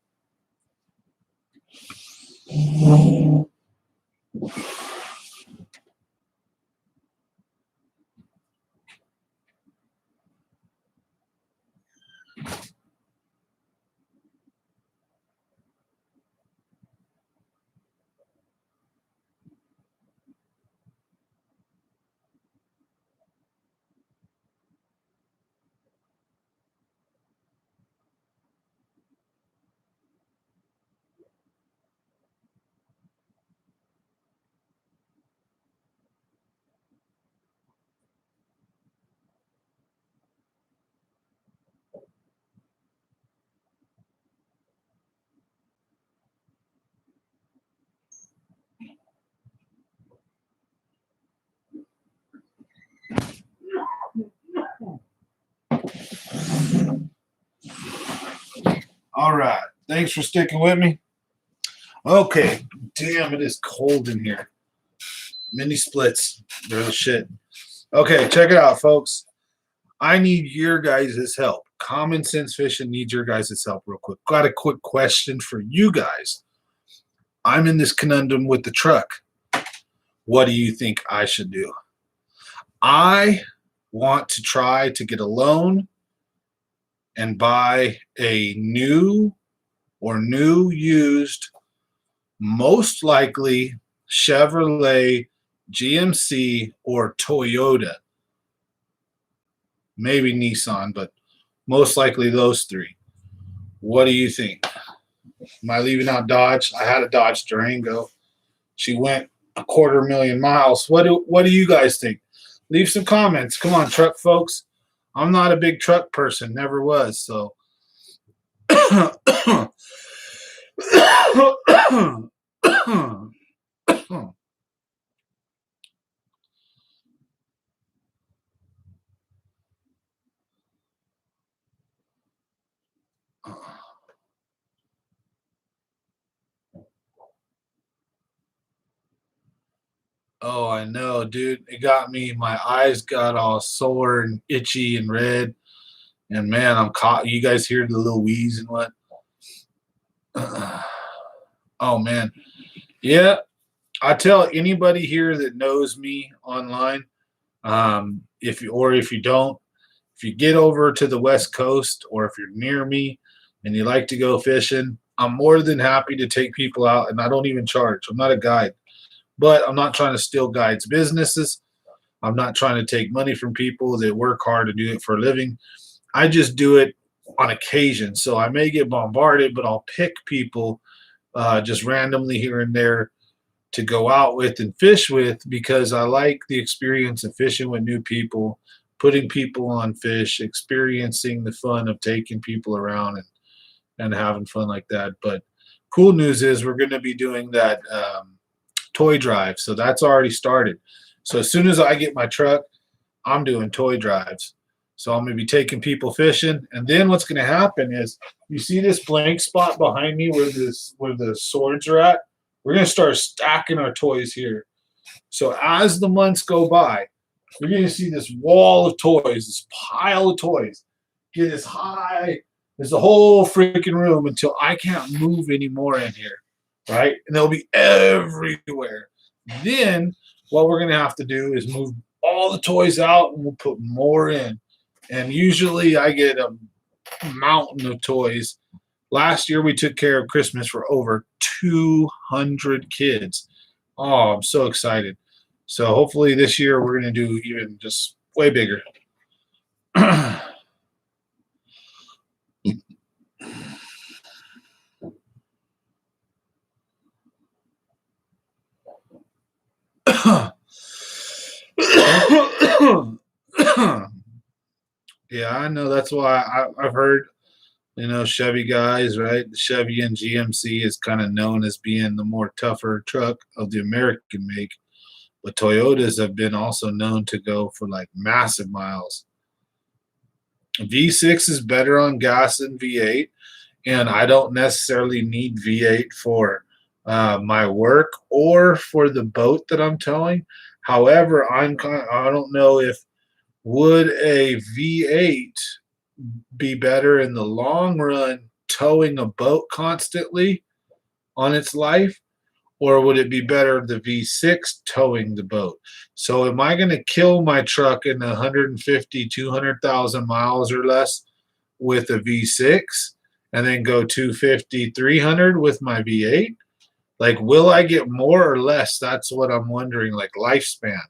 All right. Thanks for sticking with me. Okay. Damn, it is cold in here. Mini splits. They're the shit. Okay, check it out, folks. I need your guys' help. Common Sense Fishing needs your guys' help real quick. Got a quick question for you guys. I'm in this conundrum with the truck. What do you think I should do? I want to try to get a loan and buy a new or new used, most likely Chevrolet, GMC, or Toyota. Maybe Nissan, but most likely those three. What do you think? Am I leaving out Dodge? I had a Dodge Durango. She went 250,000 miles. What do you guys think? Leave some comments. Come on, truck folks. I'm not a big truck person, never was. So oh, I know, dude. It got me. My eyes got all sore and itchy and red. And man, I'm caught. You guys hear the little wheeze and what? Oh man. Yeah. I tell anybody here that knows me online, if you don't, if you get over to the West Coast, or if you're near me and you like to go fishing, I'm more than happy to take people out, and I don't even charge. I'm not a guide, but I'm not trying to steal guides' businesses. I'm not trying to take money from people that work hard to do it for a living. I just do it on occasion. So I may get bombarded, but I'll pick people just randomly here and there to go out with and fish with, because I like the experience of fishing with new people, putting people on fish, experiencing the fun of taking people around and having fun like that. But cool news is we're going to be doing that toy drive. So that's already started. So as soon as I get my truck, I'm doing toy drives. So I'm going to be taking people fishing. And then what's going to happen is, you see this blank spot behind me where the swords are at? We're going to start stacking our toys here. So as the months go by, we're going to see this wall of toys, this pile of toys, get as high as the whole freaking room until I can't move anymore in here, right? And they'll be everywhere. Then what we're going to have to do is move all the toys out, and we'll put more in. And usually I get a mountain of toys. Last year we took care of Christmas for over 200 kids. Oh, I'm so excited. So hopefully this year we're going to do even just way bigger. Yeah, I know. That's why I've heard, Chevy guys, right? The Chevy and GMC is kind of known as being the more tougher truck of the American make. But Toyotas have been also known to go for like massive miles. V6 is better on gas than V8, and I don't necessarily need V8 for my work or for the boat that I'm towing. However, I don't know if would a V8 be better in the long run towing a boat constantly on its life, or would it be better the V6 towing the boat? So am I going to kill my truck in 150, 200,000 miles or less with a V6 and then go 250, 300 with my V8? Like, will I get more or less? That's what I'm wondering, like lifespan.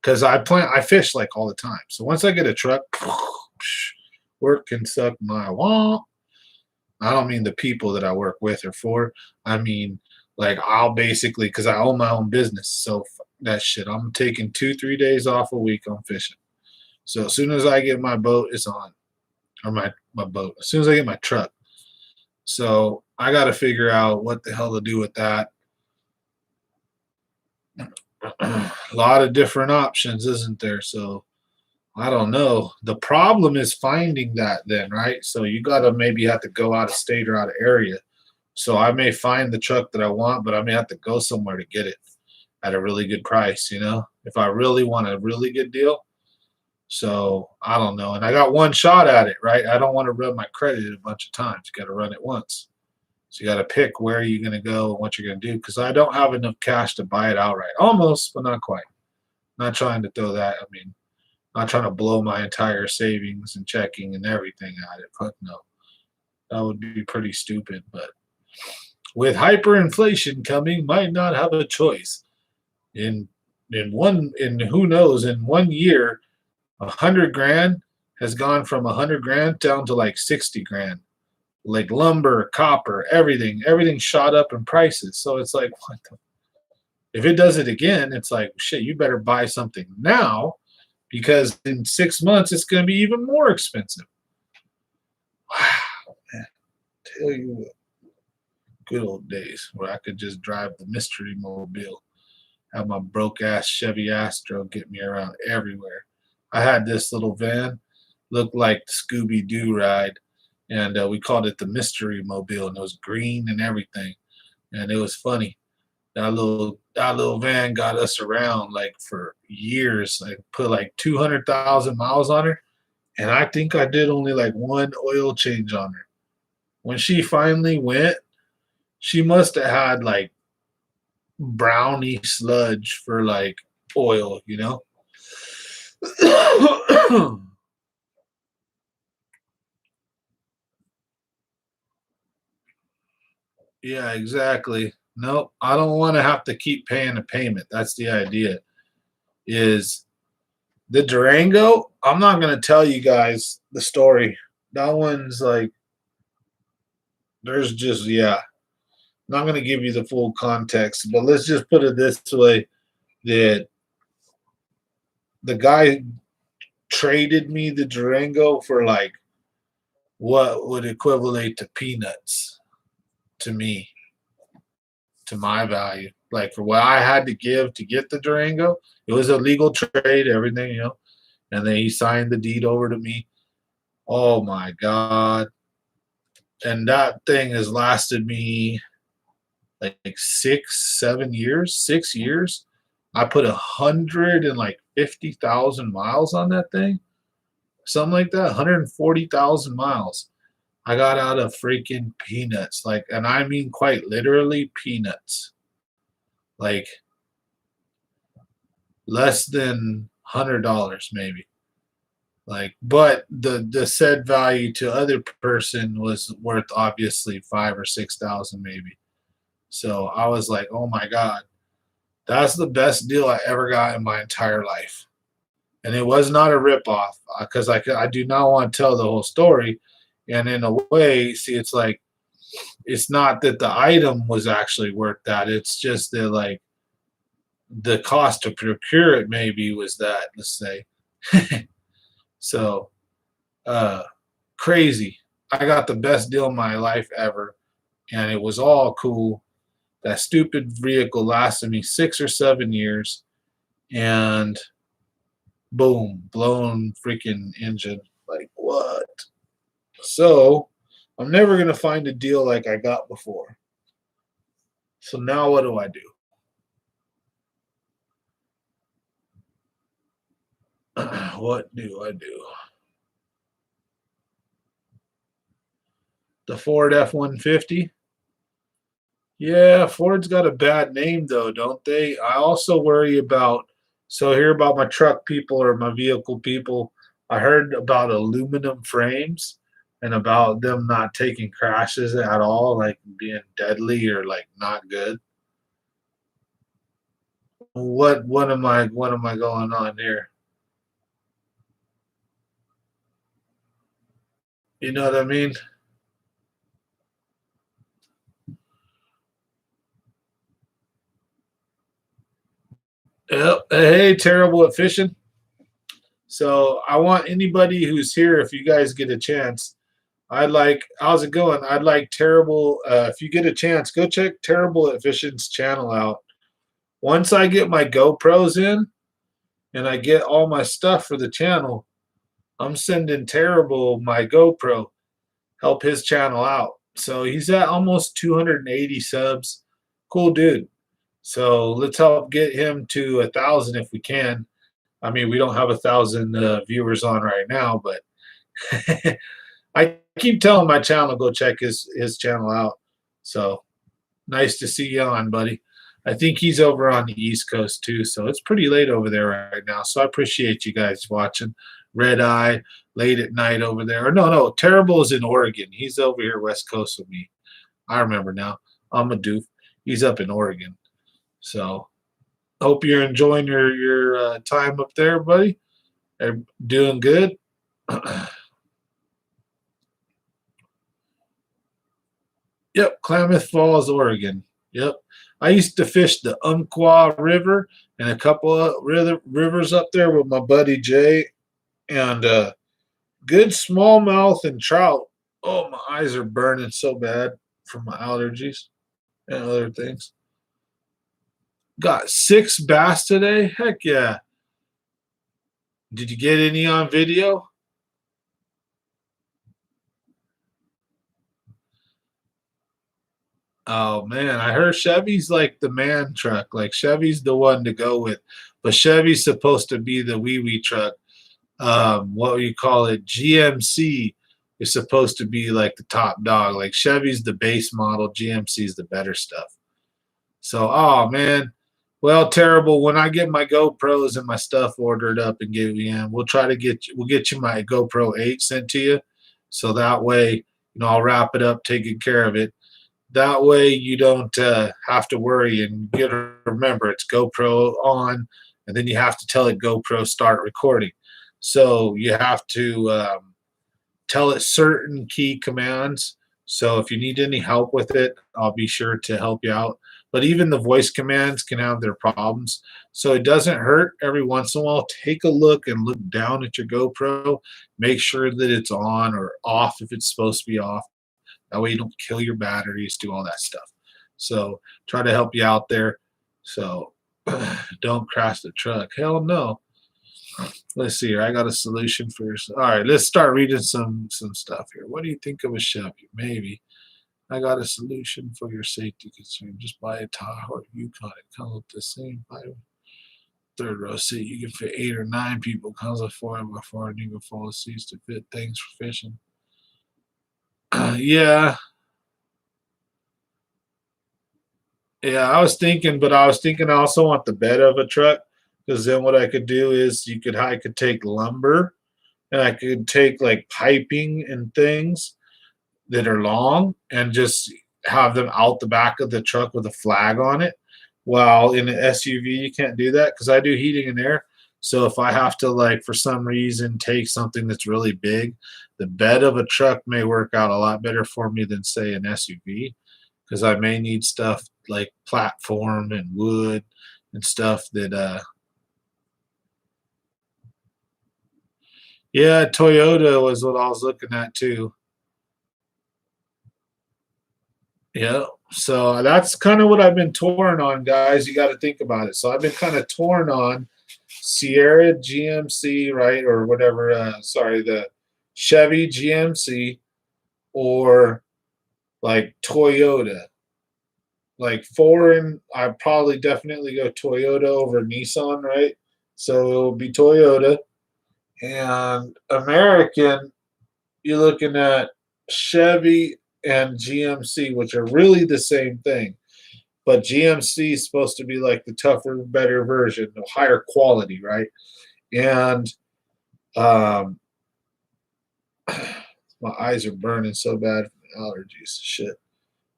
Because I fish like all the time. So once I get a truck, work can suck my womp. I don't mean the people that I work with or for. I mean, like, I'll basically, because I own my own business. So that shit, I'm taking 2-3 days off a week on fishing. So as soon as I get my boat, it's on. Or my boat. As soon as I get my truck. So I got to figure out what the hell to do with that. A lot of different options, isn't there? So I don't know. The problem is finding that then, right? So you got to maybe have to go out of state or out of area. So I may find the truck that I want, but I may have to go somewhere to get it at a really good price, if I really want a really good deal. So I don't know. And I got one shot at it, right? I don't want to run my credit a bunch of times. You got to run it once. So you got to pick where you're going to go and what you're going to do, because I don't have enough cash to buy it outright. Almost, but not quite. Not trying to throw that. I mean, not trying to blow my entire savings and checking and everything at it. But no, that would be pretty stupid. But with hyperinflation coming, might not have a choice. In who knows, in 1 year, 100 grand has gone from 100 grand down to like 60 grand. Like lumber, copper, everything shot up in prices. So it's like, what the? If it does it again, it's like, shit, you better buy something now, because in 6 months it's going to be even more expensive. Wow, man. Tell you what, good old days where I could just drive the mystery mobile, have my broke ass Chevy Astro get me around everywhere. I had this little van, looked like the Scooby-Doo ride. And we called it the Mystery Mobile, and it was green and everything, and it was funny. That little van got us around like for years. I put like 200,000 miles on her, and I think I did only like one oil change on her. When she finally went, she must have had like brownie sludge for like oil, Yeah, exactly. Nope, I don't want to have to keep paying a payment. That's the idea. Is the Durango? I'm not gonna tell you guys the story. That one's like there's just yeah. Not gonna give you the full context, but let's just put it this way: that the guy traded me the Durango for like what would equivalent to peanuts to me, to my value. Like for what I had to give to get the Durango, it was a legal trade, everything, and then he signed the deed over to me. Oh my God. And that thing has lasted me like 6, 7 years, 6 years. I put 150,000 miles on that thing, something like that, 140,000 miles. I got out of freaking peanuts, like, and I mean quite literally peanuts, like less than $100 maybe. Like, but the said value to other person was worth obviously 5 or 6 thousand maybe. So I was like, oh my God, that's the best deal I ever got in my entire life. And it was not a ripoff because I do not want to tell the whole story. And in a way, see, it's like it's not that the item was actually worth that. It's just that like the cost to procure it maybe was that. Let's say. So crazy. I got the best deal of my life ever, and it was all cool. That stupid vehicle lasted me 6 or 7 years, and boom, blown freaking engine. Like what? So I'm never gonna find a deal like I got before. So now what do I do? What do I do? The Ford F-150? Yeah, Ford's got a bad name though, don't they? I also worry about so here about my truck people or my vehicle people. I heard about aluminum frames and about them not taking crashes at all, like being deadly or like not good. What am I going on here? You know what I mean? Yep. Hey, terrible at fishing. So I want anybody who's here, if you guys get a chance, I'd like, how's it going? I'd like Terrible. If you get a chance, go check Terrible at Fishing's channel out. Once I get my GoPros in and I get all my stuff for the channel, I'm sending Terrible my GoPro, help his channel out. So he's at almost 280 subs. Cool dude. So let's help get him to 1,000 if we can. I mean, we don't have 1,000 viewers on right now, but I keep telling my channel go check his channel out. So nice to see you on, buddy. I think he's over on the East Coast too, so it's pretty late over there right now. So I appreciate you guys watching. Red Eye, late at night over there. Or no, Terrible is in Oregon. He's over here West Coast with me. I remember now. I'm a doof. He's up in Oregon. So hope you're enjoying your time up there, buddy. Doing good. Yep, Klamath Falls, Oregon. Yep. I used to fish the Umpqua River and a couple of rivers up there with my buddy Jay, and good smallmouth and trout. Oh, my eyes are burning so bad from my allergies and other things. Got 6 bass today. Heck yeah. Did you get any on video? Oh man, I heard Chevy's like the man truck. Like Chevy's the one to go with, but Chevy's supposed to be the wee wee truck. What do you call it? GMC is supposed to be like the top dog. Like Chevy's the base model, GMC's the better stuff. So, oh man, well, terrible. When I get my GoPros and my stuff ordered up and get you in, we'll get you my GoPro 8 sent to you, so that way, I'll wrap it up, taking care of it. That way you don't have to worry, and you gotta remember it's GoPro on, and then you have to tell it GoPro start recording. So you have to tell it certain key commands. So if you need any help with it, I'll be sure to help you out. But even the voice commands can have their problems. So it doesn't hurt every once in a while. Take a look and look down at your GoPro. Make sure that it's on or off if it's supposed to be off. That way you don't kill your batteries, do all that stuff. So try to help you out there. So don't crash the truck. Hell no. Let's see here. I got a solution for your. All right, let's start reading some stuff here. What do you think of a Chevy? Maybe. I got a solution for your safety concern. Just buy a Tahoe Yukon. It comes with the same third row seat. You can fit 8 or 9 people. Comes with 4x4 and you can fold the seats to fit things for fishing. Yeah. Yeah, I was thinking, but I was thinking I also want the bed of a truck, because then what I could do is I could take lumber, and I could take like piping and things that are long and just have them out the back of the truck with a flag on it. While in an SUV you can't do that because I do heating and air. So if I have to, like, for some reason take something that's really big, the bed of a truck may work out a lot better for me than say an SUV, because I may need stuff like platform and wood and stuff that yeah, Toyota was what I was looking at too. Yeah. So that's kind of what I've been torn on, guys. You got to think about it. So I've been kind of torn on Sierra GMC, right? Or whatever, sorry, the Chevy GMC, or like Toyota. Like foreign, I'd probably definitely go Toyota over Nissan, right? So it'll be Toyota. And American, you're looking at Chevy and GMC, which are really the same thing. But GMC is supposed to be like the tougher, better version, the higher quality, right? And um, my eyes are burning so bad from allergies, shit.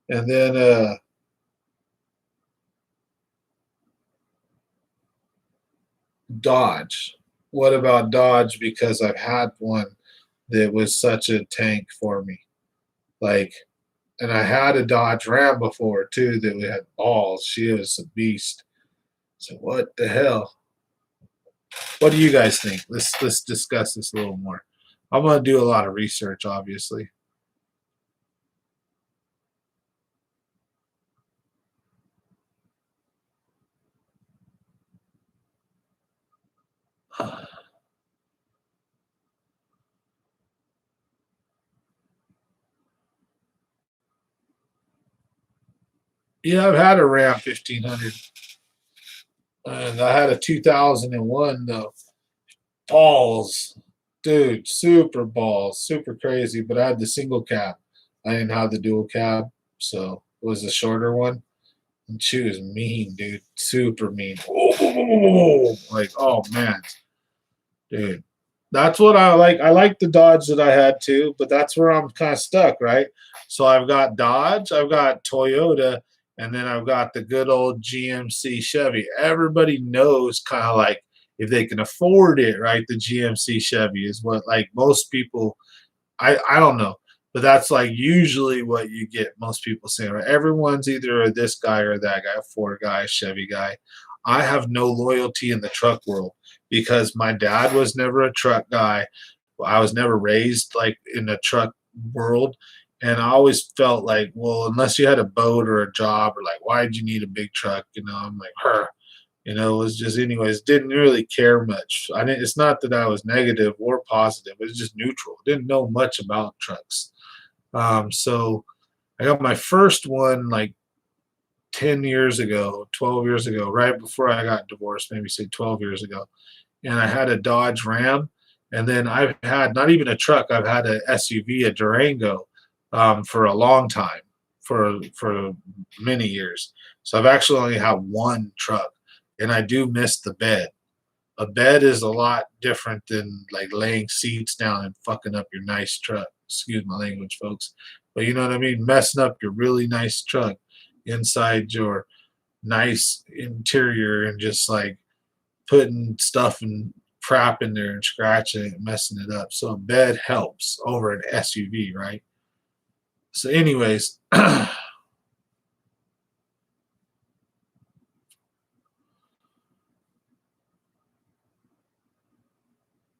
And then Dodge. What about Dodge? Because I've had one that was such a tank for me. Like, and I had a Dodge Ram before too that had balls. She was a beast. So what the hell? What do you guys think? Let's discuss this a little more. I'm gonna do a lot of research, obviously. Yeah, I've had a Ram 1500, and I had a 2001 though. Balls, dude, super balls, super crazy. But I had the single cab. I didn't have the dual cab, so it was a shorter one. And she was mean, dude, super mean. Like, oh man, dude. That's what I like. I like the Dodge that I had too, but that's where I'm kind of stuck, right? So I've got Dodge, I've got Toyota, and then I've got the good old GMC Chevy. Everybody knows kind of like if they can afford it, right? The GMC Chevy is what, like, most people. I don't know, but that's like usually what you get most people saying, right? Everyone's either this guy or that guy, a Ford guy, Chevy guy. I have no loyalty in the truck world because my dad was never a truck guy. I was never raised like in the truck world. And I always felt like, well, unless you had a boat or a job, or like, why did you need a big truck? You know, I'm like, her. You know, it was just, anyways, didn't really care much. I didn't, it's not that I was negative or positive, it was just neutral. Didn't know much about trucks. So I got my first one like 10 years ago, 12 years ago, right before I got divorced, maybe say 12 years ago. And I had a Dodge Ram. And then I've had not even a truck, I've had an SUV, a Durango, for a long time, for many years. So I've actually only had one truck, and I do miss the bed. A bed is a lot different than like laying seats down and fucking up your nice truck. excuse my language, folks, but you know what I mean, messing up your really nice truck inside your nice interior and just like putting stuff and crap in there and scratching it and messing it up. So a bed helps over an SUV, right? So anyways,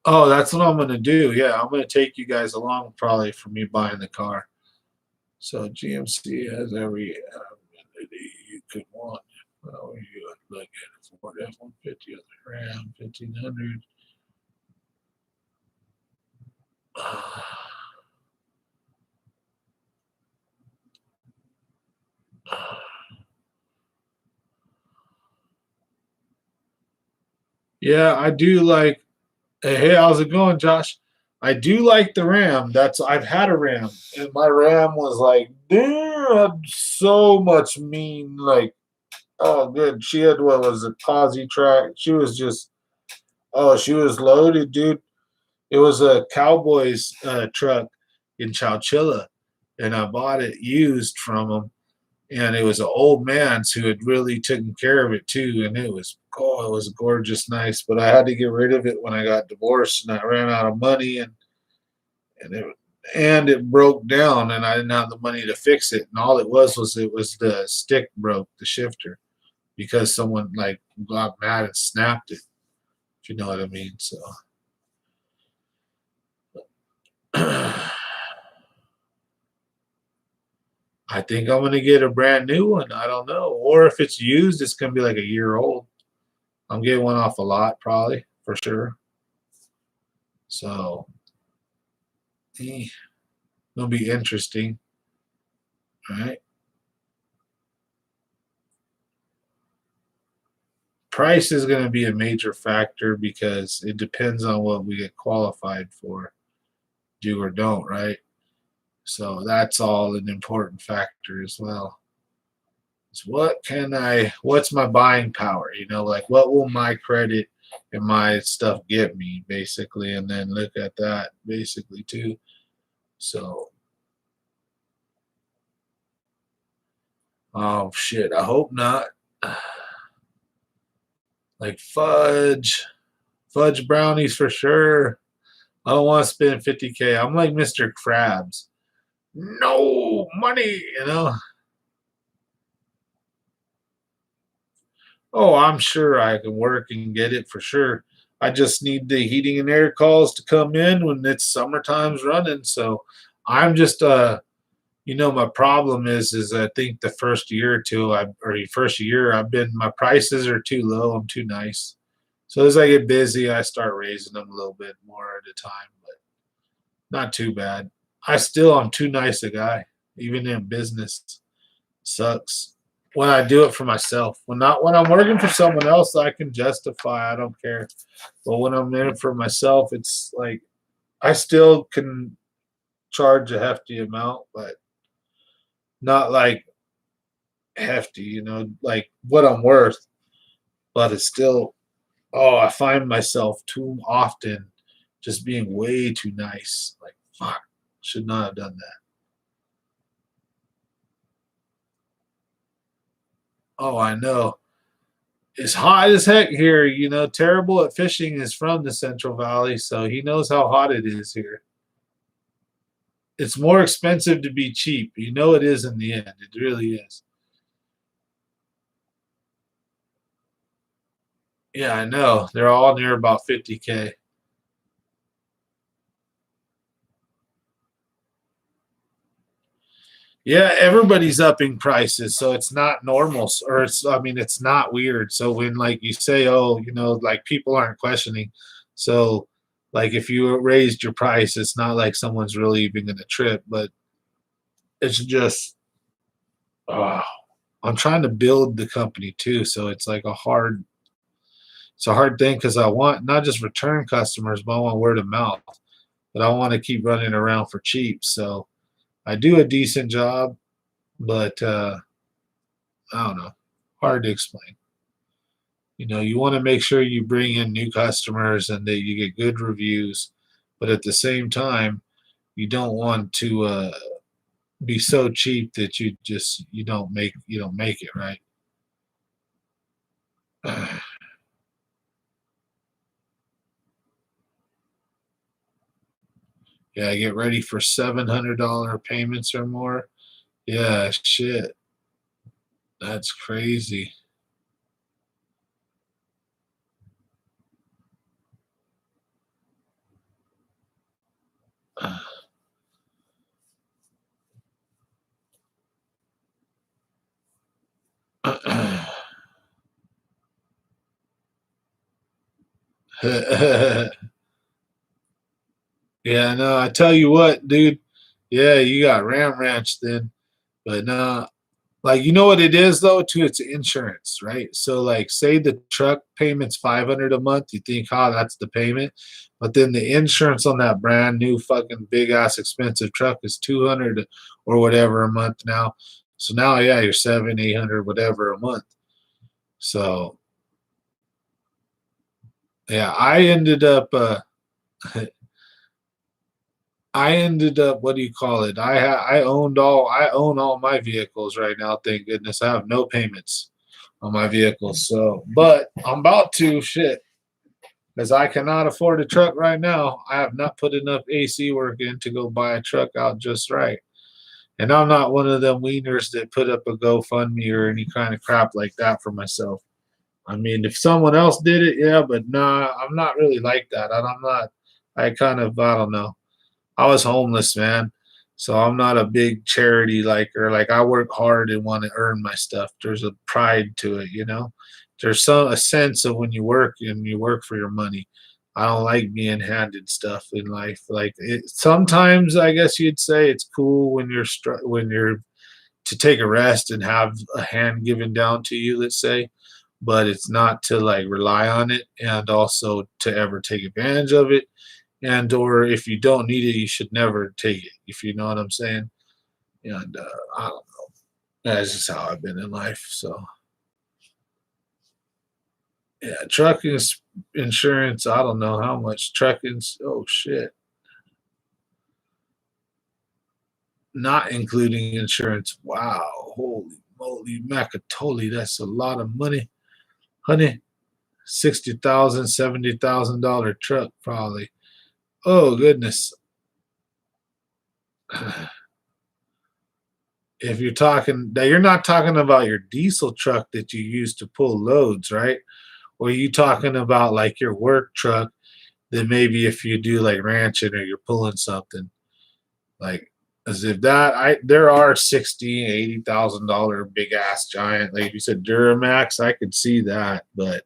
oh, that's what I'm gonna do. Yeah, I'm gonna take you guys along probably for me buying the car. So GMC has every amenity you could want. Well, you look at a Ford F-150, a Ram 1500. Yeah, I do like. Hey, how's it going, Josh? I do like the Ram. I've had a Ram, and my Ram was like, damn, so much mean. Like, oh, good. She had what was it, posi track. She was just, oh, she was loaded, dude. It was a Cowboys truck in Chowchilla, and I bought it used from him. And it was an old man's who had really taken care of it too, and it was gorgeous, nice. But I had to get rid of it when I got divorced, and I ran out of money, and it it broke down, and I didn't have the money to fix it. And all it was the stick broke, the shifter, because someone like got mad and snapped it. If you know what I mean. So. I think I'm gonna get a brand new one. I don't know. Or if it's used, it's gonna be like a year old. I'm getting one off a lot, probably, for sure. So it'll be interesting. All right. Price is gonna be a major factor because it depends on what we get qualified for, do or don't, right? So that's all an important factor as well. What's my buying power? You know, like what will my credit and my stuff get me, basically, and then look at that basically too. So, oh shit, I hope not. Like fudge brownies for sure. I don't want to spend 50K. I'm like Mr. Krabs. No money, you know. Oh, I'm sure I can work and get it for sure. I just need the heating and air calls to come in when it's summertime's running. So I'm just my problem is I think the first year or two or first year I've been my prices are too low. I'm too nice. So as I get busy, I start raising them a little bit more at a time, but not too bad. I'm too nice a guy, even in business. Sucks. When I do it for myself. When I'm working for someone else, I can justify. I don't care. But when I'm in it for myself, it's like I still can charge a hefty amount, but not like hefty, like what I'm worth. But it's still, oh, I find myself too often just being way too nice. Like, fuck, should not have done that. Oh, I know. It's hot as heck here, terrible at fishing is from the Central Valley, so he knows how hot it is here. It's more expensive to be cheap. You know it is in the end. It really is. Yeah, I know. They're all near about 50K. Yeah, everybody's upping prices, so it's not normal, or it's not weird. So when like you say, oh, like people aren't questioning. So like if you raised your price, it's not like someone's really even gonna trip, but it's just, oh, I'm trying to build the company too, so it's a hard thing because I want not just return customers, but I want word of mouth. But I want to keep running around for cheap, so I do a decent job, but I don't know. Hard to explain. You want to make sure you bring in new customers and that you get good reviews, but at the same time, you don't want to be so cheap that you don't make it, right? Yeah, get ready for $700 payments or more. Yeah, shit. That's crazy. Yeah, no, I tell you what, dude. Yeah, you got Ram Ranch then. But no, like you know what it is though, too? It's insurance, right? So like say the truck payment's 500 a month, you think, oh, that's the payment. But then the insurance on that brand new fucking big ass expensive truck is 200 or whatever a month now. So now yeah, you're 700, 800, whatever a month. So yeah, I ended up, what do you call it? I own all my vehicles right now. Thank goodness I have no payments on my vehicles. So, but I'm about to shit because I cannot afford a truck right now. I have not put enough AC work in to go buy a truck out just right. And I'm not one of them wieners that put up a GoFundMe or any kind of crap like that for myself. I mean, if someone else did it, yeah, but nah, I'm not really like that. I'm not. I don't know. I was homeless, man. So I'm not a big charity liker. Like I work hard and want to earn my stuff. There's a pride to it, you know. There's a sense of when you work and you work for your money. I don't like being handed stuff in life. Like sometimes, I guess you'd say it's cool when when you're to take a rest and have a hand given down to you. Let's say, but it's not to like rely on it and also to ever take advantage of it and or if you don't need it, you should never take it. If you know what I'm saying. And I don't know. That's just how I've been in life. So yeah, trucking insurance. I don't know how much trucking. Oh shit, not including insurance. Wow, holy moly, macatoli. That's a lot of money, honey. 60,000, $70,000 truck probably. Oh goodness. If you're talking now, you're not talking about your diesel truck that you use to pull loads, right? Or are you talking about like your work truck that maybe if you do like ranching or you're pulling something like as if that I there are 60, $80,000 big ass giant like you said Duramax, I could see that, but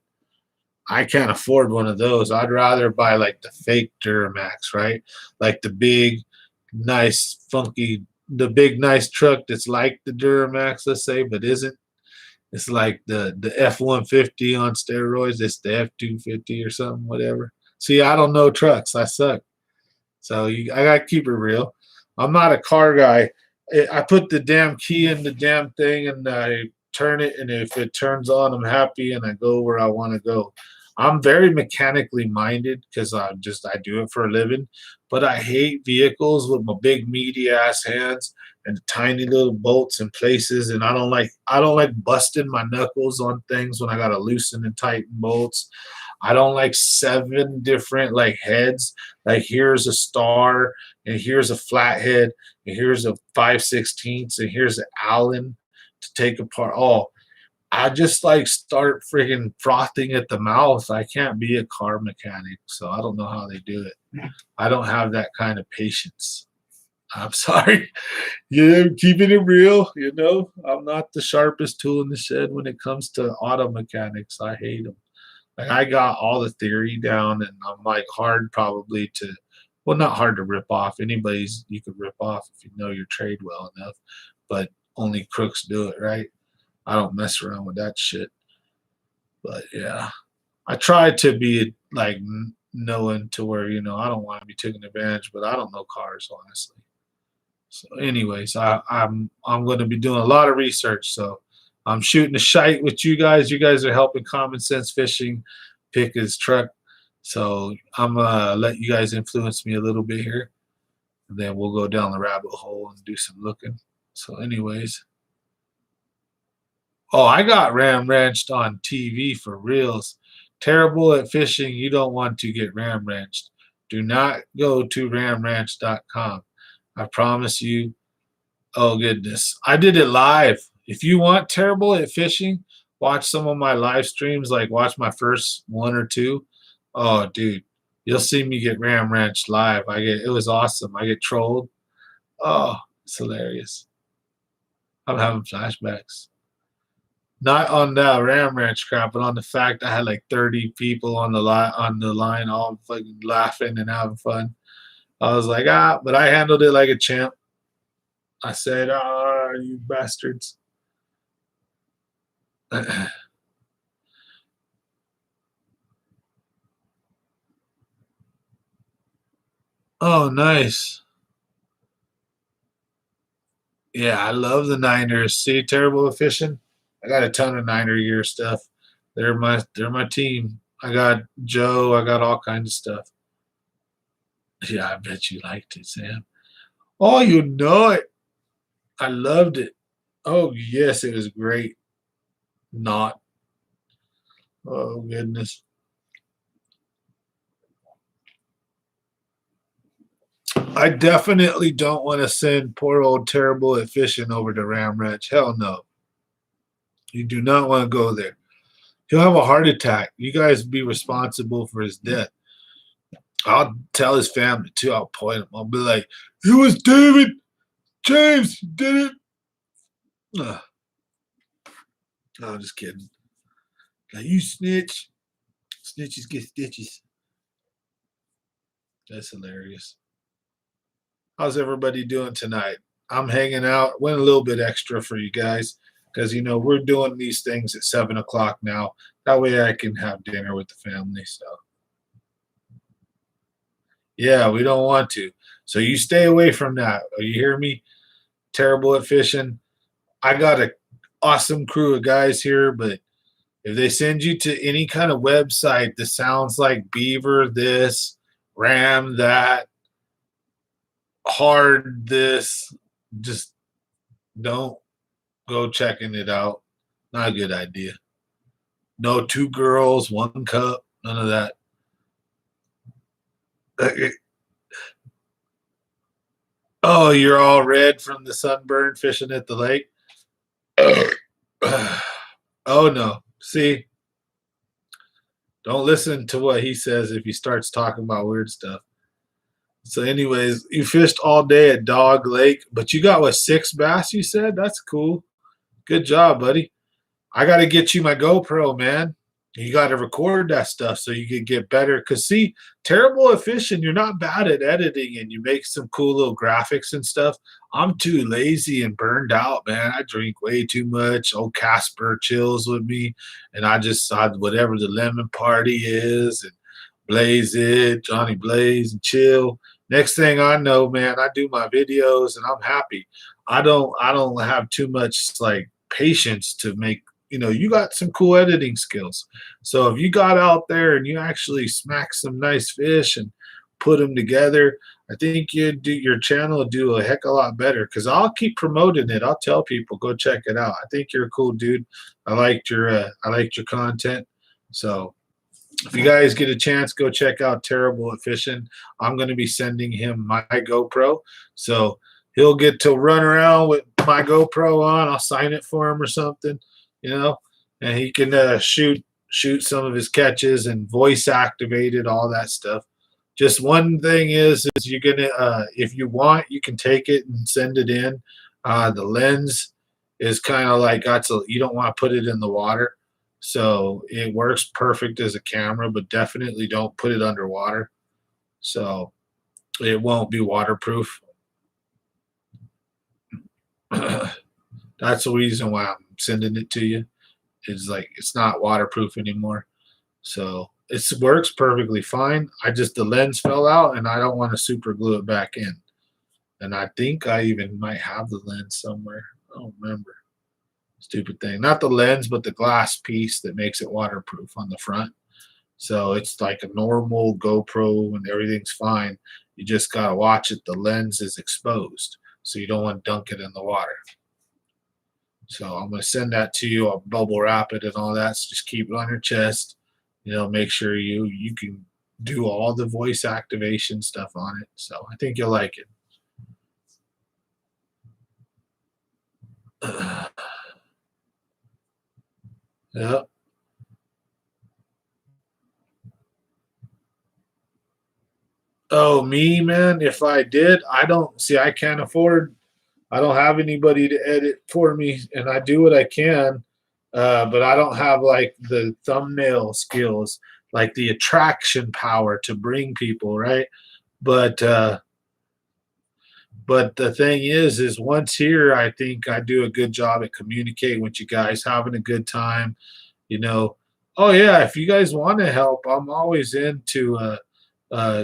I can't afford one of those. I'd rather buy like the fake Duramax, right? Like the big, nice, funky, the big nice truck that's like the Duramax, let's say, but isn't. It's like the F-150 on steroids. It's the F-250 or something, whatever. See, I don't know trucks. I suck. So I got to keep it real. I'm not a car guy. I put the damn key in the damn thing and I turn it, and if it turns on, I'm happy and I go where I want to go. I'm very mechanically minded because I do it for a living, but I hate vehicles with my big meaty ass hands and tiny little bolts and places, and I don't like busting my knuckles on things when I gotta loosen and tighten bolts. I don't like seven different like heads. Like here's a star, and here's a flathead, and here's a 5/16, and here's an Allen to take apart. Oh, I just like start freaking frothing at the mouth. I can't be a car mechanic, so I don't know how they do it. I don't have that kind of patience. I'm sorry. Yeah, keeping it real. I'm not the sharpest tool in the shed when it comes to auto mechanics. I hate them. Like I got all the theory down, and I'm like hard probably to, well, not hard to rip off. Anybody's you could rip off if you know your trade well enough, but only crooks do it, right? I don't mess around with that shit. But yeah, I try to be like knowing to where I don't want to be taken advantage, but I don't know cars honestly. So, anyways, I'm going to be doing a lot of research. So, I'm shooting a shite with you guys. You guys are helping Common Sense Fishing pick his truck. So, I'm gonna let you guys influence me a little bit here. and then we'll go down the rabbit hole and do some looking. So anyways, oh, I got ram ranched on TV for reals. Terrible at fishing. You don't want to get ram ranched. Do not go to ramranch.com. I promise you. Oh, goodness. I did it live. If you want terrible at fishing, watch some of my live streams, like watch my first one or two. Oh, dude, you'll see me get ram ranched live. It was awesome. I get trolled. Oh, it's hilarious. I'm having flashbacks. Not on that ram ranch crap, but on the fact I had like 30 people on the line all fucking laughing and having fun. I was like, but I handled it like a champ. I said, you bastards. Oh, nice. Yeah, I love the Niners. See, terrible at fishing. I got a ton of Niner year stuff. They're my team. I got Joe. I got all kinds of stuff. Yeah, I bet you liked it, Sam. Oh, you know it. I loved it. Oh, yes, it was great. Not. Oh, goodness. I definitely don't want to send poor old terrible at fishing over to Ram Ranch. Hell no. You do not want to go there. He'll have a heart attack. You guys be responsible for his death. I'll tell his family too. I'll point him. I'll be like, it was David James did it. No, I'm just kidding. Like, you snitch. Snitches get stitches. That's hilarious. How's everybody doing tonight? I'm hanging out. Went a little bit extra for you guys because, we're doing these things at 7 o'clock now. That way I can have dinner with the family. So, yeah, we don't want to. So you stay away from that. You hear me? Terrible at fishing. I got an awesome crew of guys here, but if they send you to any kind of website that sounds like beaver this, ram that, hard this, just don't go checking it out. Not a good idea. No 2 girls, 1 cup, none of that. Oh, you're all red from the sunburn fishing at the lake? Oh, no. See? Don't listen to what he says if he starts talking about weird stuff. So anyways, you fished all day at Dog Lake, but you got, 6 bass, you said? That's cool. Good job, buddy. I got to get you my GoPro, man. You got to record that stuff so you can get better. Because, see, terrible at fishing, you're not bad at editing, and you make some cool little graphics and stuff. I'm too lazy and burned out, man. I drink way too much. Old Casper chills with me, and I whatever the lemon party is, and Blaze it, Johnny Blaze, and chill. Next thing I know, man, I do my videos, and I'm happy. I don't have too much like patience to make. You got some cool editing skills. So if you got out there and you actually smack some nice fish and put them together, I think your channel will do a heck of a lot better, because I'll keep promoting it. I'll tell people, go check it out. I think you're a cool dude. I liked your content. So if you guys get a chance, go check out Terrible at Fishing. I'm going to be sending him my GoPro. So he'll get to run around with my GoPro on. I'll sign it for him or something. And he can shoot some of his catches and voice activated, all that stuff. Just one thing is you're gonna, if you want, you can take it and send it in. The lens is kind of like you don't want to put it in the water, so it works perfect as a camera, but definitely don't put it underwater, so it won't be waterproof. That's the reason why I'm sending it to you. It's not waterproof anymore. So it works perfectly fine. The lens fell out and I don't want to super glue it back in. And I think I even might have the lens somewhere. I don't remember. Stupid thing. Not the lens, but the glass piece that makes it waterproof on the front. So it's like a normal GoPro and everything's fine. You just gotta watch it. The lens is exposed, so you don't want to dunk it in the water. So I'm gonna send that to you. I'll bubble wrap it and all that. So just keep it on your chest. Make sure you can do all the voice activation stuff on it. So I think you'll like it. Yeah. Oh, me, man. If I did, I don't see. I can't afford. I don't have anybody to edit for me, and I do what I can, but I don't have like the thumbnail skills, like the attraction power to bring people, right? But but the thing is once here, I think I do a good job at communicating with you guys, having a good time. You know, oh yeah, if you guys want to help, I'm always into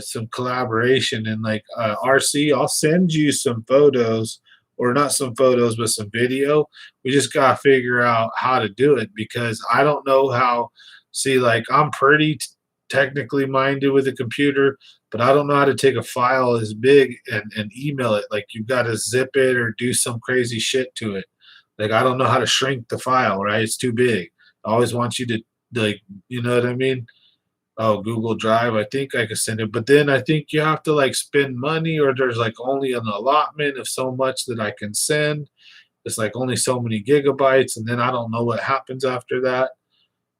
some collaboration and like RC. I'll send you some photos, or not some photos, but some video. We just gotta figure out how to do it because I don't know how. See, like I'm pretty technically minded with a computer, but I don't know how to take a file as big and email it. Like you've got to zip it or do some crazy shit to it. Like I don't know how to shrink the file, right? It's too big. I always want you to like, you know what I mean? Oh, Google Drive. I think I could send it, but then I think you have to like spend money, or there's like only an allotment of so much that I can send. It's like only so many gigabytes, and then I don't know what happens after that.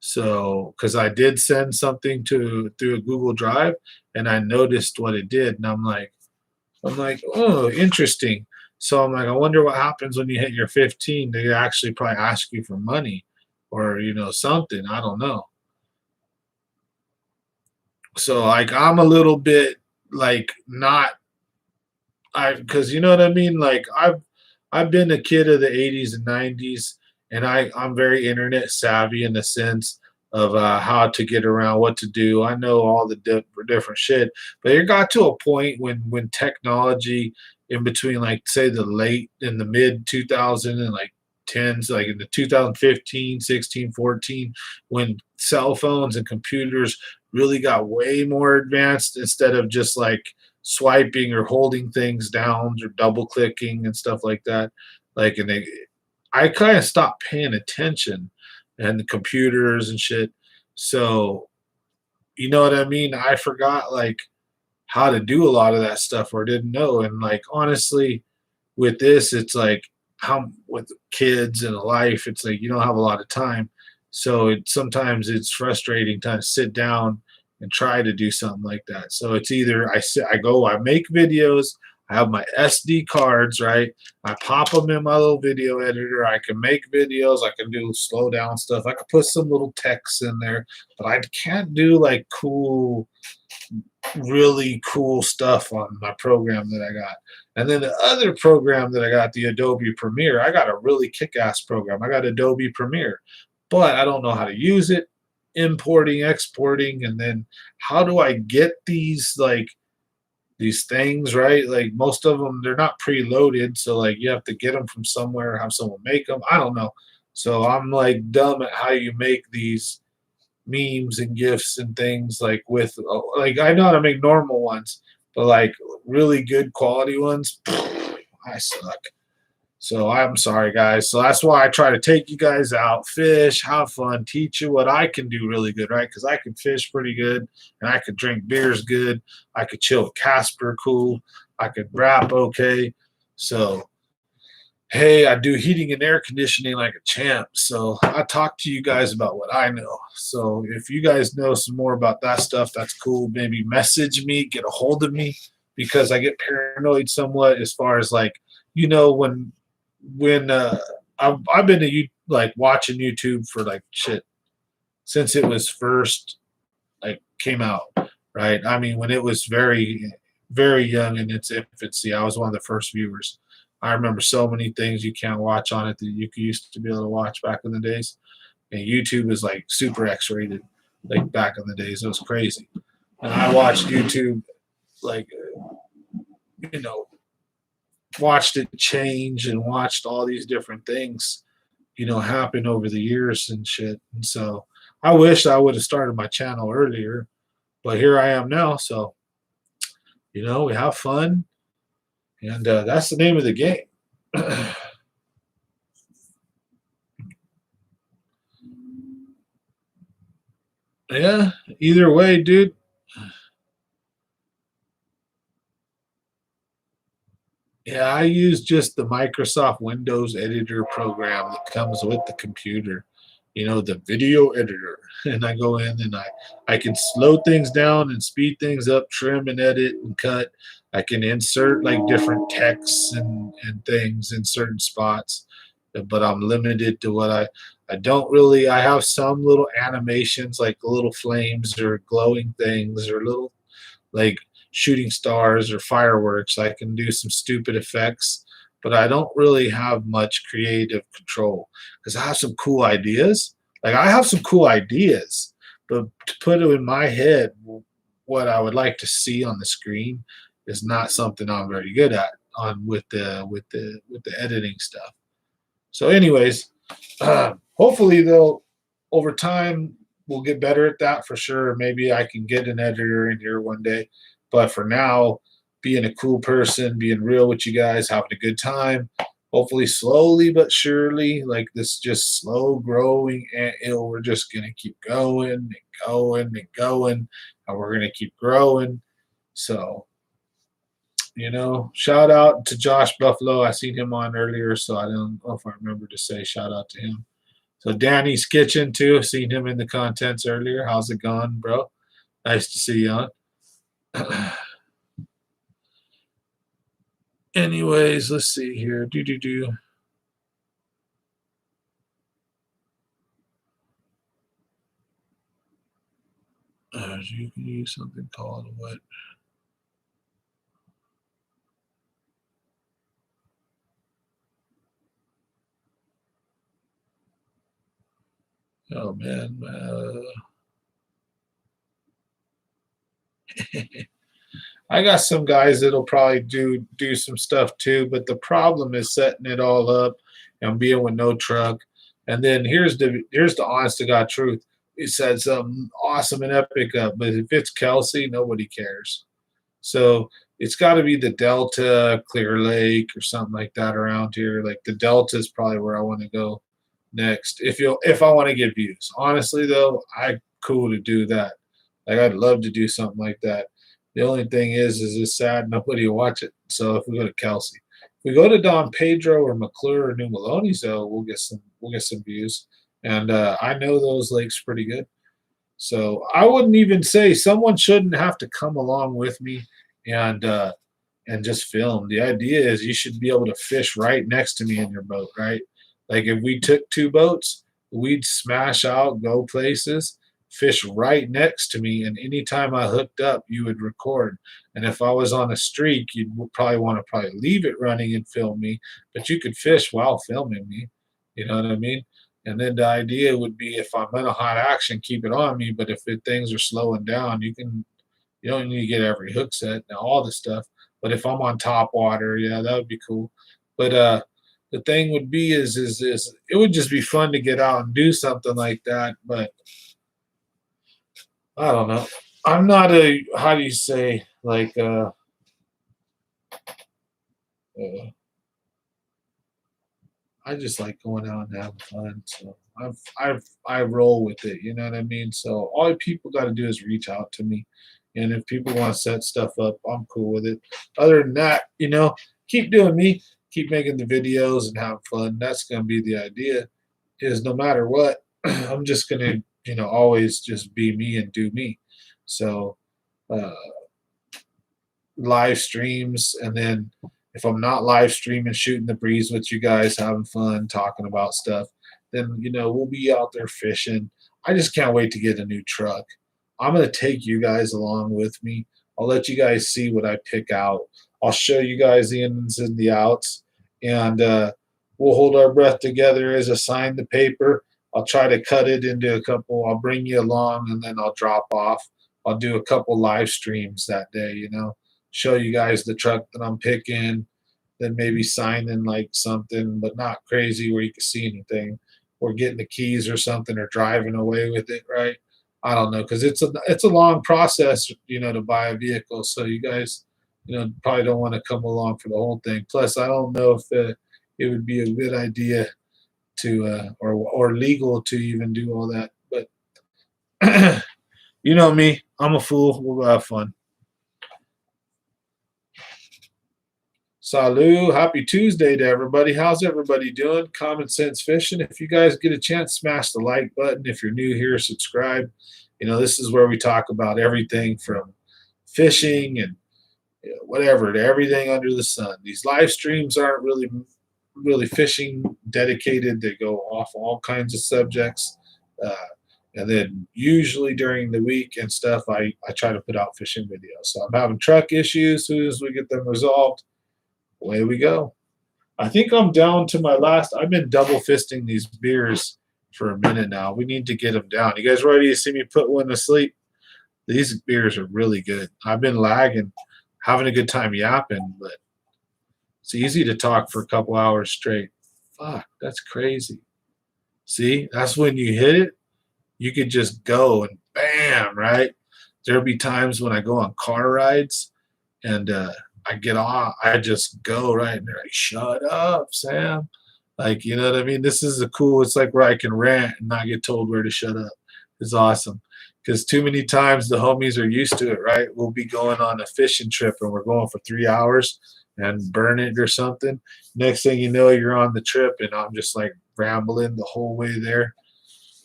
So, because I did send something to through a Google Drive, and I noticed what it did, and I'm like, oh, interesting. So I'm like, I wonder what happens when you hit your 15. They actually probably ask you for money, or something. I don't know. So like, I'm a little bit like not I because you know what I mean. Like I've been a kid of the 80s and 90s, and I'm very internet savvy in the sense of how to get around, what to do. I know all the different shit, but it got to a point when technology in between, like say the late in the mid 2000 and like tens, like in the 2015, 16, 14, when cell phones and computers really got way more advanced instead of just like swiping or holding things down or double clicking and stuff like that. Like, I kind of stopped paying attention and the computers and shit. So, you know what I mean? I forgot like how to do a lot of that stuff or didn't know. And like, honestly, with this, it's like how with kids and life, it's like you don't have a lot of time. So sometimes it's frustrating to sit down and try to do something like that. So it's either I make videos, I have my SD cards, right? I pop them in my little video editor. I can make videos, I can do slow down stuff. I can put some little text in there, but I can't do like really cool stuff on my program that I got. And then the other program that I got, the Adobe Premiere, I got a really kick-ass program. I got Adobe Premiere, but I don't know how to use it, importing, exporting, and then how do I get these things, right? Like most of them, they're not preloaded, so like you have to get them from somewhere, have someone make them. I don't know. So I'm like dumb at how you make these memes and gifs and things like with like I know how to make normal ones, but like really good quality ones, I suck. So I'm sorry, guys. So that's why I try to take you guys out, fish, have fun, teach you what I can do really good, right? Because I can fish pretty good, and I could drink beers good. I could chill with Casper cool. I could rap okay. So hey, I do heating and air conditioning like a champ. So I talk to you guys about what I know. So if you guys know some more about that stuff, that's cool. Maybe message me, get a hold of me, because I get paranoid somewhat as far as like, when I've been like watching YouTube for like shit since it was first like came out, right? I mean, when it was very, very young in its infancy, I was one of the first viewers. I remember so many things you can't watch on it that you used to be able to watch back in the days. And YouTube is like super X-rated, like back in the days. It was crazy. And I watched YouTube, like, you know, watched it change and watched all these different things, happen over the years and shit. And so I wish I would have started my channel earlier, but here I am now. So, we have fun, and that's the name of the game. Yeah, either way, dude. Yeah, I use just the Microsoft Windows editor program that comes with the computer, the video editor. And I go in and I can slow things down and speed things up, trim and edit and cut. I can insert like different texts and things in certain spots, but I'm limited to what I don't really. I have some little animations like little flames or glowing things or little like shooting stars or fireworks. I can do some stupid effects, but I don't really have much creative control because I have some cool ideas. Like I have some cool ideas, but to put it in my head, what I would like to see on the screen is not something I'm very good at on with the editing stuff. So, anyways, hopefully though, over time we'll get better at that for sure. Maybe I can get an editor in here one day, but for now, being a cool person, being real with you guys, having a good time. Hopefully, slowly but surely, like this, just slow growing anthill. We're just gonna keep going and going and going, and we're gonna keep growing. So, shout out to Josh Buffalo. I seen him on earlier, so I don't know if I remember to say shout out to him. So Danny's Kitchen too. Seen him in the contents earlier. How's it going, bro? Nice to see you on. Anyways, let's see here. Do. You can use something called what? Oh man. I got some guys that'll probably do some stuff too, but the problem is setting it all up and being with no truck. And then here's the honest to God truth. He said something awesome and epic up, but if it's Kelsey, nobody cares. So it's got to be the Delta, Clear Lake, or something like that around here. Like the Delta is probably where I want to go next. If I want to get views. Honestly though, I cool to do that. Like I'd love to do something like that. The only thing is it's sad nobody will watch it. So if we go to Kelsey, if we go to Don Pedro or McClure or New Maloney's though, we'll get some views. And I know those lakes pretty good. So I wouldn't even say someone shouldn't have to come along with me and uh, and just film. The idea is you should be able to fish right next to me in your boat, right? Like if we took two boats, we'd smash out, go places, fish right next to me, and anytime I hooked up, you would record. And if I was on a streak, you'd probably want to probably leave it running and film me, but you could fish while filming me. You know what I mean? And then the idea would be if I'm in a hot action, keep it on me. But if things are slowing down, you don't need to get every hook set and all the stuff. But if I'm on top water, yeah, that would be cool. But the thing would be is it would just be fun to get out and do something like that. But I don't know. I'm not a how do you say like uh I just like going out and having fun. So I roll with it. You know what I mean? So all people got to do is reach out to me, and if people want to set stuff up, I'm cool with it. Other than that, keep doing me, keep making the videos and have fun. That's gonna be the idea. Is no matter what, I'm just gonna always just be me and do me. So. Uh, Live streams, and then if I'm not live streaming, shooting the breeze with you guys, having fun, talking about stuff, then we'll be out there fishing. I just can't wait to get a new truck. I'm gonna take you guys along with me. I'll let you guys see what I pick out. I'll show you guys the ins and the outs, and we'll hold our breath together as I sign the paper. I'll try to cut it into a couple. I'll bring you along, and then I'll drop off. I'll do a couple live streams that day, show you guys the truck that I'm picking, then maybe signing like something, but not crazy where you can see anything. or getting the keys or something or driving away with it, right? I don't know, because it's a long process, to buy a vehicle. So you guys, probably don't want to come along for the whole thing. Plus, I don't know if it would be a good idea to or legal to even do all that. But you know me, I'm a fool. We'll have fun. Salut, happy Tuesday to everybody. How's everybody doing? Common Sense Fishing. If you guys get a chance, smash the like button. If you're new here, subscribe. This is where we talk about everything from fishing and whatever to everything under the sun. These live streams aren't really fishing dedicated. They go off all kinds of subjects. And then usually during the week and stuff, I try to put out fishing videos. So I'm having truck issues. As soon as we get them resolved, away we go. I think I'm down to my last. I've been double fisting these beers for a minute now. We need to get them down. You guys ready to see me put one to sleep? These beers are really good. I've been lagging, having a good time yapping, but it's easy to talk for a couple hours straight. Fuck, that's crazy. See, that's when you hit it, you could just go and bam, right? There'll be times when I go on car rides and I get off, I just go right in there, like, shut up, Sam. Like, you know what I mean? This is it's like where I can rant and not get told where to shut up. It's awesome. Because too many times the homies are used to it, right? We'll be going on a fishing trip and we're going for 3 hours and burn it or something. Next thing you know, you're on the trip and I'm just like rambling the whole way there.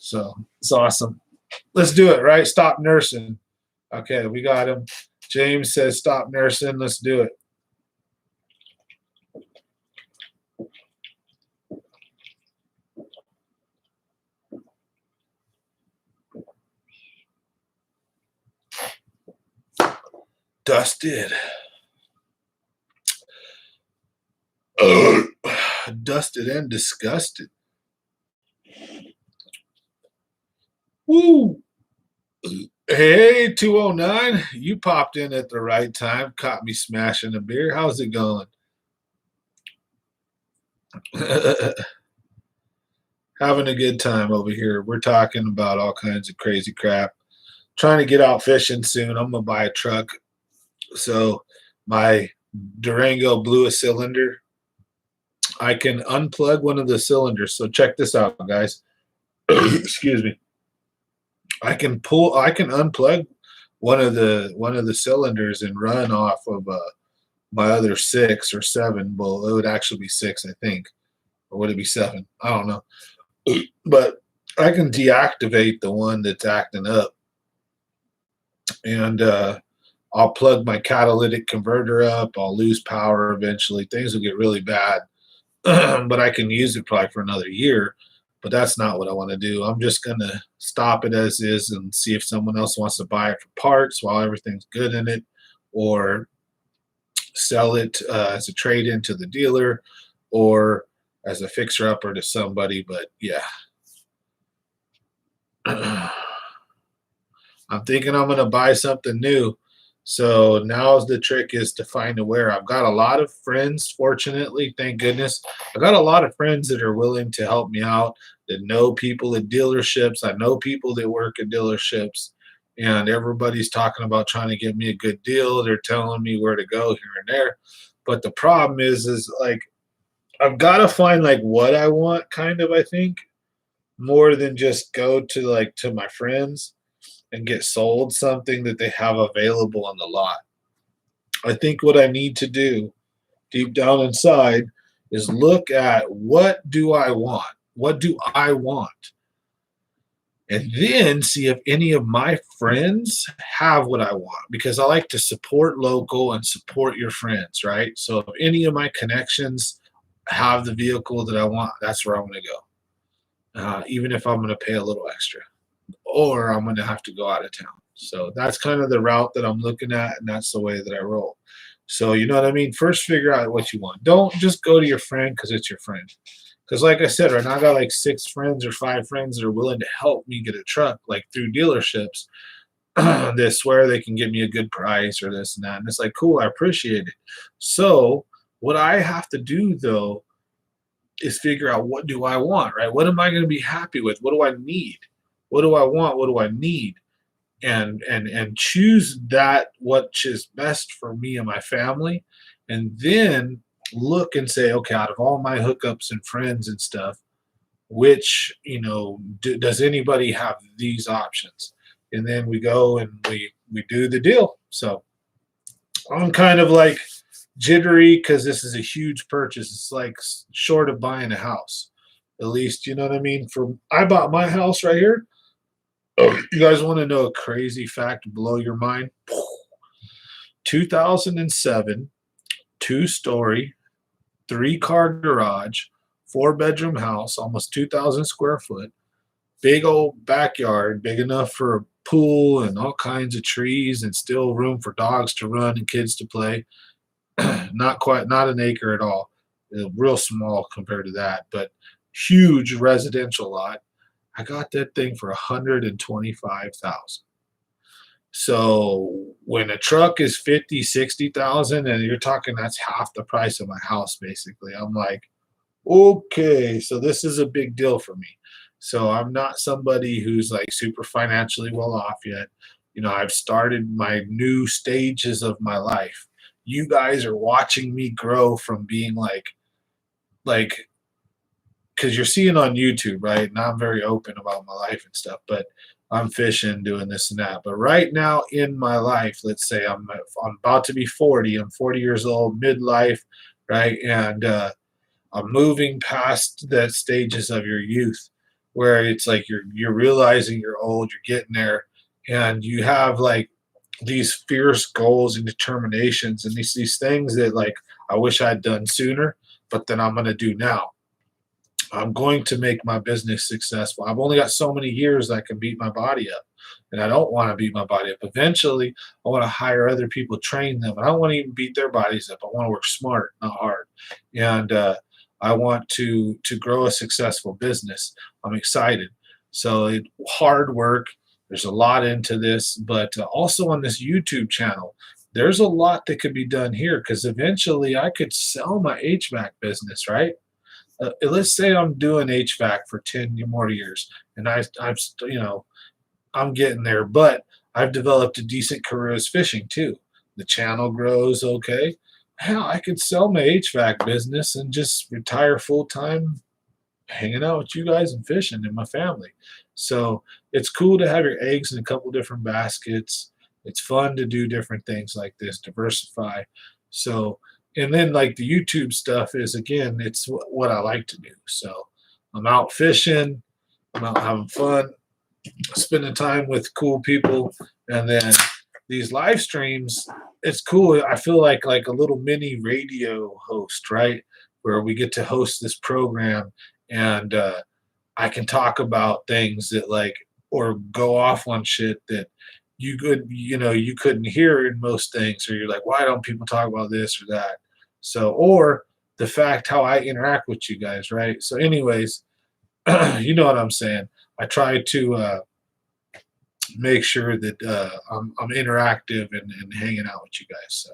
So it's awesome. Let's do it, right? Stop nursing. Okay, we got him. James says stop nursing. Let's do it. Dusted. Dusted and disgusted. Woo! Hey, 209, you popped in at the right time, caught me smashing a beer. How's it going? Having a good time over here. We're talking about all kinds of crazy crap. Trying to get out fishing soon. I'm going to buy a truck. So my Durango blew a cylinder. I can unplug one of the cylinders. So check this out, guys. Excuse me. I can unplug one of the cylinders and run off of my other 6 or 7. Well, it would actually be 6, I think, or would it be 7? I don't know. But I can deactivate the one that's acting up, and I'll plug my catalytic converter up. I'll lose power eventually. Things will get really bad, but I can use it probably for another year. But that's not what I want to do. I'm just going to stop it as is and see if someone else wants to buy it for parts while everything's good in it, or sell it as a trade-in to the dealer or as a fixer-upper to somebody. But, yeah. I'm thinking I'm going to buy something new. So now the trick is to find a where. I've got a lot of friends, fortunately, thank goodness. I've got a lot of friends that are willing to help me out, that know people at dealerships. I know people that work at dealerships, and everybody's talking about trying to get me a good deal. They're telling me where to go here and there. But the problem is like, I've got to find like what I want, kind of, I think, more than just go to my friends and get sold something that they have available on the lot. I think what I need to do deep down inside is look at what do I want? What do I want? And then see if any of my friends have what I want, because I like to support local and support your friends, right? So if any of my connections have the vehicle that I want, that's where I'm going to go, even if I'm going to pay a little extra, or I'm going to have to go out of town. So that's kind of the route that I'm looking at, and that's the way that I roll. So you know what I mean? First, figure out what you want. Don't just go to your friend because it's your friend. Because like I said, right now I got like 6 friends or 5 friends that are willing to help me get a truck, like through dealerships. They swear they can give me a good price or this and that. And it's like, cool, I appreciate it. So what I have to do, though, is figure out, what do I want, right? What am I going to be happy with? What do I need? What do I want? What do I need? And choose that which is best for me and my family, and then look and say, okay, out of all my hookups and friends and stuff, which, does anybody have these options? And then we go and we do the deal. So I'm kind of like jittery because this is a huge purchase. It's like short of buying a house, at least, you know what I mean? I bought my house right here. Oh, you guys want to know a crazy fact to blow your mind? 2007, 2-story, 3-car garage, 4-bedroom house, almost 2,000 square foot, big old backyard, big enough for a pool and all kinds of trees and still room for dogs to run and kids to play. Not an acre at all. Real small compared to that, but huge residential lot. I got that thing for $125,000. So when a truck is 50, 60,000, and you're talking, that's half the price of my house, basically. I'm like, okay, so this is a big deal for me. So I'm not somebody who's like super financially well off yet. I've started my new stages of my life. You guys are watching me grow from being like, because you're seeing on YouTube, right? And I'm very open about my life and stuff, but I'm fishing, doing this and that. But right now in my life, let's say I'm about to be 40. I'm 40 years old, midlife, right? And I'm moving past the stages of your youth, where it's like you're realizing you're old, you're getting there, and you have like these fierce goals and determinations and these things that like I wish I'd done sooner, but then I'm gonna do now. I'm going to make my business successful. I've only got so many years I can beat my body up, and I don't want to beat my body up. Eventually, I want to hire other people, train them. And I don't want to even beat their bodies up. I want to work smart, not hard. And I want to grow a successful business. I'm excited. So hard work. There's a lot into this, but also on this YouTube channel, there's a lot that could be done here, because eventually I could sell my HVAC business, right? Let's say I'm doing HVAC for 10 more years, and I'm getting there, but I've developed a decent career as fishing too. The channel grows okay. Hell, I could sell my HVAC business and just retire full time, hanging out with you guys and fishing and my family. So it's cool to have your eggs in a couple different baskets. It's fun to do different things like this, diversify. So, and then like the YouTube stuff is, again, it's what I like to do. So I'm out fishing, I'm out having fun, spending time with cool people, and then these live streams, it's cool. I feel like a little mini radio host, right? Where we get to host this program, and I can talk about things that like, or go off on shit that you couldn't hear in most things, or you're like, why don't people talk about this or that? So, or the fact how I interact with you guys, right? So anyways, you know what I'm saying. I try to make sure that I'm interactive and hanging out with you guys. So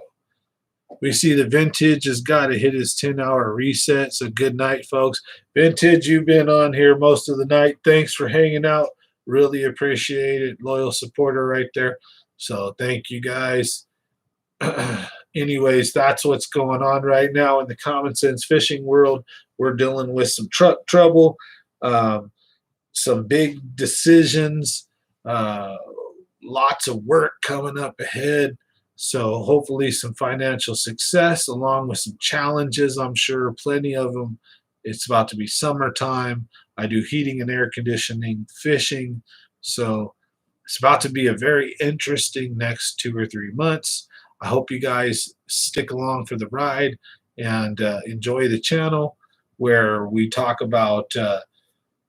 we see the Vintage has got to hit his 10-hour reset. So good night, folks. Vintage, you've been on here most of the night. Thanks for hanging out. Really appreciate it. Loyal supporter right there. So thank you guys. Anyways, that's what's going on right now in the common sense fishing world. We're dealing with some truck trouble, some big decisions, lots of work coming up ahead. So hopefully some financial success along with some challenges. I'm sure plenty of them. It's about to be summertime. I do heating and air conditioning, fishing. So it's about to be a very interesting next 2 or 3 months. I hope you guys stick along for the ride and enjoy the channel, where we talk about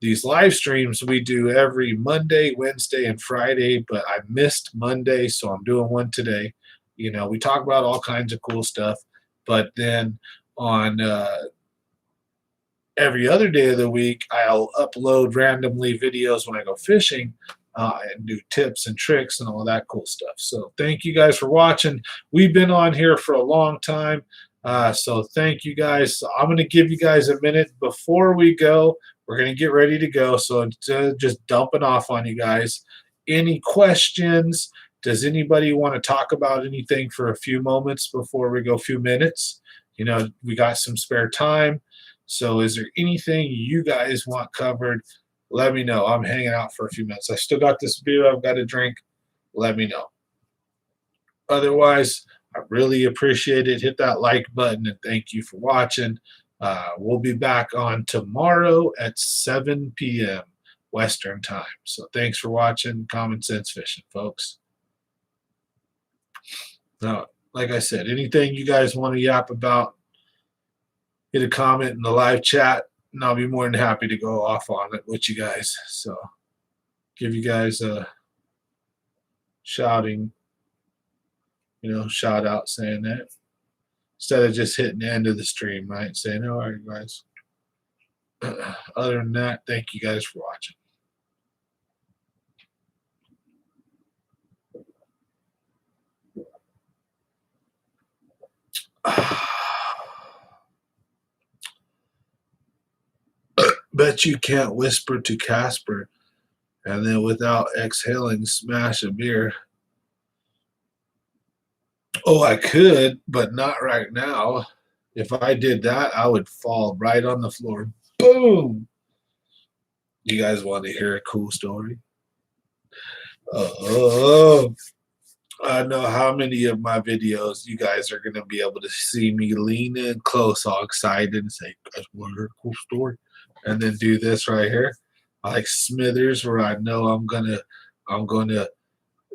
these live streams we do every Monday, Wednesday, and Friday, but I missed Monday, so I'm doing one today. We talk about all kinds of cool stuff, but then on every other day of the week, I'll upload randomly videos when I go fishing and do tips and tricks and all that cool stuff. So thank you guys for watching. We've been on here for a long time. So thank you guys. So I'm going to give you guys a minute before we go. We're going to get ready to go. So instead of just dumping off on you guys, any questions? Does anybody want to talk about anything for a few moments before we go? A few minutes. We got some spare time. So is there anything you guys want covered? Let me know. I'm hanging out for a few minutes. I still got this beer I've got to drink. Let me know. Otherwise, I really appreciate it. Hit that like button and thank you for watching. We'll be back on tomorrow at 7 p.m. Western time. So thanks for watching Common Sense Fishing, folks. Now, like I said, anything you guys want to yap about, hit a comment in the live chat, and I'll be more than happy to go off on it with you guys. So give you guys a shout out saying that instead of just hitting the end of the stream, right? Saying, all right, guys. Other than that, thank you guys for watching. Bet you can't whisper to Casper and then without exhaling smash a beer. Oh, I could, but not right now. If I did that, I would fall right on the floor. Boom! You guys want to hear a cool story? Oh, I know how many of my videos you guys are going to be able to see me lean in close, all excited, and say, guys, want to hear a cool story? And then do this right here, like Smithers, where I know I'm gonna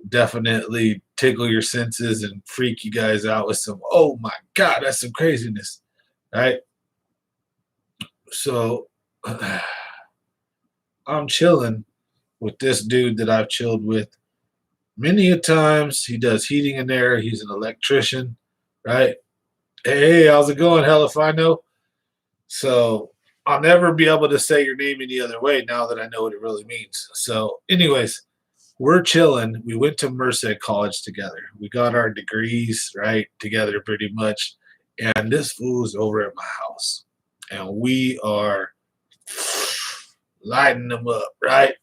definitely tickle your senses and freak you guys out with some, oh my God, that's some craziness, right? So I'm chilling with this dude that I've chilled with many a times. He does heating and air. He's an electrician, right? Hey, how's it going? Hell if I know. So I'll never be able to say your name any other way now that I know what it really means. So anyways, we're chilling. We went to Merced College together. We got our degrees, right, together pretty much. And this fool's over at my house. And we are lighting them up, right?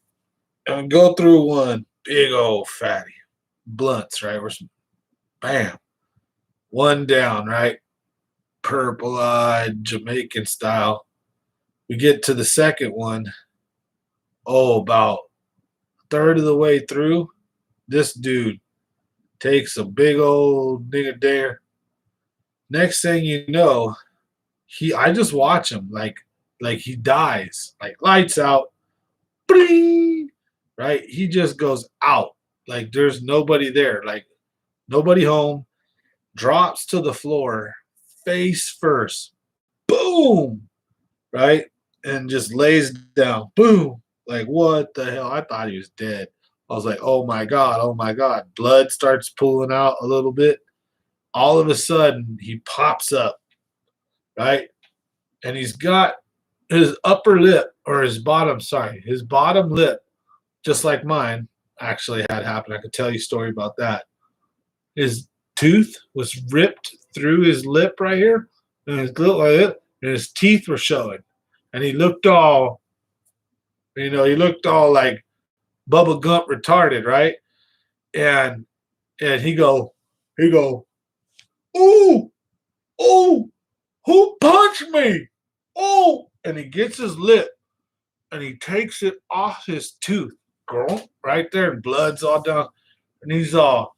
And we go through one big old fatty. Blunts, right? We're bam. One down, right? Purple-eyed Jamaican style. We get to the second one. Oh, about third of the way through, this dude takes a big old nigga dare. Next thing you know, I just watch him like he dies, like lights out, bling, right? He just goes out like there's nobody there, like nobody home, drops to the floor, face first, boom, right? And just lays down, boom. Like, what the hell? I thought he was dead. I was like, oh my God, oh my God. Blood starts pooling out a little bit. All of a sudden, he pops up, right? And he's got his upper lip, or his bottom lip, just like mine, actually had happened. I could tell you a story about that. His tooth was ripped through his lip right here, and his lip, and his teeth were showing. And he looked all, like Bubba Gump retarded, right? And he go, ooh, who punched me? Oh, and he gets his lip and he takes it off his tooth, girl, right there, and blood's all down. And he's all,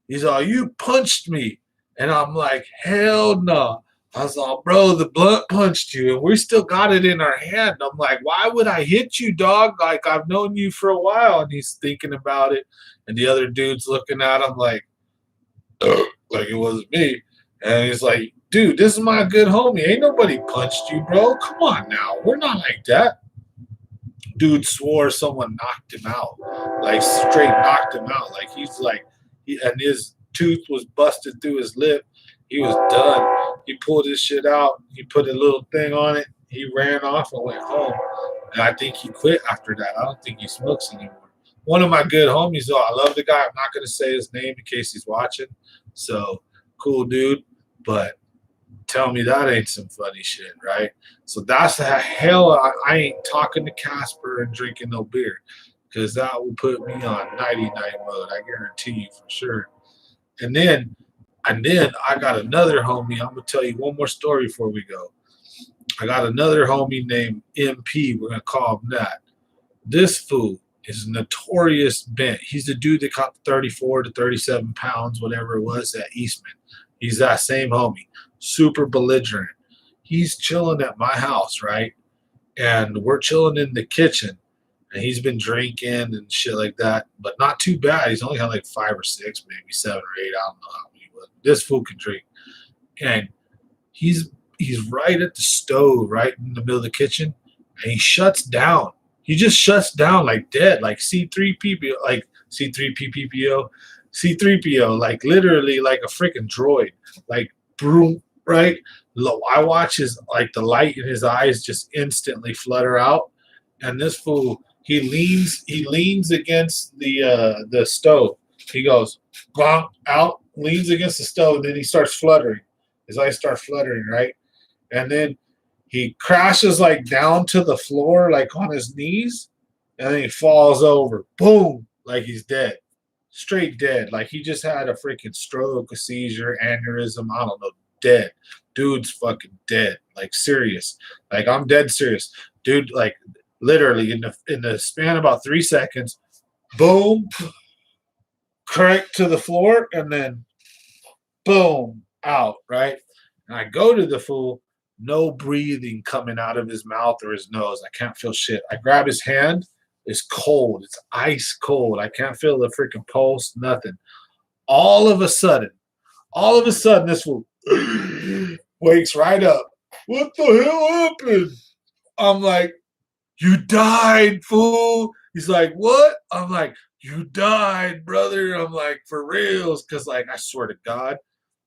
you punched me. And I'm like, hell no. I was like, bro, the blunt punched you, and we still got it in our hand. I'm like, why would I hit you, dog? Like, I've known you for a while. And he's thinking about it. And the other dude's looking at him like it wasn't me. And he's like, dude, this is my good homie. Ain't nobody punched you, bro. Come on now. We're not like that. Dude swore someone knocked him out. Like, straight knocked him out. Like, he's like, and his tooth was busted through his lip. He was done. He pulled his shit out. He put a little thing on it. He ran off and went home. And I think he quit after that. I don't think he smokes anymore. One of my good homies, though, I love the guy. I'm not going to say his name in case he's watching. So, cool dude. But tell me that ain't some funny shit, right? So that's the hell. I ain't talking to Casper and drinking no beer, because that will put me on 99 mode. I guarantee you for sure. And then I got another homie. I'm gonna tell you one more story before we go. I got another homie named MP. We're gonna call him that. This fool is notorious bent. He's the dude that caught 34 to 37 pounds, whatever it was, at Eastman. He's that same homie, super belligerent. He's chilling at my house, right? And we're chilling in the kitchen. And he's been drinking and shit like that, but not too bad. He's only had like 5 or 6, maybe 7 or 8. I don't know how many, but this fool can drink. And he's right at the stove, right in the middle of the kitchen, and he shuts down. He just shuts down like dead, like C3PPO, like C3PO, like literally like a freaking droid, like boom, right? I watch his, like, the light in his eyes just instantly flutter out, and this fool, he leans against the stove. He goes bonk out, leans against the stove, and then he starts fluttering. His eyes start fluttering, right? And then he crashes like down to the floor, like on his knees, and then he falls over. Boom, like he's dead. Straight dead. Like he just had a freaking stroke, a seizure, aneurysm, I don't know, dead. Dude's fucking dead. Like serious. Like I'm dead serious. Dude, like literally in the span of about 3 seconds, boom, crack to the floor, and then boom, out, right? And I go to the fool. No breathing coming out of his mouth or his nose. I can't feel shit. I grab his hand. It's cold. It's ice cold. I can't feel the freaking pulse, nothing. All of a sudden, this fool wakes right up. What the hell happened? I'm like, you died, fool. He's like, what? I'm like, you died, brother. I'm like, for reals. Because, like, I swear to God,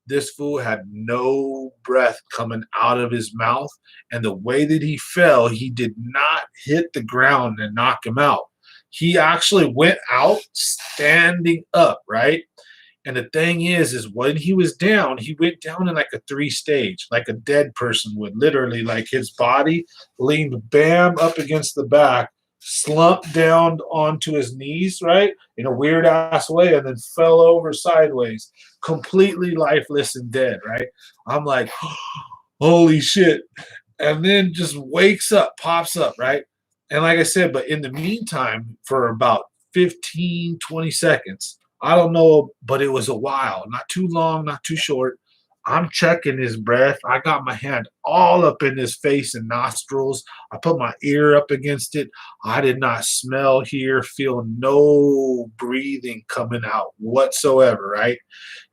this fool had no breath coming out of his mouth. And the way that he fell, he did not hit the ground and knock him out. He actually went out standing up, right? And the thing is when he was down, he went down in like a 3-stage, like a dead person would. Literally, like his body leaned bam up against the back, slumped down onto his knees, right, in a weird ass way, and then fell over sideways, completely lifeless and dead, right? I'm like, holy shit. And then just wakes up, pops up, right? And like I said, but in the meantime, for about 15, 20 seconds, I don't know, but it was a while, not too long, not too short. I'm checking his breath. I got my hand all up in his face and nostrils. I put my ear up against it. I did not smell, hear, feel no breathing coming out whatsoever, right?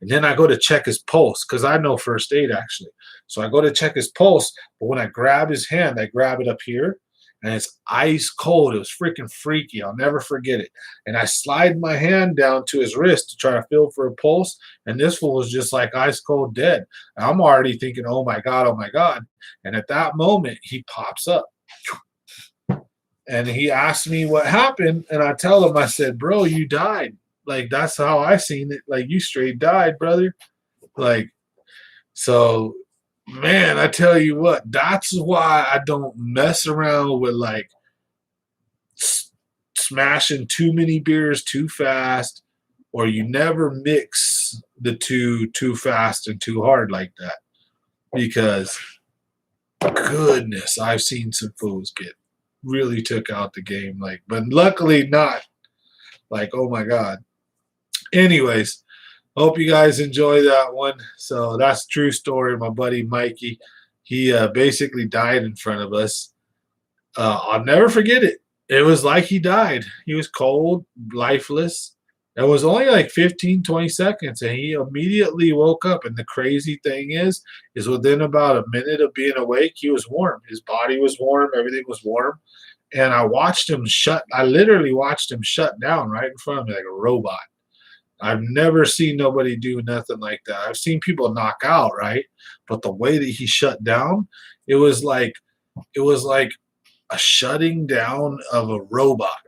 And then I go to check his pulse because I know first aid, actually. So I go to check his pulse, but when I grab his hand, I grab it up here, and it's ice cold. It was freaking freaky. I'll never forget it. And I slide my hand down to his wrist to try to feel for a pulse, and this fool was just like ice cold dead. And I'm already thinking, oh my God, oh my God. And at that moment, he pops up. And he asked me what happened, and I tell him, I said, bro, you died. Like, that's how I seen it. Like, you straight died, brother. Like, so, man, I tell you what, that's why I don't mess around with, like, smashing too many beers too fast, or you never mix the two too fast and too hard like that. Because, goodness, I've seen some fools get really took out the game. Like, but luckily not. Like, oh my God. Anyways, hope you guys enjoy that one. So that's a true story. My buddy Mikey, he basically died in front of us. I'll never forget it. It was like he died. He was cold, lifeless. It was only like 15, 20 seconds, and he immediately woke up. And the crazy thing is within about a minute of being awake, he was warm. His body was warm. Everything was warm. And I literally watched him shut down right in front of me like a robot. I've never seen nobody do nothing like that. I've seen people knock out, right? But the way that he shut down, it was like a shutting down of a robot.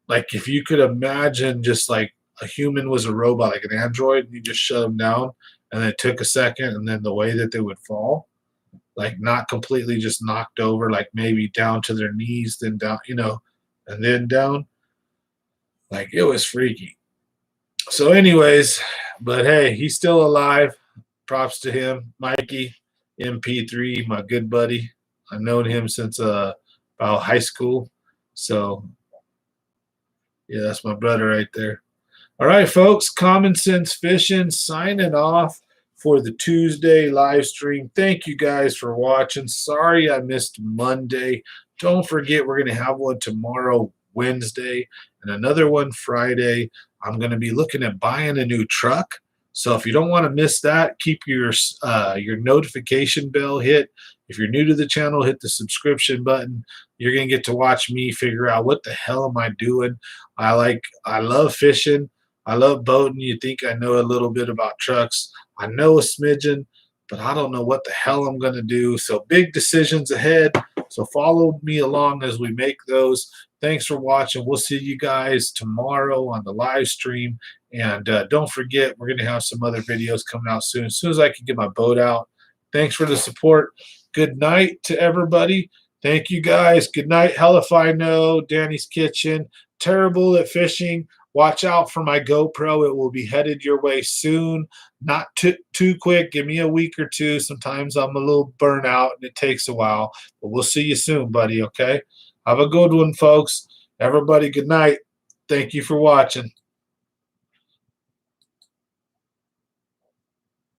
Like if you could imagine just like a human was a robot, like an android, and you just shut them down, and then it took a second, and then the way that they would fall. like not completely just knocked over, like maybe down to their knees, then down, and then down. Like it was freaky. So, anyways, but hey, he's still alive. Props to him, Mikey, MP3, my good buddy. I've known him since about high school. So, yeah, that's my brother right there. All right, folks, Common Sense Fishing signing off for the Tuesday live stream. Thank you guys for watching. Sorry I missed Monday. Don't forget, we're going to have one tomorrow, Wednesday, and another one Friday. I'm going to be looking at buying a new truck. So if you don't want to miss that, keep your notification bell hit. If you're new to the channel, hit the subscription button. You're going to get to watch me figure out what the hell am I doing. I love fishing. I love boating. You think I know a little bit about trucks. I know a smidgen, but I don't know what the hell I'm going to do. So big decisions ahead. So follow me along as we make those. Thanks for watching. We'll see you guys tomorrow on the live stream. And don't forget, we're going to have some other videos coming out soon. As soon as I can get my boat out. Thanks for the support. Good night to everybody. Thank you guys. Good night. Hell if I know. Danny's Kitchen. Terrible at fishing. Watch out for my GoPro. It will be headed your way soon. Not too quick. Give me a week or two. Sometimes I'm a little burnt out and it takes a while. But we'll see you soon, buddy, okay? Have a good one, folks. Everybody, good night. Thank you for watching.